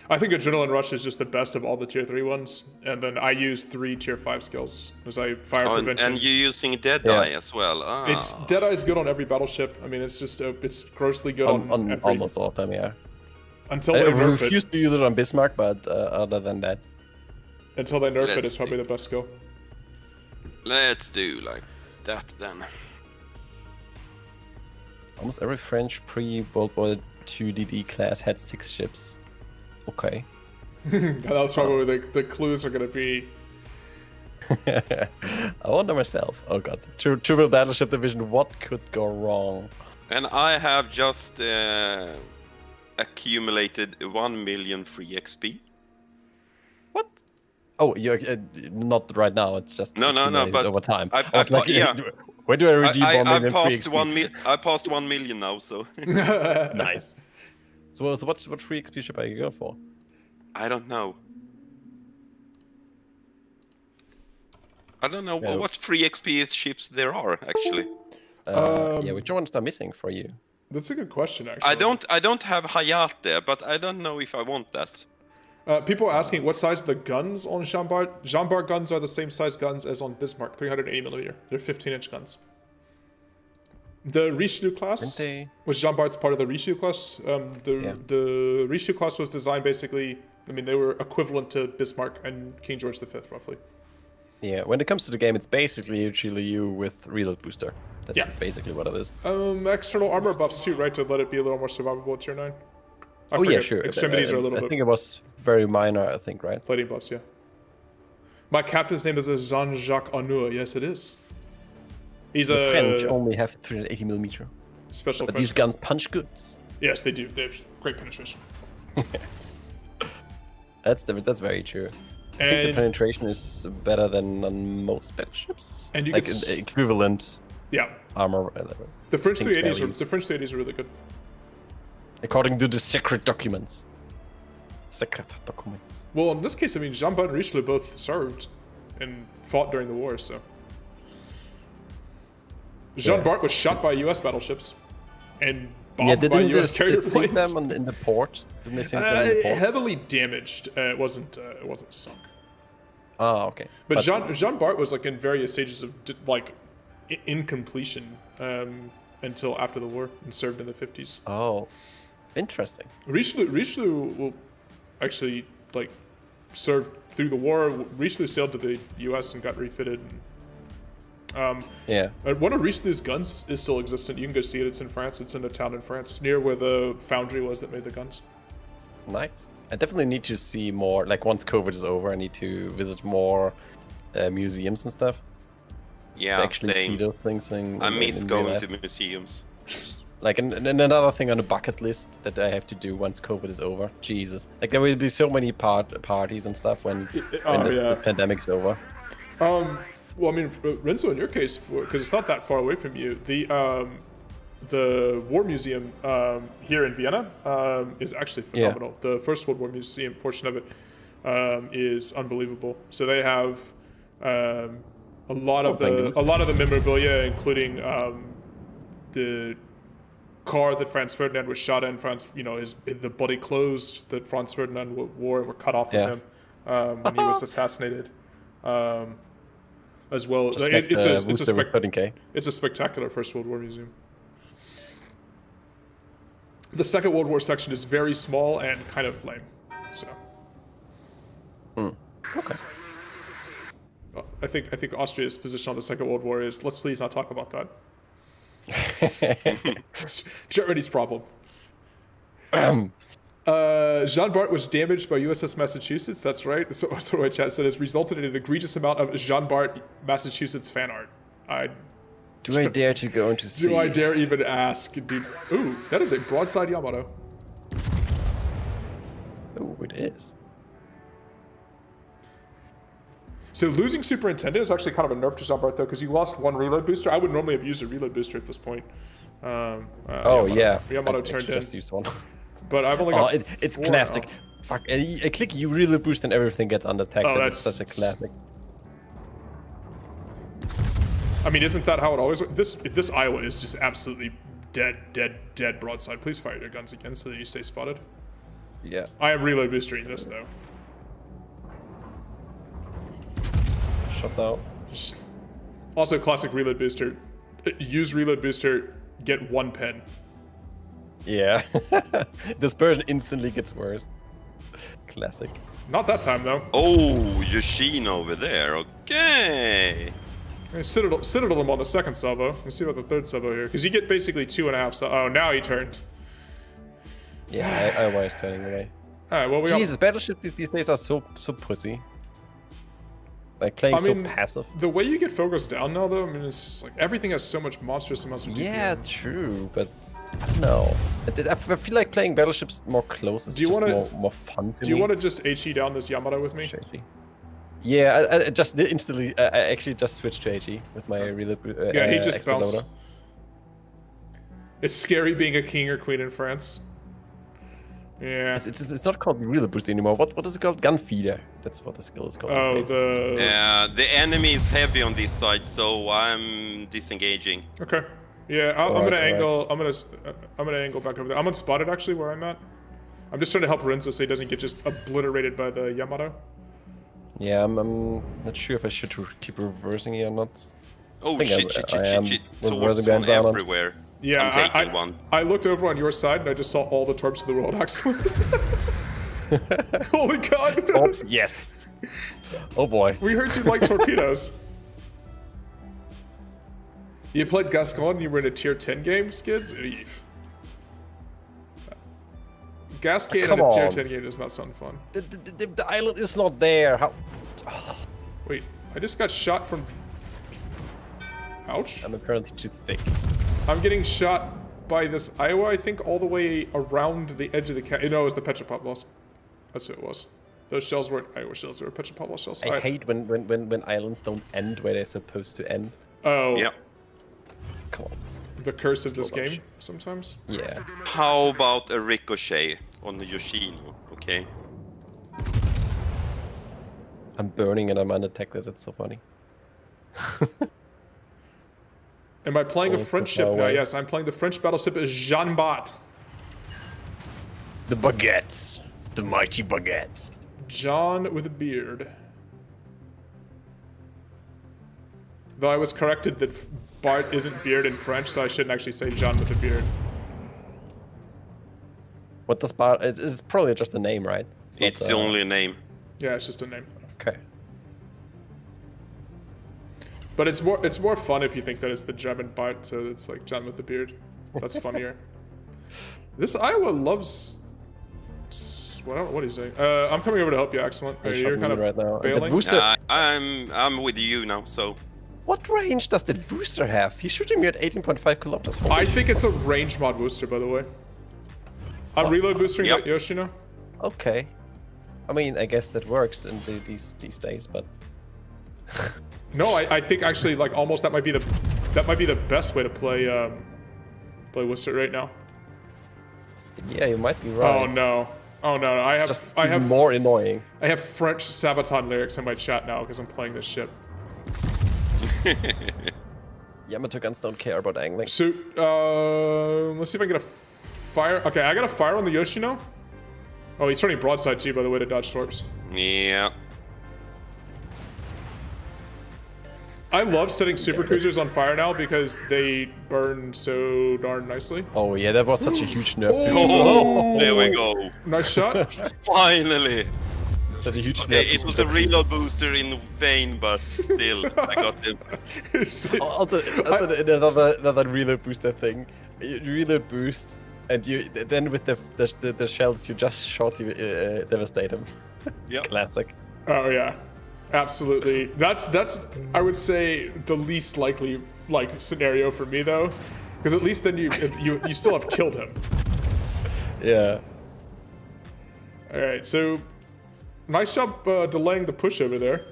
I think Adrenaline Rush is just the best of all the tier 3 ones, and then I use 3 tier 5 skills as I fire prevention. And you're using Deadeye as well. It's Deadeye is good on every battleship. I mean, it's just it's grossly good on every... almost all of them. Yeah. Until they nerf it. I refuse to use it on Bismarck, but other than that, until they nerf it, it's probably the best skill. Let's do like that then. Almost every French pre-World War II DD class had 6 ships. Okay. That was probably where the clues are going to be. I wonder myself. Oh god. Triple Battleship Division, what could go wrong? And I have just accumulated 1 million free XP. What? Oh, you're not right now. It's just no, but over time. Yeah. Where do I redeem 1 million free XP? I passed 1 million now, so. Nice. So what free XP ship are you going for? I don't know. I don't know what free XP ships there are actually. Yeah, which ones are missing for you? That's a good question, actually. I don't have Hayate, but I don't know if I want that. People are asking what size the guns on Jean Bart. Jean Bart guns are the same size guns as on Bismarck, 380mm. They're 15-inch guns. The Richelieu class was Jean Bart's part of the Richelieu class. The Richelieu class was designed basically, I mean, they were equivalent to Bismarck and King George V, roughly. Yeah, when it comes to the game, it's basically Richelieu with reload booster. That's basically what it is. External armor buffs too, right, to let it be a little more survivable at tier 9. Yeah, sure. Extremities are a little bit... I think it was very minor, I think, right? Plating buffs, yeah. My captain's name is Jean-Jacques Honnour. Yes, it is. He's the French only have 380mm. Special but French these guns punch good. Yes, they do. They have great penetration. That's very true. I think the penetration is better than on most battleships. And you like equivalent armor. The French 380s are really good. According to the secret documents. Secret documents. Well, in this case, I mean, Jean Bart and Richelieu both served and fought during the war, so. Jean Bart was shot by U.S. battleships and bombed by U.S. carrier planes. Them in the port? Didn't they sink them in the port? Heavily damaged. It wasn't sunk. Oh, okay. But Jean Bart was like in various stages of like incompletion until after the war and served in the 50s. Oh, interesting. Richelieu will actually like served through the war. Richelieu sailed to the U.S. and got refitted. One of Richelieu's guns is still existent. You can go see it. It's in France. It's in a town in France near where the foundry was that made the guns. Nice. I definitely need to see more. Like once COVID is over, I need to visit more museums and stuff. Yeah, to actually see those things. I miss going to museums. Like and another thing on the bucket list that I have to do once COVID is over. Jesus, like there will be so many parties and stuff when this pandemic's over. Well, I mean, Renzo, in your case, because it's not that far away from you, the War Museum here in Vienna is actually phenomenal. Yeah. The First World War Museum portion of it is unbelievable. So they have a lot of the memorabilia, including the car that Franz Ferdinand was shot in. The bloody clothes that Franz Ferdinand wore were cut off of him when he was assassinated. As well, it's a spectacular First World War museum. The Second World War section is very small and kind of lame. So. Okay. Well, I think Austria's position on the Second World War is let's please not talk about that. Germany's problem. Jean Bart was damaged by USS Massachusetts. That's right. So my chat said has resulted in an egregious amount of Jean Bart Massachusetts fan art. Do I dare to go into sea? Do I dare even ask? Dude. Ooh, that is a broadside Yamato. Oh, it is. So losing Superintendent is actually kind of a nerf to Jean Bart though, because you lost one reload booster. I would normally have used a reload booster at this point. Yamato turned in. Just used one. But I've only got it's classic. Fuck, I click you reload boost and everything gets undetected. Oh, that's such a classic. I mean, isn't that how it always works? This Iowa is just absolutely dead broadside. Please fire your guns again so that you stay spotted. Yeah. I am reload boostering this though. Shots out. Also, classic reload booster. Use reload booster, get 1 pen. Yeah. Dispersion instantly gets worse. Classic. Not that time though. Oh, Yoshin over there. Okay. Citadel him on the second salvo. Let's see about the third salvo here. Because you get basically 2.5. Oh, now he turned. Yeah, I was turning away. Alright, well, Jesus, battleships these days are so pussy. Like playing so passive. The way you get focused down now, though, I mean, it's just like everything has so much monstrous amounts of DPM. Yeah, true, but I don't know. I feel like playing battleships more close is more fun to me. Do you want to just HE down this Yamato with me? Yeah, I just instantly. I actually just switched to HE with my reload. Yeah, he just bounced. It's scary being a king or queen in France. Yeah. It's not called reload boost anymore. What is it called? Gun feeder. That's what the skill is called. Oh, yeah, the enemy is heavy on this side, so I'm disengaging. Okay. Yeah, I'm gonna angle. I'm gonna angle back over there. I'm unspotted actually where I'm at. I'm just trying to help Renzo so he doesn't get just obliterated by the Yamato. Yeah, I'm not sure if I should keep reversing here or not. Oh shit! Swords from everywhere. Yeah, I'm taking one. I looked over on your side and I just saw all the torps in the world. Excellent. Holy god! Torps, yes. Oh boy. We heard you like torpedoes. You played Gascon and you were in a tier 10 game, Skids? Eve. Gascon in a tier 10 game does not sound fun. The island is not there. How? Wait, I just got shot from... Ouch. I'm apparently too thick. I'm getting shot by this Iowa, I think, all the way around the edge of the No, it was the Petropavlovsk. That's who it was. Those shells weren't Iowa shells, they were Petropavlovsk shells. I hate when islands don't end where they're supposed to end. Oh. Yep. Come on. The curse of this game, sometimes. Yeah. How about a ricochet on the Yoshino, okay? I'm burning and I'm undetected, it's so funny. Am I playing a French ship now? Yes, I'm playing the French battleship Jean Bart. The baguette. The mighty baguette. John with a beard. Though I was corrected that Bart isn't beard in French, so I shouldn't actually say John with a beard. What does Bart... It's probably just a name, right? It's the only name. Yeah, it's just a name. Okay. But it's more fun if you think that it's the German Bart, so it's like John with the beard. That's funnier. This Iowa loves... What he's doing. I'm coming over to help you, excellent. You're kind of right now. bailing? I'm with you now, so... What range does that Worcester have? He's shooting me at 18.5 kilometers. I think it's a range mod Worcester, by the way. I'm reload boosting that Yoshino. Okay. I mean, I guess that works in these days, but... No, I think actually like almost that might be the best way to play play Worcester right now. Yeah, you might be right. Oh no. Oh no, I have more annoying. I have French Sabaton lyrics in my chat now because I'm playing this ship. Yamato guns don't care about angling. So, let's see if I can get a fire. Okay, I got a fire on the Yoshino. Oh, he's turning broadside to you, by the way, to dodge torps. Yeah. I love setting super cruisers on fire now because they burn so darn nicely. Oh yeah, that was such a huge nerf. Oh, there we go. Nice shot. Finally. Such a huge Okay, nerf. it was a reload booster in vain, but still, I got him. Also another reload booster thing. You reload boost, and you then with the shells you just shot you devastate him. Yep. Classic. Oh yeah, absolutely. That's I would say the least likely scenario for me though, because at least then you still have killed him. Yeah. All right, so nice job delaying the push over there.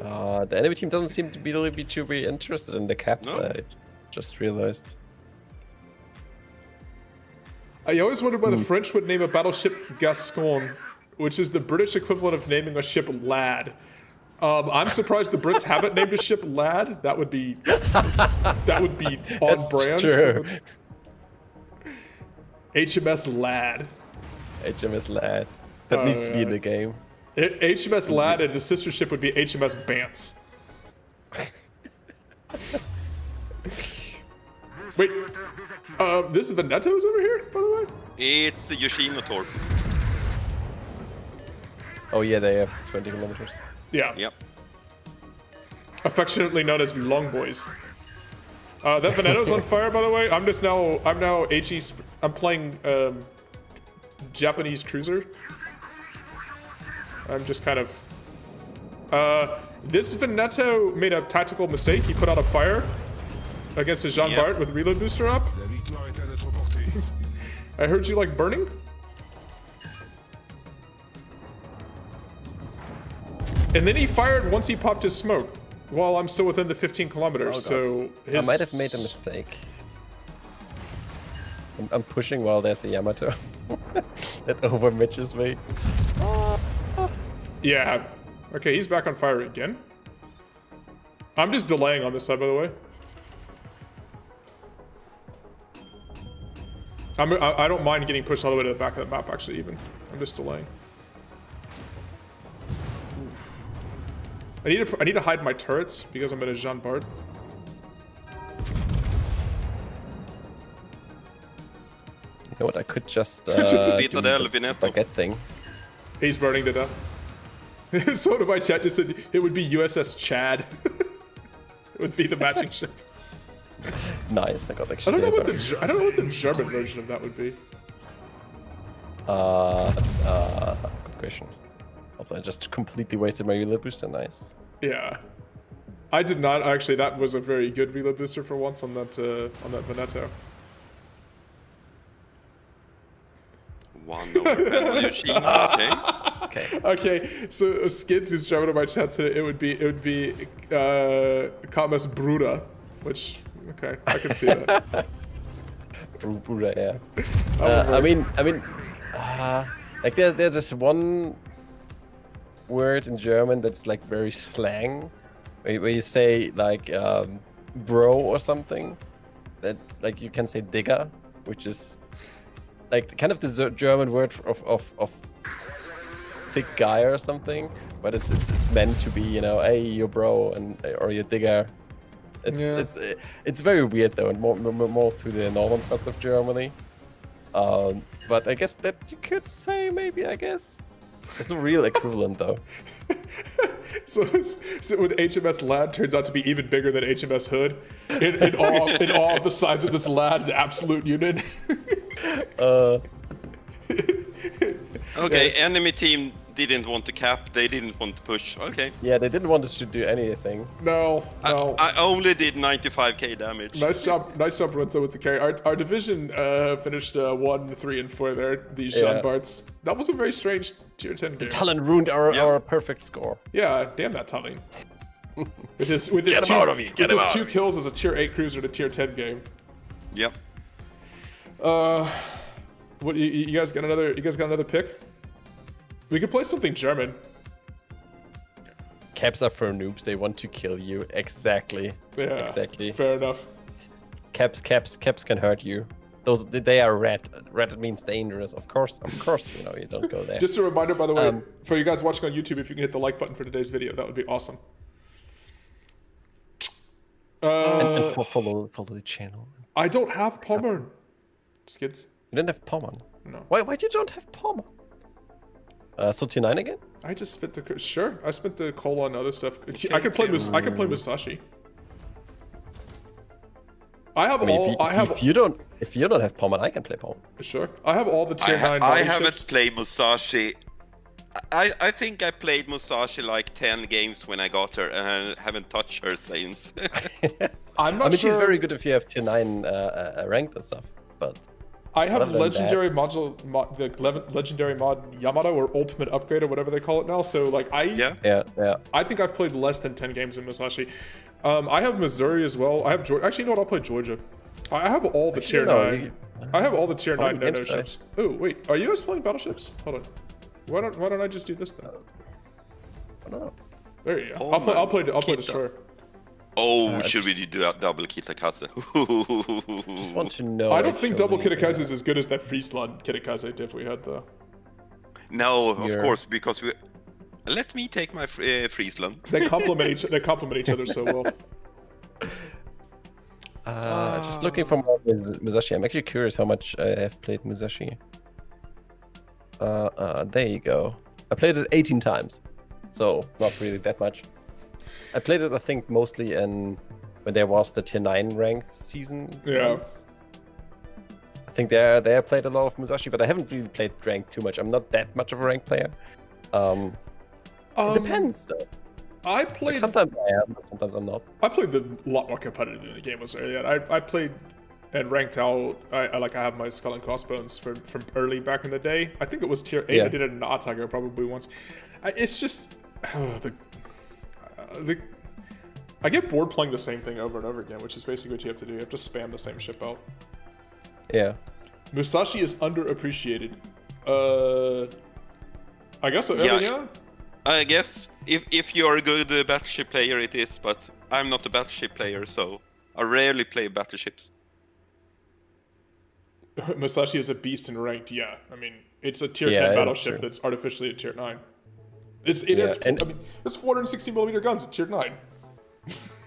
The enemy team doesn't seem to be too interested in the caps. No. I just realized. I always wondered why the French would name a battleship Gascon, which is the British equivalent of naming a ship Lad. I'm surprised the Brits haven't named a ship Lad. That would be on brand. True. HMS Lad. HMS Lad. That needs to be in the game. HMS Lad and the sister ship would be HMS Bance. Wait, this is Veneto's over here, by the way? It's the Yoshino torps. Oh yeah, they have 20 kilometers. Yeah. Yep. Affectionately known as Long Boys. That Veneto's on fire, by the way. I'm now HE. I'm playing Japanese cruiser. I'm just kind of. This Veneto made a tactical mistake. He put out a fire against his Jean Bart with reload booster up. La victoire est à notre portée. I heard you like burning. And then he fired once he popped his smoke. While I'm still within the 15 kilometers, so his... I might have made a mistake. I'm pushing while there's a Yamato. That overmatches me. Yeah. Okay, he's back on fire again. I'm just delaying on this side, by the way. I don't mind getting pushed all the way to the back of the map, actually, even. I'm just delaying. I need to hide my turrets because I'm in a Jean Bart. You know what? I could just Citadel, Veneto. baguette thing. He's burning to death. So to my chat just said it would be USS Chad. It would be the matching ship. Nice, I got I actually. don't know what the German version of that would be. Good question. Also, I just completely wasted my reload booster. Nice. Yeah, I did not actually. That was a very good reload booster for once on that Veneto. One over Yoshino, okay. Okay, so Skids, who's driving on my chat, said it would be Kamas Bruda, which okay, I can see that. Bruda, yeah. I mean, like there's this one word in German that's like very slang, where you say like bro or something. That like you can say digger, which is like kind of the German word of thick guy or something, but it's meant to be, you know, hey, you're bro or you're digger. It's very weird though, and more to the northern parts of Germany. But I guess that you could say maybe. I guess there's no real equivalent though. So when HMS Lad turns out to be even bigger than HMS Hood, in all of the size of this Lad, the absolute unit. Okay, enemy team didn't want to cap, they didn't want to push. Okay. Yeah, they didn't want us to do anything. No. I only did 95k damage. Nice job, Renzo with the carry. Our division finished 1, 3, and 4 there. These Yeah. Sean Barts. That was a very strange tier 10 game. Talon ruined our perfect score. Yeah, damn that Talon. With his Get him out of here, get him out 2 of here. kills as a tier 8 cruiser to tier 10 game. Yep. What you guys got another? You guys got another pick? We could play something German. Caps are for noobs. They want to kill you. Exactly. Yeah. Exactly. Fair enough. Caps can hurt you. They are red. Red means dangerous. Of course. You know you don't go there. Just a reminder, by the way, for you guys watching on YouTube, if you can hit the like button for today's video, that would be awesome. and follow the channel. I don't have Pommern. Skids. You don't have Pommern. No. Why you don't have Pommern? So tier 9 again? I just spent the I spent the coal on other stuff. I could play Musashi. I have I mean, all. if you don't have Pommern, I can play Pommern. Sure. I have all the tier 9 I body haven't ships. played Musashi. I think I played Musashi like 10 games when I got her, and I haven't touched her since. I'm not I mean, sure. she's very good if you have tier 9 ranked and stuff, but I have other than legendary that- the legendary mod Yamada or ultimate upgrade or whatever they call it now. So like Yeah. I think I've played less than 10 games in Musashi. I have Missouri as well. I have Georgia. Actually, you know what? I'll play Georgia. I have all the tier 9. I have all the tier 9 no ships. Oh wait, are you guys playing battleships? Hold on. Why don't I just do this then? I don't know. There you go. Oh I'll play Kita. Destroyer. Oh, should we do a double Kitakaze? Just want to know. I don't think double actually, Kitakaze is as good as that Friesland Kitakaze diff we had though. No, of Here. course, because we. Let me take my Friesland. They complement each other so well. Just looking for more Musashi. I'm actually curious how much I have played Musashi. There you go. I played it 18 times, so not really that much. I played it, I think, mostly when there was the tier 9 ranked season. Yeah. once. I think there I played a lot of Musashi, but I haven't really played ranked too much. I'm not that much of a ranked player. It depends though. I Like, played. sometimes I am, but sometimes I'm not. I played a lot more competitive in the game was there. Yeah, I played and ranked out. I have my Skull and Crossbones from early back in the day. I think it was tier 8. Yeah. I did it in Atago probably once. It's just I get bored playing the same thing over and over again, which is basically what you have to do. You have to spam the same ship out. Yeah. Musashi is underappreciated. I guess so. Yeah. Yeah. I guess if you're a good battleship player, it is, but I'm not a battleship player, so I rarely play battleships. Musashi is a beast in ranked. Yeah, I mean it's a tier Yeah, 10 that's battleship true. that's artificially a tier 9. It Yeah, is. and- I mean, it's 460mm guns at tier 9.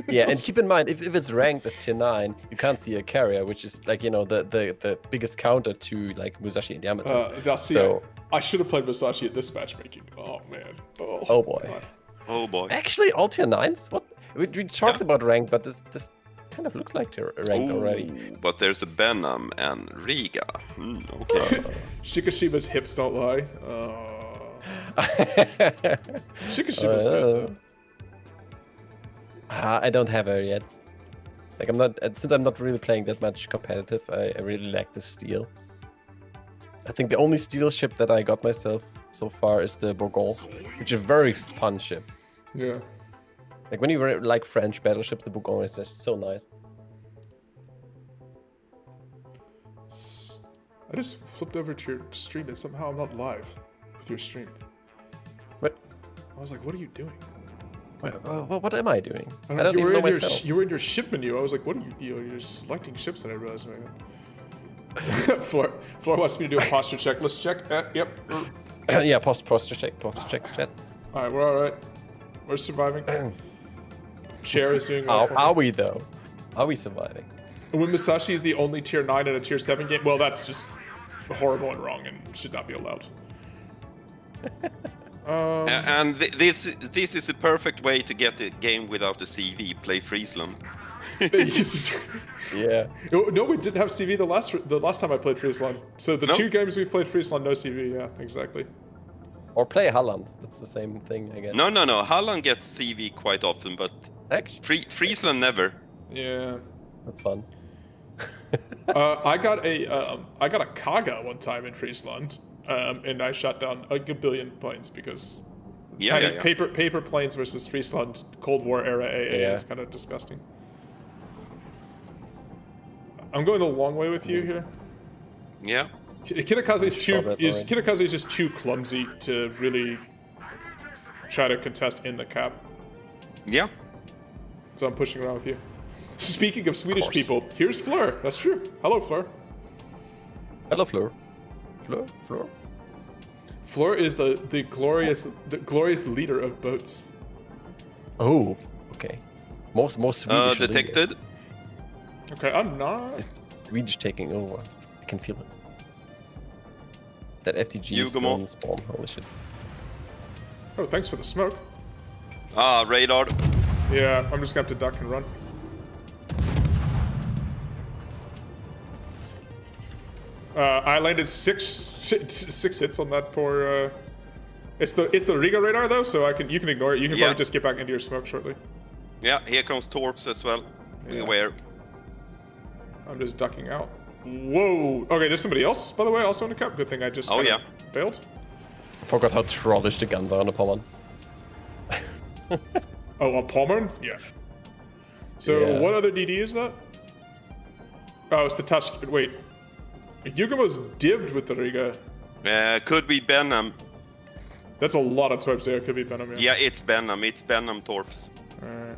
Yeah, and keep in mind, if it's ranked at tier 9, you can't see a carrier, which is like, you know, the biggest counter to like Musashi and Yamato. So- I should have played Musashi at this matchmaking. Oh man. Oh, boy. God. Oh boy. Actually, all tier 9s? What? We talked about ranked, but this kind of looks like tier ranked already. Ooh, but there's a Benham and Riga. Okay. Shikashiba's hips don't lie. Shikashiba's good though. I don't have her yet. Like since I'm not really playing that much competitive, I really lack the steel. I think the only steel ship that I got myself so far is the Bourgogne, which is a very fun ship. Yeah. Like when you like French battleships, the Bourgogne is just so nice. I just flipped over to your stream and somehow I'm not live with your stream. What? I was like, what are you doing? What am I doing? I don't you even were know in your myself. you were in your ship menu. I was like, what are you? You're selecting ships, and I realized, man. Floor wants me to do a posture check. Let's check. Yep. Yeah, posture check, chat. All right, we're all right. We're surviving. Chair is doing. Are we though? Are we surviving? When Musashi is the only tier 9 in a tier 7 game, well, that's just horrible and wrong and should not be allowed. And this is a perfect way to get a game without a CV. Play Friesland. Yeah. No, we didn't have CV the last time I played Friesland. So the No? 2 games we played Friesland, no CV. Yeah, exactly. Or play Holland. That's the same thing, I guess. No. Holland gets CV quite often, but Actually, Friesland never. Yeah. that's fun. I got a Kaga one time in Friesland, and I shot down a billion planes because Yeah. paper planes versus Friesland Cold War era AA Yeah. is kind of disgusting. I'm going the long way with you here. Yeah. Kitakaze is already. Kitakaze is just too clumsy to really try to contest in the cap. Yeah. So I'm pushing around with you. Speaking of Swedish course. people, here's Fleur. That's true. Hello, Fleur. Hello, Fleur. Fleur. Fleur is the glorious leader of boats. Oh, okay. Most Swedish. Detected. Okay, I'm not. It's Swedish taking over. I can feel it. That FTG is Yugomo. on spawn. Holy shit. Oh, thanks for the smoke. Ah, radar. Yeah, I'm just gonna have to duck and run. I landed six hits on that poor. It's the Riga radar though, so you can ignore it. You can Yeah. probably just get back into your smoke shortly. Yeah, here comes Torps as well. Yeah. Beware. I'm just ducking out. Whoa. Okay, there's somebody else, by the way, also in the cup. Good thing I just Oh, kind yeah. of bailed. Forgot how trollish the guns are on the Pommern. Oh, on Pommern? Yeah. So Yeah. what other DD is that? Oh, it's the touch. Wait. Yugamo's dived with the Riga. Could be Benham. That's a lot of torps there. Could be Venom. Yeah, it's Benham. It's Benham Torps. Alright.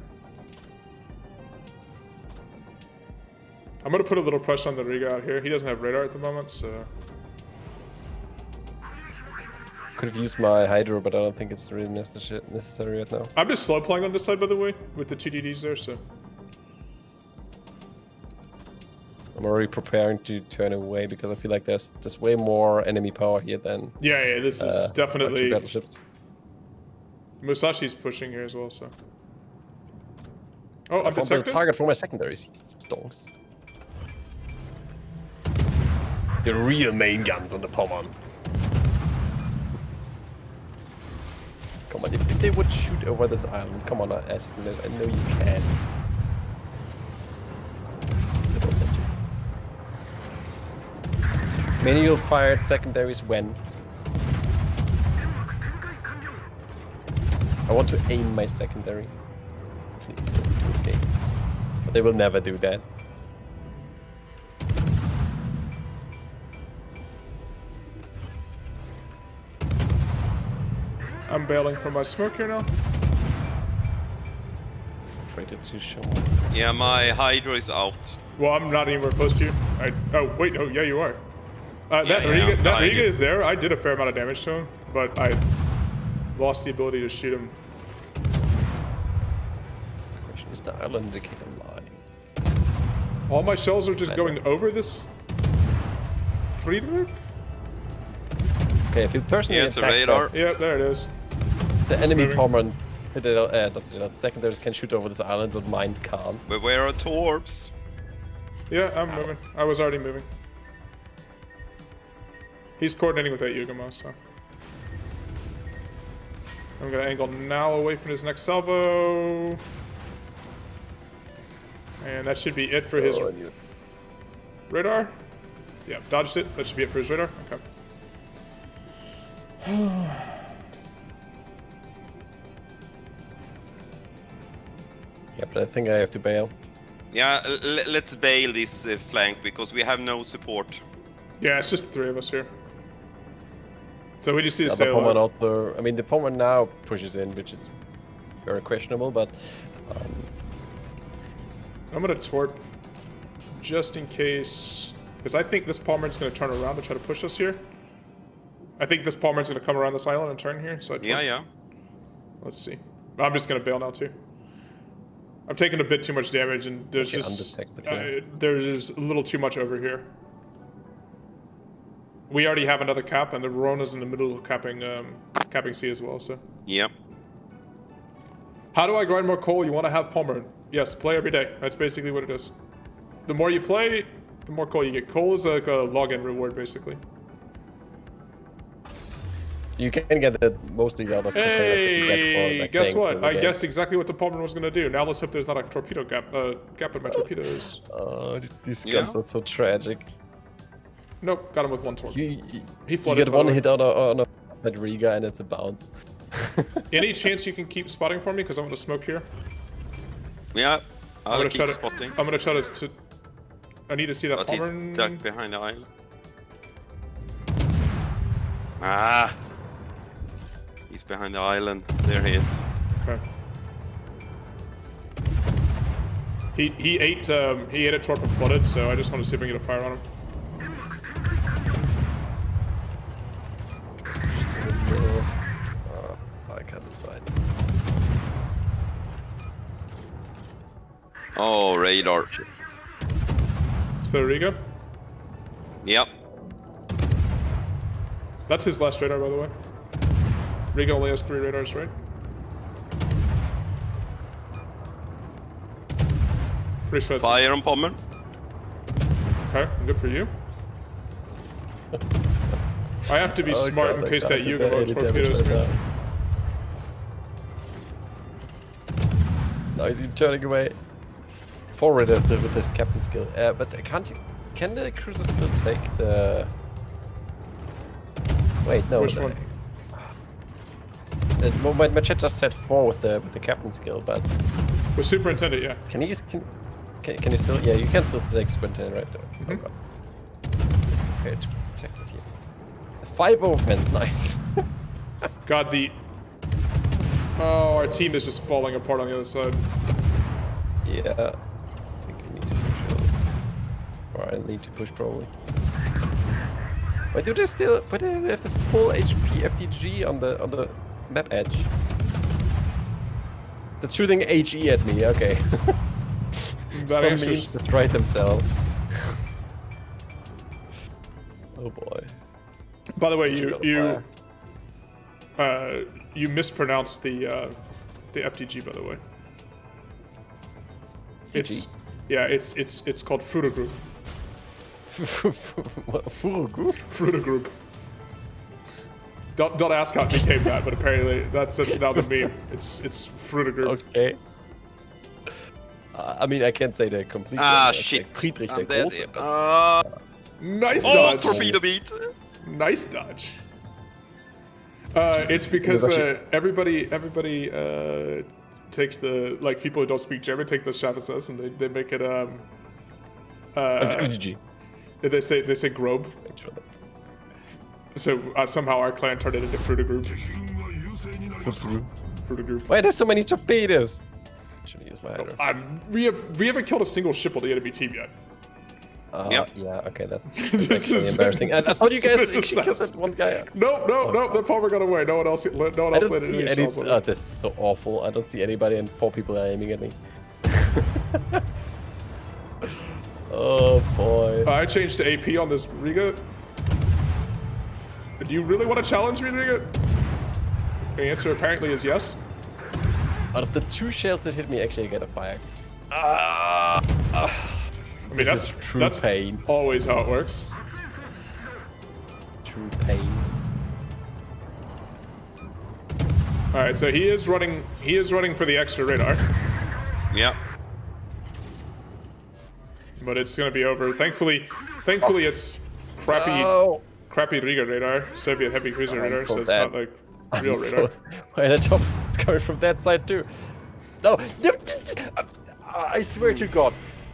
I'm gonna put a little pressure on the Riga out here. He doesn't have radar at the moment, so. Could have used my Hydro, but I don't think it's really necessary right now. I'm just slow playing on this side, by the way, with the 2 DDs there, so. I'm already preparing to turn away because I feel like there's way more enemy power here than Yeah, this is definitely. two battleships. Musashi's pushing here as well, so. Oh, I'm I found the detected. target for my secondaries. Stonks. The real main guns on the Pommern. Come on, if they would shoot over this island, come on, ask me this. I know you can. They don't let you. Manual fired secondaries when? I want to aim my secondaries. Please, okay. But they will never do that. I'm bailing from my smoke here now. Afraid to show. Yeah, my Hydro is out. Well, I'm not anywhere close to you. Oh, wait, no, yeah, you are. That yeah, Riga is there. I did a fair amount of damage to him, but I lost the ability to shoot him. The question is the island indicator lying? All my shells are just going over this Friedrich? Okay, if you personally Yeah, it's a attack radar. Yeah, there it is. the enemy moving. Pommern secondaries can shoot over this island, but mine can't. But where are Torps? Yeah, I'm moving. I was already moving. He's coordinating with that Yugamo, so. I'm gonna angle now away from his next salvo. And that should be it for his Oh, I knew it. radar. Yeah, dodged it. That should be it for his radar. Okay. Yeah, but I think I have to bail. Yeah, let's bail this flank because we have no support. Yeah, it's just the 3 of us here. So we just need to The stay Pommern alive. also, I mean, the Pommern now pushes in, which is very questionable, but I'm gonna torp just in case, because I think this Palmer's gonna turn around and try to push us here. I think this Palmer's gonna come around this island and turn here. So I torp. Yeah. Let's see. I'm just gonna bail now too. I've taken a bit too much damage, and there's Okay, just undetected, yeah. there's a little too much over here. We already have another cap, and the Rona's in the middle of capping C as well. So. Yep. How do I grind more coal? You want to have Palmer. Yes, play every day. That's basically what it is. The more you play, the more coal you get. Coal is like a login reward, basically. You can get that mostly out of containers that you get for Hey, like, guess paying what? for the I game. guessed exactly what the bomber was gonna do. Now let's hope there's not a torpedo gap in my torpedoes. Oh, these Yeah. guns are so tragic. Nope, got him with one torpedo. You He flooded. get by the one way. hit on a that Riga and it's a bounce. Any chance you can keep spotting for me? Because I'm gonna smoke here. Yeah, I'm I'll gonna keep try to. spotting. I'm gonna try to. I need to see that But he's bomber. ducked behind the island. Ah! He's behind the island. There he is. Okay. He ate a torp and flooded, so I just want to see if I can get a fire on him. I can't decide. Oh, radar. Is there Riga? Yep. That's his last radar, by the way. Riga only has 3 radars, right? Pretty sure that's Fire on Pommer. okay. Good for you. I have to be smart in case that Yugo torpedoes me. Now he's turning away. Forward with this captain skill. But can't you? Can the cruiser still take the? Wait, no. Which one? Well, my chat just said 4 with the captain skill, but With superintendent, yeah. can you use can you still? Yeah, you can still take superintendent right there. Oh god. Okay, to protect the team. 5 overhands, nice. God, oh, our team is just falling apart on the other side. Yeah. I think we need to push. Or I need to push probably. Why do they still? But they have the full HP FDG on the map edge. That's shooting HE at me. Okay. That Some answers. memes destroyed themselves. Oh boy. By the way, got a you mispronounced the FDG. By the way, it's called Fruta Group. Furugu? Fruta Group. Don't ask how it became that, but apparently that's now the meme. It's Fruta Group. Okay. I mean, I can't say they're completely. Ah, it's shit. like Friedrich I'm der dead. Große, but- Nice Oh, dodge. torpedo beat. Nice dodge. It's because everybody takes the people who don't speak German take the Schaffesses and they make it FDG. they say Grobe. Make sure that. So somehow our clan turned it into Fruta Group. 敵軍が優勢になりました Fruta Group. Why there's so many torpedoes? Should use my hydro. We haven't killed a single ship on the enemy team yet. Yep. Yeah, okay, that's This actually is- embarrassing. I this thought you is guys a actually killed disaster. that one guy. No, that Palmer got away. No one else I landed don't see any any. shells on Oh, it. this is so awful. I don't see anybody, and 4 people are aiming at me. Oh boy. I changed to AP on this Riga. Do you really want to challenge me, Riga? The answer apparently is yes. Out of the 2 shells that hit me, actually I get a fire. I mean, This that's is true that's pain. always how it works. True pain. All right, so he is running for the extra radar, Yep. but it's gonna be over. Thankfully, it's crappy Oh! crappy Riga radar, Soviet heavy cruiser radar, so so it's bad. not like real I'm radar. Why the job's coming from that side too? No! I swear to God,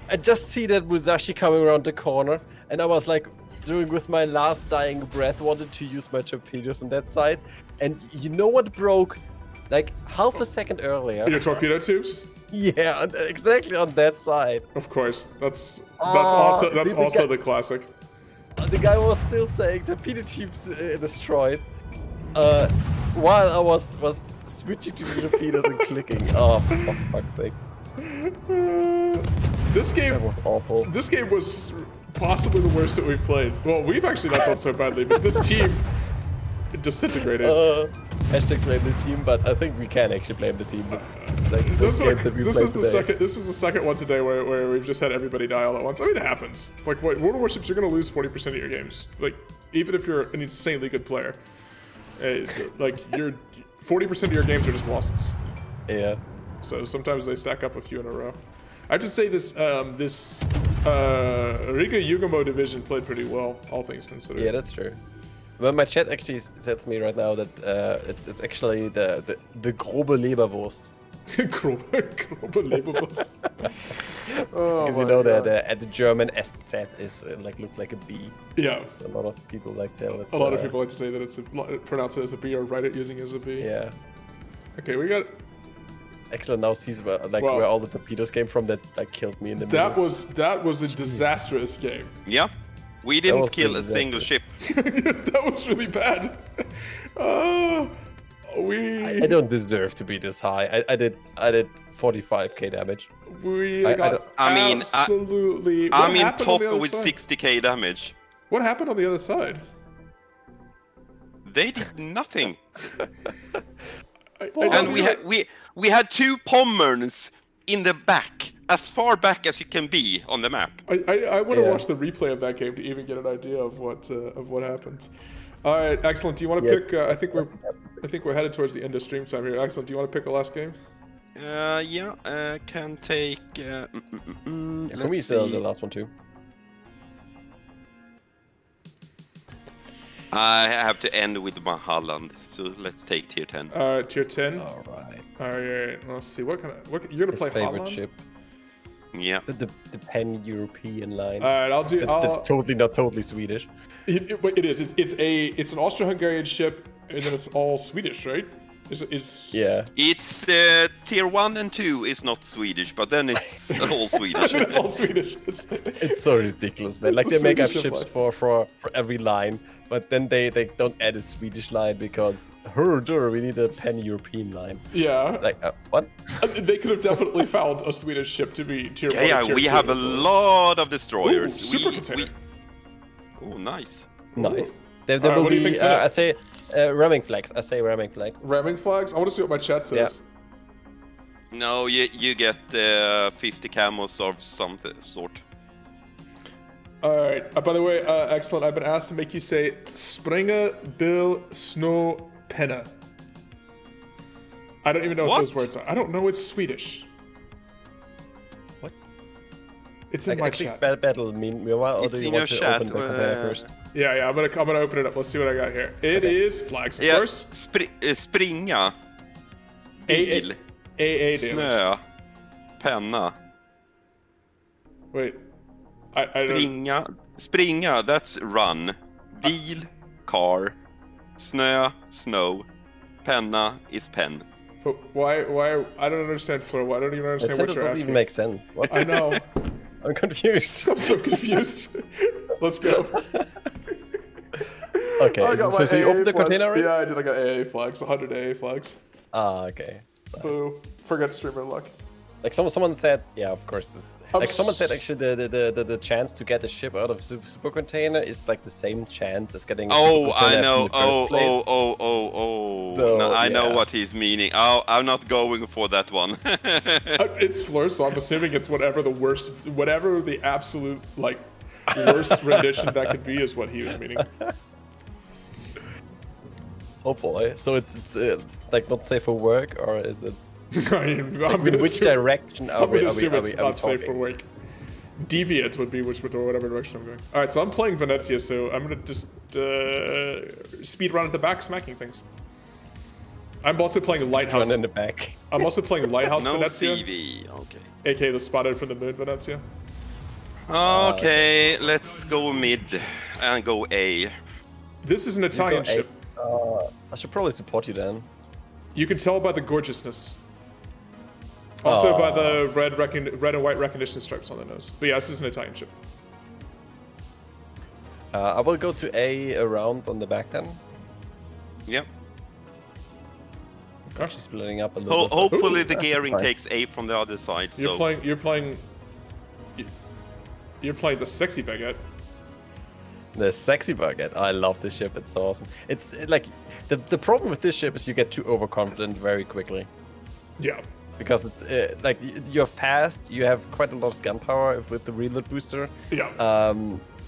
I just see that Musashi coming around the corner, and I was like, doing with my last dying breath, wanted to use my torpedoes on that side, and you know what broke? Like half a second earlier. Your torpedo tubes? Yeah, exactly on that side. Of course. That's Ah, also the classic. The guy was still saying torpedo tubes destroyed, while I was switching to the torpedoes and clicking. Oh, for fuck's sake. This game That was awful. This game was possibly the worst that we've played. Well, we've actually not done so badly, but this team disintegrated. Hashtag blame the team, but I think we can actually blame the team. It's like those games that we this played is the today. This is the second one today where we've just had everybody die all at once. I mean, it happens. It's like World of Warships, you're gonna lose 40% of your games. Like even if you're an insanely good player. Like you're 40% of your games are just losses. Yeah. So sometimes they stack up a few in a row. I have to say this Riga Yugomo division played pretty well, all things considered. Yeah, that's true. Well, my chat actually says to me right now that it's actually the grobe Leberwurst. Grobe Leberwurst. Because you know the German SZ is like looks like a B. Yeah. So a lot of people like tell it's a lot of people like to say that it's pronounce it as a B or write it using it as a B. Yeah. Okay, we got. Excellent. Now sees where all the torpedoes came from that like killed me in the middle. That was a disastrous game. Yeah. We didn't kill a single ship. That was really bad. I don't deserve to be this high. I did 45k damage. Absolutely. I'm in top with 60k damage. What happened on the other side? They did nothing. And we had 2 Pommers in the back, as far back as you can be on the map. I want to watch the replay of that game to even get an idea of what happened. All right, excellent. Do you want to pick? I think we're headed towards the end of stream time here. Excellent. Do you want to pick a last game? Can take. For me, still the last one too. I have to end with Mahalland, so let's take tier 10. Tier 10. All right. All right. Let's see. What you're gonna play? Favorite Holland? ship. Yeah. The pan-European line. All right. That's totally not totally Swedish. It is. It's an Austro-Hungarian ship, and then it's all Swedish, right? Yeah. It's tier 1 and 2 is not Swedish, but then it's all Swedish. It's all Swedish. It's so ridiculous, man. Like they make up ships for every line, but then they don't add a Swedish line because we need a pan-European line. Yeah. Like what? They could have definitely found a Swedish ship to be tier 1. Yeah, we have a lot of destroyers. Ooh, super container. Oh, nice. Nice. There will be. I say ramming flags. Ramming flags. I want to see what my chat says. Yeah. No, you get 50 camos of some sort. All right. By the way, excellent. I've been asked to make you say "Springa Bill Snow Penna." I don't even know what those words are. I don't know. It's Swedish. What? It's in my chat. Battle meanwhile, or do you want to open the container first? Yeah. I'm gonna open it up. Let's see what I got here. It is flags, of course. Springa. Bil. Snö. Penna. Wait. I don't... Springa, that's run. Bil, car. Snö, snow. Penna is pen. But why? I don't understand, Fleur. I don't even understand what you're asking. It doesn't even make sense. What? I know. I'm confused. I'm so confused. Let's go. Okay, so you opened the container already? Yeah, I did. I got AA flags, 100 AA flags. Ah, okay. Nice. Boo. Forget streamer luck. Like someone said, yeah, of course. Like someone said, actually, the chance to get a ship out of a super container is like the same chance as getting. I know. So, no, I know what he's meaning. I'm not going for that one. It's Fleur, so I'm assuming it's whatever the absolute like worst rendition that could be is what he was meaning. Oh boy! So it's like not safe for work, or is it? In which direction are we not safe talking? for work. Deviant would be whatever direction I'm going. All right, so I'm playing Venezia, so I'm gonna just speed run at the back, smacking things. I'm also playing Lighthouse. Run in the back. I'm also playing Lighthouse no Venezia. CV. Okay. AKA the spotted from the moon Venezia. Okay, let's go mid and go A. This is an Italian ship. I should probably support you then. You can tell by the gorgeousness. Also by the red and white recognition stripes on the nose. But yeah, this is an Italian ship. I will go to A around on the back then. Yep. Actually splitting up a little bit. Hopefully the gearing takes A from the other side. You're playing the sexy baguette. The sexy baguette. I love this ship. It's so awesome. It's like the problem with this ship is you get too overconfident very quickly. Yeah. Because it's like you're fast. You have quite a lot of gunpowder with the reload booster. Yeah.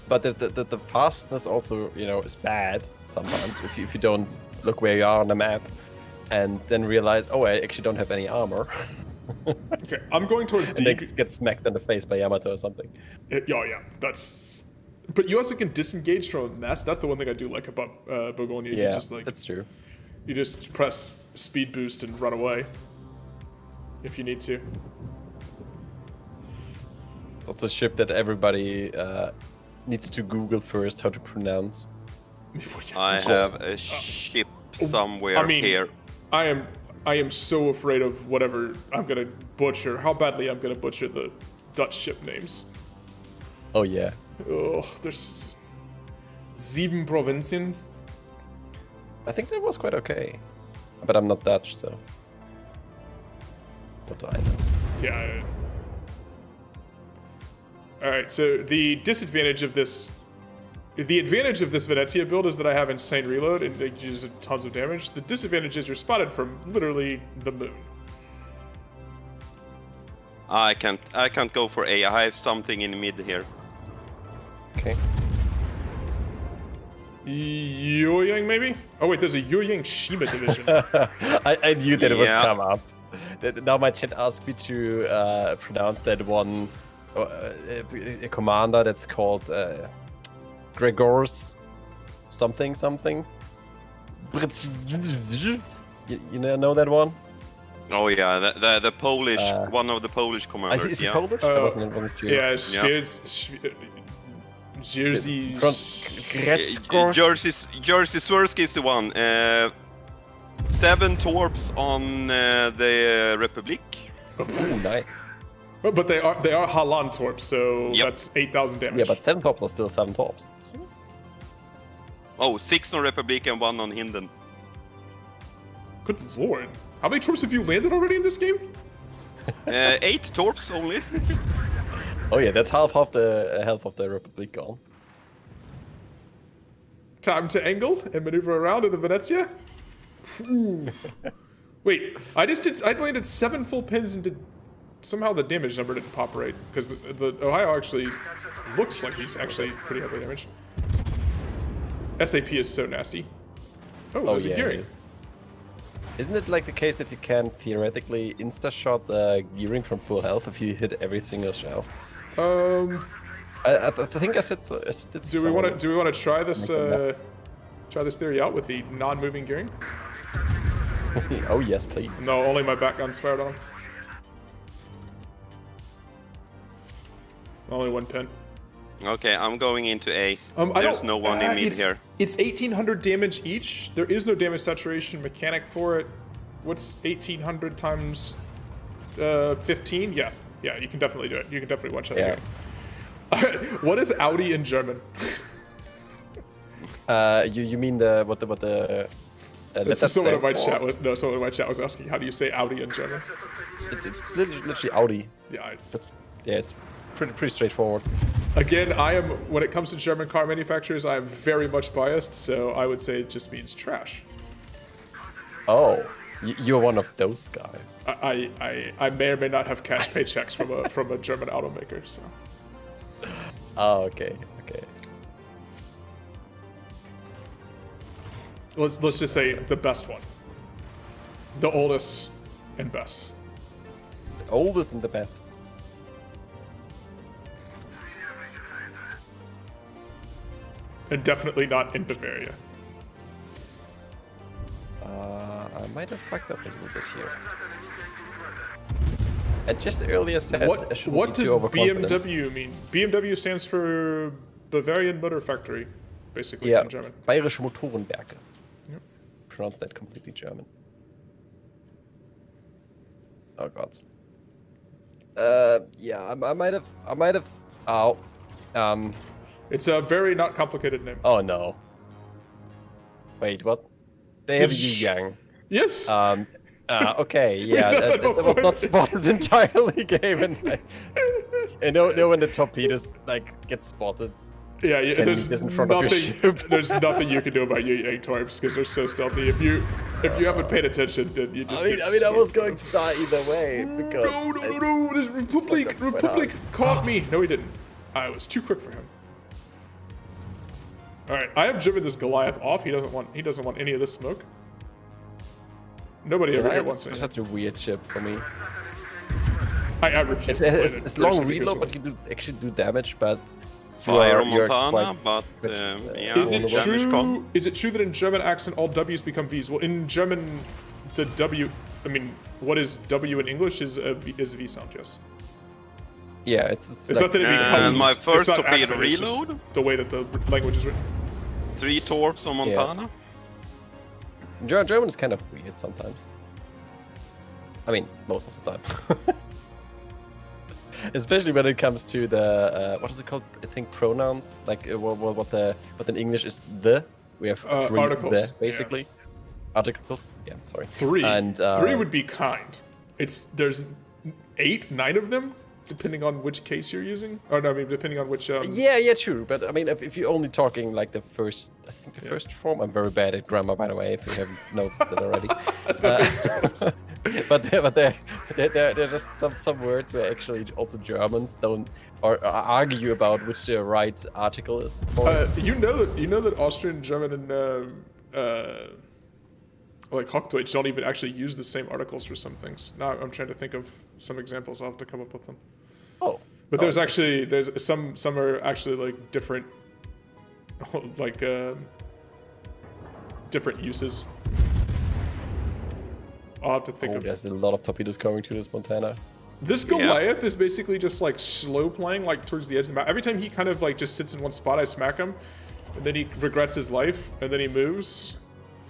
But the fastness also is bad sometimes if you don't look where you are on the map, and then realize, oh, I actually don't have any armor. Okay, I'm going towards D. And then get smacked in the face by Yamato or something. Yeah, that's. But you also can disengage from a mess. That's the one thing I do like about Begonia. Yeah, You just like that's true. you just press speed boost and run away if you need to. It's also a ship that everybody needs to Google first how to pronounce. I have a ship somewhere here. I am so afraid of whatever I'm gonna butcher. How badly I'm gonna butcher the Dutch ship names. Oh yeah. Oh, there's 7 Provincien. I think that was quite okay. But I'm not Dutch, so what do I know? Yeah. Alright, so the advantage of this Venezia build is that I have insane reload and it uses tons of damage. The disadvantage is you're spotted from literally the moon. I can't go for A. I have something in mid here. Okay. Yoyang maybe? Oh wait, there's a Yoyang Shima division. I knew that it would Yeah. come up. Now my chat asked me to pronounce that one a commander that's called Gregor's something. You know that one? Oh yeah, the Polish, one of the Polish commanders. Is it Yeah. Polish? I wasn't sure. Yeah, Jersey. Jersey Swirsky is the one. 7 torps on the Republic. Oh, nice. But they are Halan torps, so Yep. that's 8,000 damage. Yeah, but 7 tops are still 7 tops. Oh, 6 on Republic and 1 on Hinden. Good lord. How many torps have you landed already in this game? 8 torps only. Oh yeah, that's half of the health of the Republic gone. Time to angle and maneuver around in the Venezia. Ooh. Wait, I landed 7 full pins and did. Somehow the damage number didn't pop right because the Ohio actually looks like he's actually pretty heavily damaged. SAP is so nasty. Oh, there's a gearing. it is. Isn't it like the case that you can theoretically insta-shot the gearing from full health if you hit every single shell? I think I said so. Do we want to try this theory out with the non-moving gearing? Oh yes, please. No, only my back gun's fired on him. Only 1 pin. Okay, I'm going into A. I There's don't- no one in mid here. It's 1,800 damage each. There is no damage saturation mechanic for it. What's 1,800 times 15? Yeah, you can definitely do it. You can definitely one-shot Yeah. it. What is Audi in German? You mean what the This is someone in my chat was asking, how do you say Audi in German? It's literally Audi. Yeah, It's pretty straightforward. again, when it comes to German car manufacturers, I am very much biased, so I would say it just means trash. Oh, you're one of those guys. I may or may not have cash paychecks from a German automaker, so. Oh, okay. Let's just say the best one. The oldest and best. The oldest and the best. And definitely not in Bavaria. I might have fucked up a little bit here. I just earlier said I shouldn't What be does too overconfident. BMW mean? BMW stands for Bavarian Motor Factory, basically Yeah, in German. Bayerische Motorenwerke. Pronounce that completely German. Oh god. Yeah, I might have. Ow. It's a very not complicated name. Oh no. Wait, what? They have Yi Yang. Yes. Okay, yeah, said that that was before. not spotted entirely, game, and know when the torpedoes get spotted. Yeah, 10 there's meters in front of your ship. There's nothing you can do about Yu Yang torps because they're so stealthy. If you haven't paid attention, then you just. I was going to die either way because No! The Republic caught me. No, he didn't. I was too quick for him. All right, I have driven this Goliath off. He doesn't want any of this smoke. Nobody over Yeah, here wants it's it. such a weird ship for me. I refuse It's, to play it's, it. it's long Personally, reload, because but you do actually do damage. But Fire you're Montana, quite- but yeah, Is it damage true? con. Is it true that in German accent all W's become V's? Well, in German, the W. I mean, what is W in English is a V sound. Yes. yeah, It's like, not that it becomes. my it's first not torpedo accent, it's just reload? the way that the language is written. 3 torps on Montana. German is kind of weird sometimes. I mean, most of the time. Especially when it comes to the what is it called? I think pronouns. Like what in English is the. We have 3 articles, the yeah. basically. Articles. Yeah, sorry. 3. And 3 would be kind. There's 8, 9 of them, depending on which case you're using. Or no, I mean depending on which. Yeah, true. But I mean, if you're only talking like the first, I think the first form. I'm very bad at grammar, by the way. If you haven't noticed it already. But there are just some words where actually also Germans don't or argue about which the right article is. You know that Austrian, German, and like Hochdeutsch don't even actually use the same articles for some things. Now I'm trying to think of some examples. I'll have to come up with them. Oh. But there's some are actually like different, like different uses. I'll have to think of. There's a lot of torpedoes coming to this Montana. This Goliath is basically just like slow playing, like towards the edge of the map. Every time he kind of like just sits in one spot, I smack him, and then he regrets his life, and then he moves,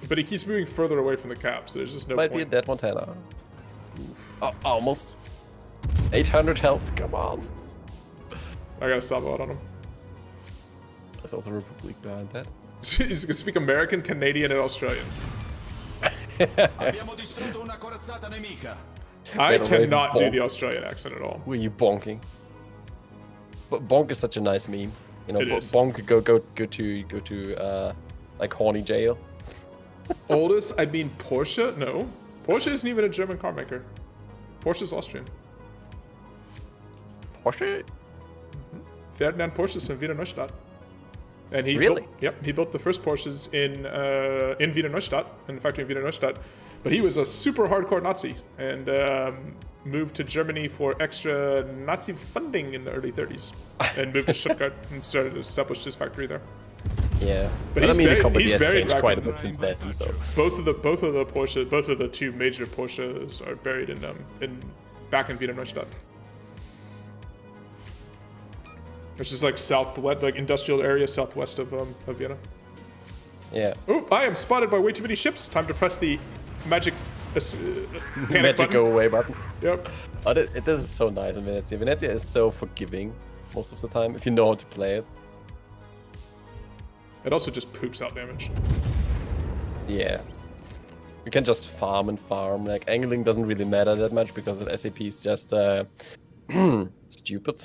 but he keeps moving further away from the cap. So there's just no Might be a point. dead Montana. Oh, almost. 800 health. Come on. I got a sub out on him. There's also a Republic behind that. He's gonna speak American, Canadian, and Australian. Abbiamo distrutto una corazzata nemica. I Get away cannot from do bonk. the Australian accent at all. Who are you bonking? But bonk is such a nice meme. You know, It is. bonk go to like horny jail. Oldest, I mean Porsche? No. Porsche isn't even a German car maker. Porsche's Austrian. Porsche? Ferdinand Porsche is from Wiener Neustadt. And he Really? he built the first Porsches in Wiener Neustadt, in the factory in Wiener Neustadt. But he was a super hardcore Nazi and moved to Germany for extra Nazi funding in the early 30s, and moved to Stuttgart and established his factory there. Yeah. But I he's mean, buried- the company he's has buried changed back quite a in- bit since then. So Both of the two major Porsches are buried in back in Wiener Neustadt, which is like southwest, like industrial area southwest of Vienna. yeah. Oh, I am spotted by way too many ships. Time to press the magic panic Magic button. go away button. Yep. Oh, this is so nice in Venezia. Venezia is so forgiving most of the time if you know how to play it. It also just poops out damage. Yeah. You can just farm and farm. Like angling doesn't really matter that much because the SAP is just stupid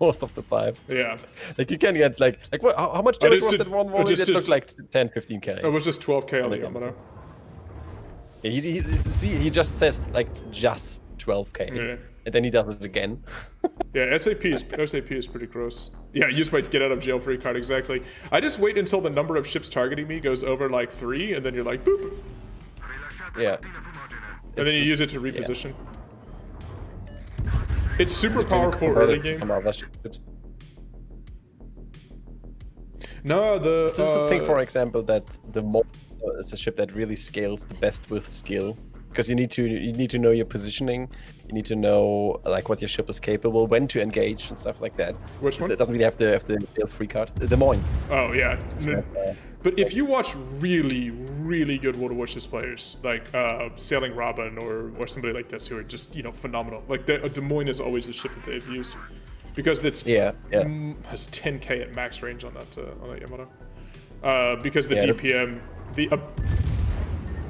most of the time. Yeah. Like you can get like what, how much I damage just was did- that one I volley? just It did- looked like 10, 15k. It was just 12k on the Okay. Yamato. Yeah, he just says like just 12k, Yeah. and then he does it again. Yeah, SAP is pretty gross. Yeah, use my get out of jail free card, exactly. I just wait until the number of ships targeting me goes over like 3, and then you're like boop, Yeah. and then you use it to reposition. It's super Can you powerful compare early it to game. some other ships? No, the This is the thing, for example, that the mod is a ship that really scales the best with skill, because you need to know your positioning, you need to know like what your ship is capable, when to engage and stuff like that. Which one? It doesn't really have the jail free card. Des Moines. Oh yeah. Uh, But if you watch really, really good World of Warships players, like Sailing Robin or somebody like this, who are just phenomenal. Like Des Moines is always the ship that they've used, because it's Yeah. has 10k at max range on that Yamato. Because the Yeah, DPM,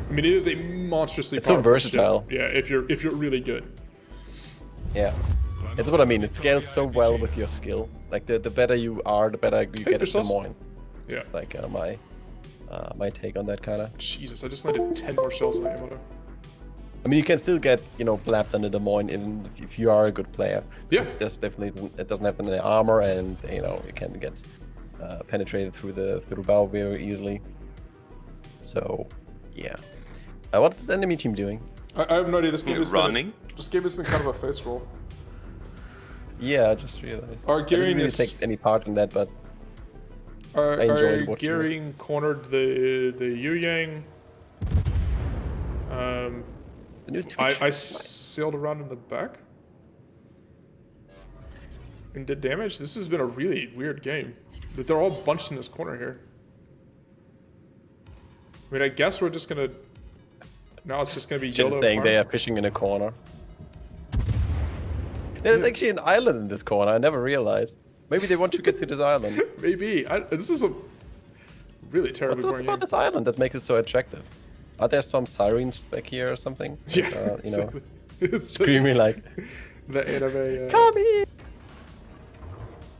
I mean, it is a monstrously It's so powerful versatile. ship. Yeah, if you're really good. Yeah. That's what I mean. It scales so well with your skill. Like the better you are, the better you get for at Des sauce. Moines. Yeah. It's like my take on that kind of. Jesus, I just landed 10 more shells on that Yamato. I mean, you can still get blapped under Des Moines if you are a good player. Yeah. There's definitely it doesn't have any armor, and you can get penetrated through the bow very easily. So, yeah. What's this enemy team doing? I have no idea. This game has Running. This game has been kind of a face roll. Yeah, I just realized. Our I didn't Gearing really is- take any part in that, but I enjoyed watching Gearing cornered the Yu Yang. the new Twitch. I sailed around in the back and did damage. This has been a really weird game. They're all bunched in this corner here. I mean, I guess we're just gonna. Now it's just gonna be Just YOLO. saying farm. they are fishing in a corner. There's actually an island in this corner. I never realized. Maybe they want to get to this island. Maybe. This is a really terribly What's boring about game. this island that makes it so attractive? Are there some sirens back here or something? Yeah, You know, exactly. It's screaming like, the anime. "Come here!"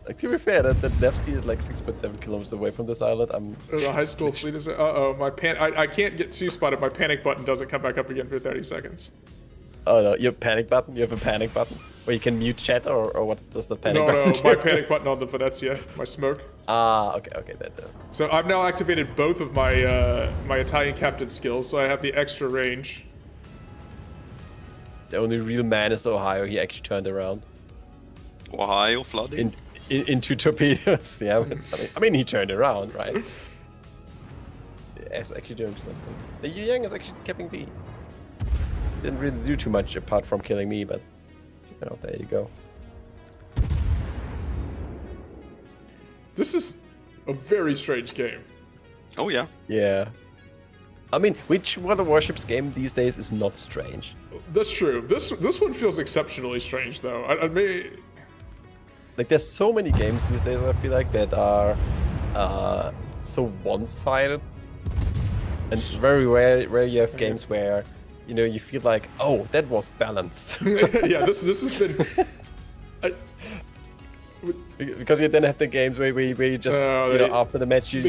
Like, to be fair, that Nevsky is like 6.7 kilometers away from this island. The high school fleet is. Uh-oh, my I can't get two spotted. My panic button doesn't come back up again for 30 seconds. Oh no, you have panic button? You have a panic button? Where you can mute chat or what does the panic No, button my do? panic button on the Venezia, my smoke. Ah, okay, that. So I've now activated both of my my Italian captain skills, so I have the extra range. The only real man is Ohio. He actually turned around Ohio flooding. into torpedoes. Yeah, but, I mean, he turned around, right? Yeah, it's actually doing something. The Yu Yang is actually keeping B. Didn't really do too much apart from killing me, but you know, there you go. This is a very strange game. Oh yeah. Yeah. I mean, which one of the Warships game these days is not strange? That's true. This one feels exceptionally strange, though. I mean, Like, there's so many games these days, I feel like, that are so one-sided. And it's very rare you have games where, you know, you feel like, oh, that was balanced. yeah, this has been. Because you then have the games where you just, you know, after the match, you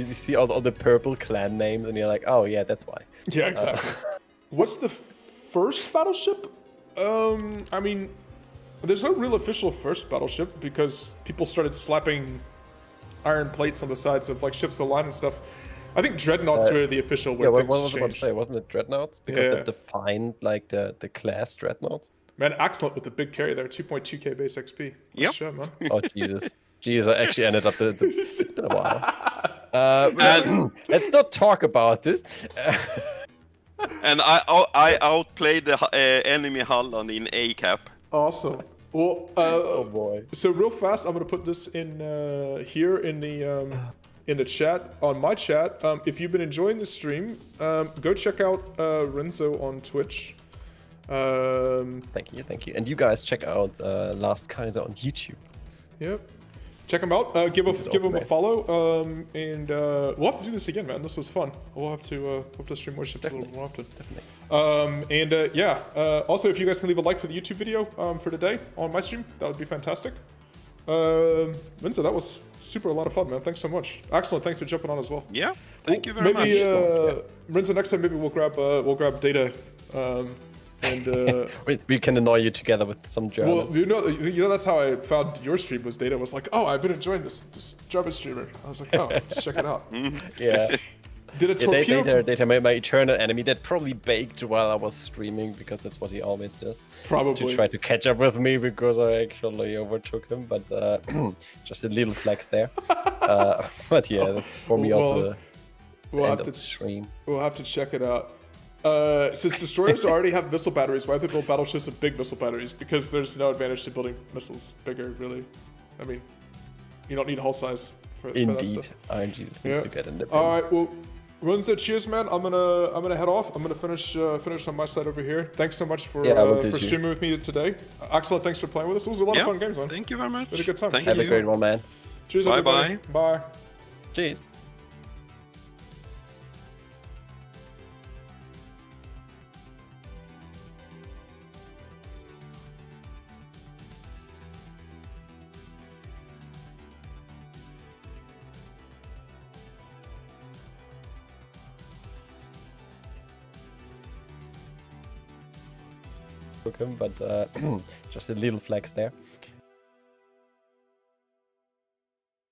see all the purple clan names, and you're like, oh, yeah, that's why. Yeah, exactly. What's the first battleship? I mean, there's no real official first battleship because people started slapping iron plates on the sides of like ships of the line and stuff. I think dreadnoughts were the official way Yeah, what things was I about to changed. say? Wasn't it dreadnoughts? Because Yeah. that defined like the class dreadnoughts. Man, excellent with the big carry there, 2.2k base XP. Yep. Shit, man. Oh Jesus, Jesus! I actually ended up It's been a while. Let's not talk about this. And I outplayed the enemy Holland in A cap. Awesome. Well, Oh boy. so real fast, I'm gonna put this in here in the chat on my chat. If you've been enjoying the stream, go check out Renzo on Twitch. Thank you. And you guys check out LastKaiser on YouTube. Yep. Check him out. Give him a follow. And we'll have to do this again, man. This was fun. We'll have to stream more ships a little more often. Definitely. Also, if you guys can leave a like for the YouTube video for today on my stream, that would be fantastic. Renzo, that was a lot of fun, man. Thanks so much. Excellent. Thanks for jumping on as well. Yeah. Thank you very Maybe much. Renzo, next time maybe we'll grab data. And We can annoy you together with some German. well, you know that's how I found your stream was data. Was like, oh, I've been enjoying this German streamer. I was like, oh, just check it out. Yeah. Did a torpedo? Data, my eternal enemy that probably baked while I was streaming because that's what he always does. Probably. To try to catch up with me because I actually overtook him, but just a little flex there. But yeah, that's for me also We'll end have of the stream. We'll have to check it out. Since destroyers already have missile batteries, why have they built battleships with big missile batteries? Because there's no advantage to building missiles bigger, really. I mean, you don't need hull size for that Indeed, stuff. Iron Jesus needs to get in the All right, well, Renzo, cheers, man. I'm gonna head off. I'm gonna finish on my side over here. Thanks so much for streaming with me today. Excellent. Thanks for playing with us. It was a lot of fun games, man. Thank you very much. Had a good time. Thank Have you. a great one, man. Cheers, Bye everybody. Bye. Cheers. But just a little flex there.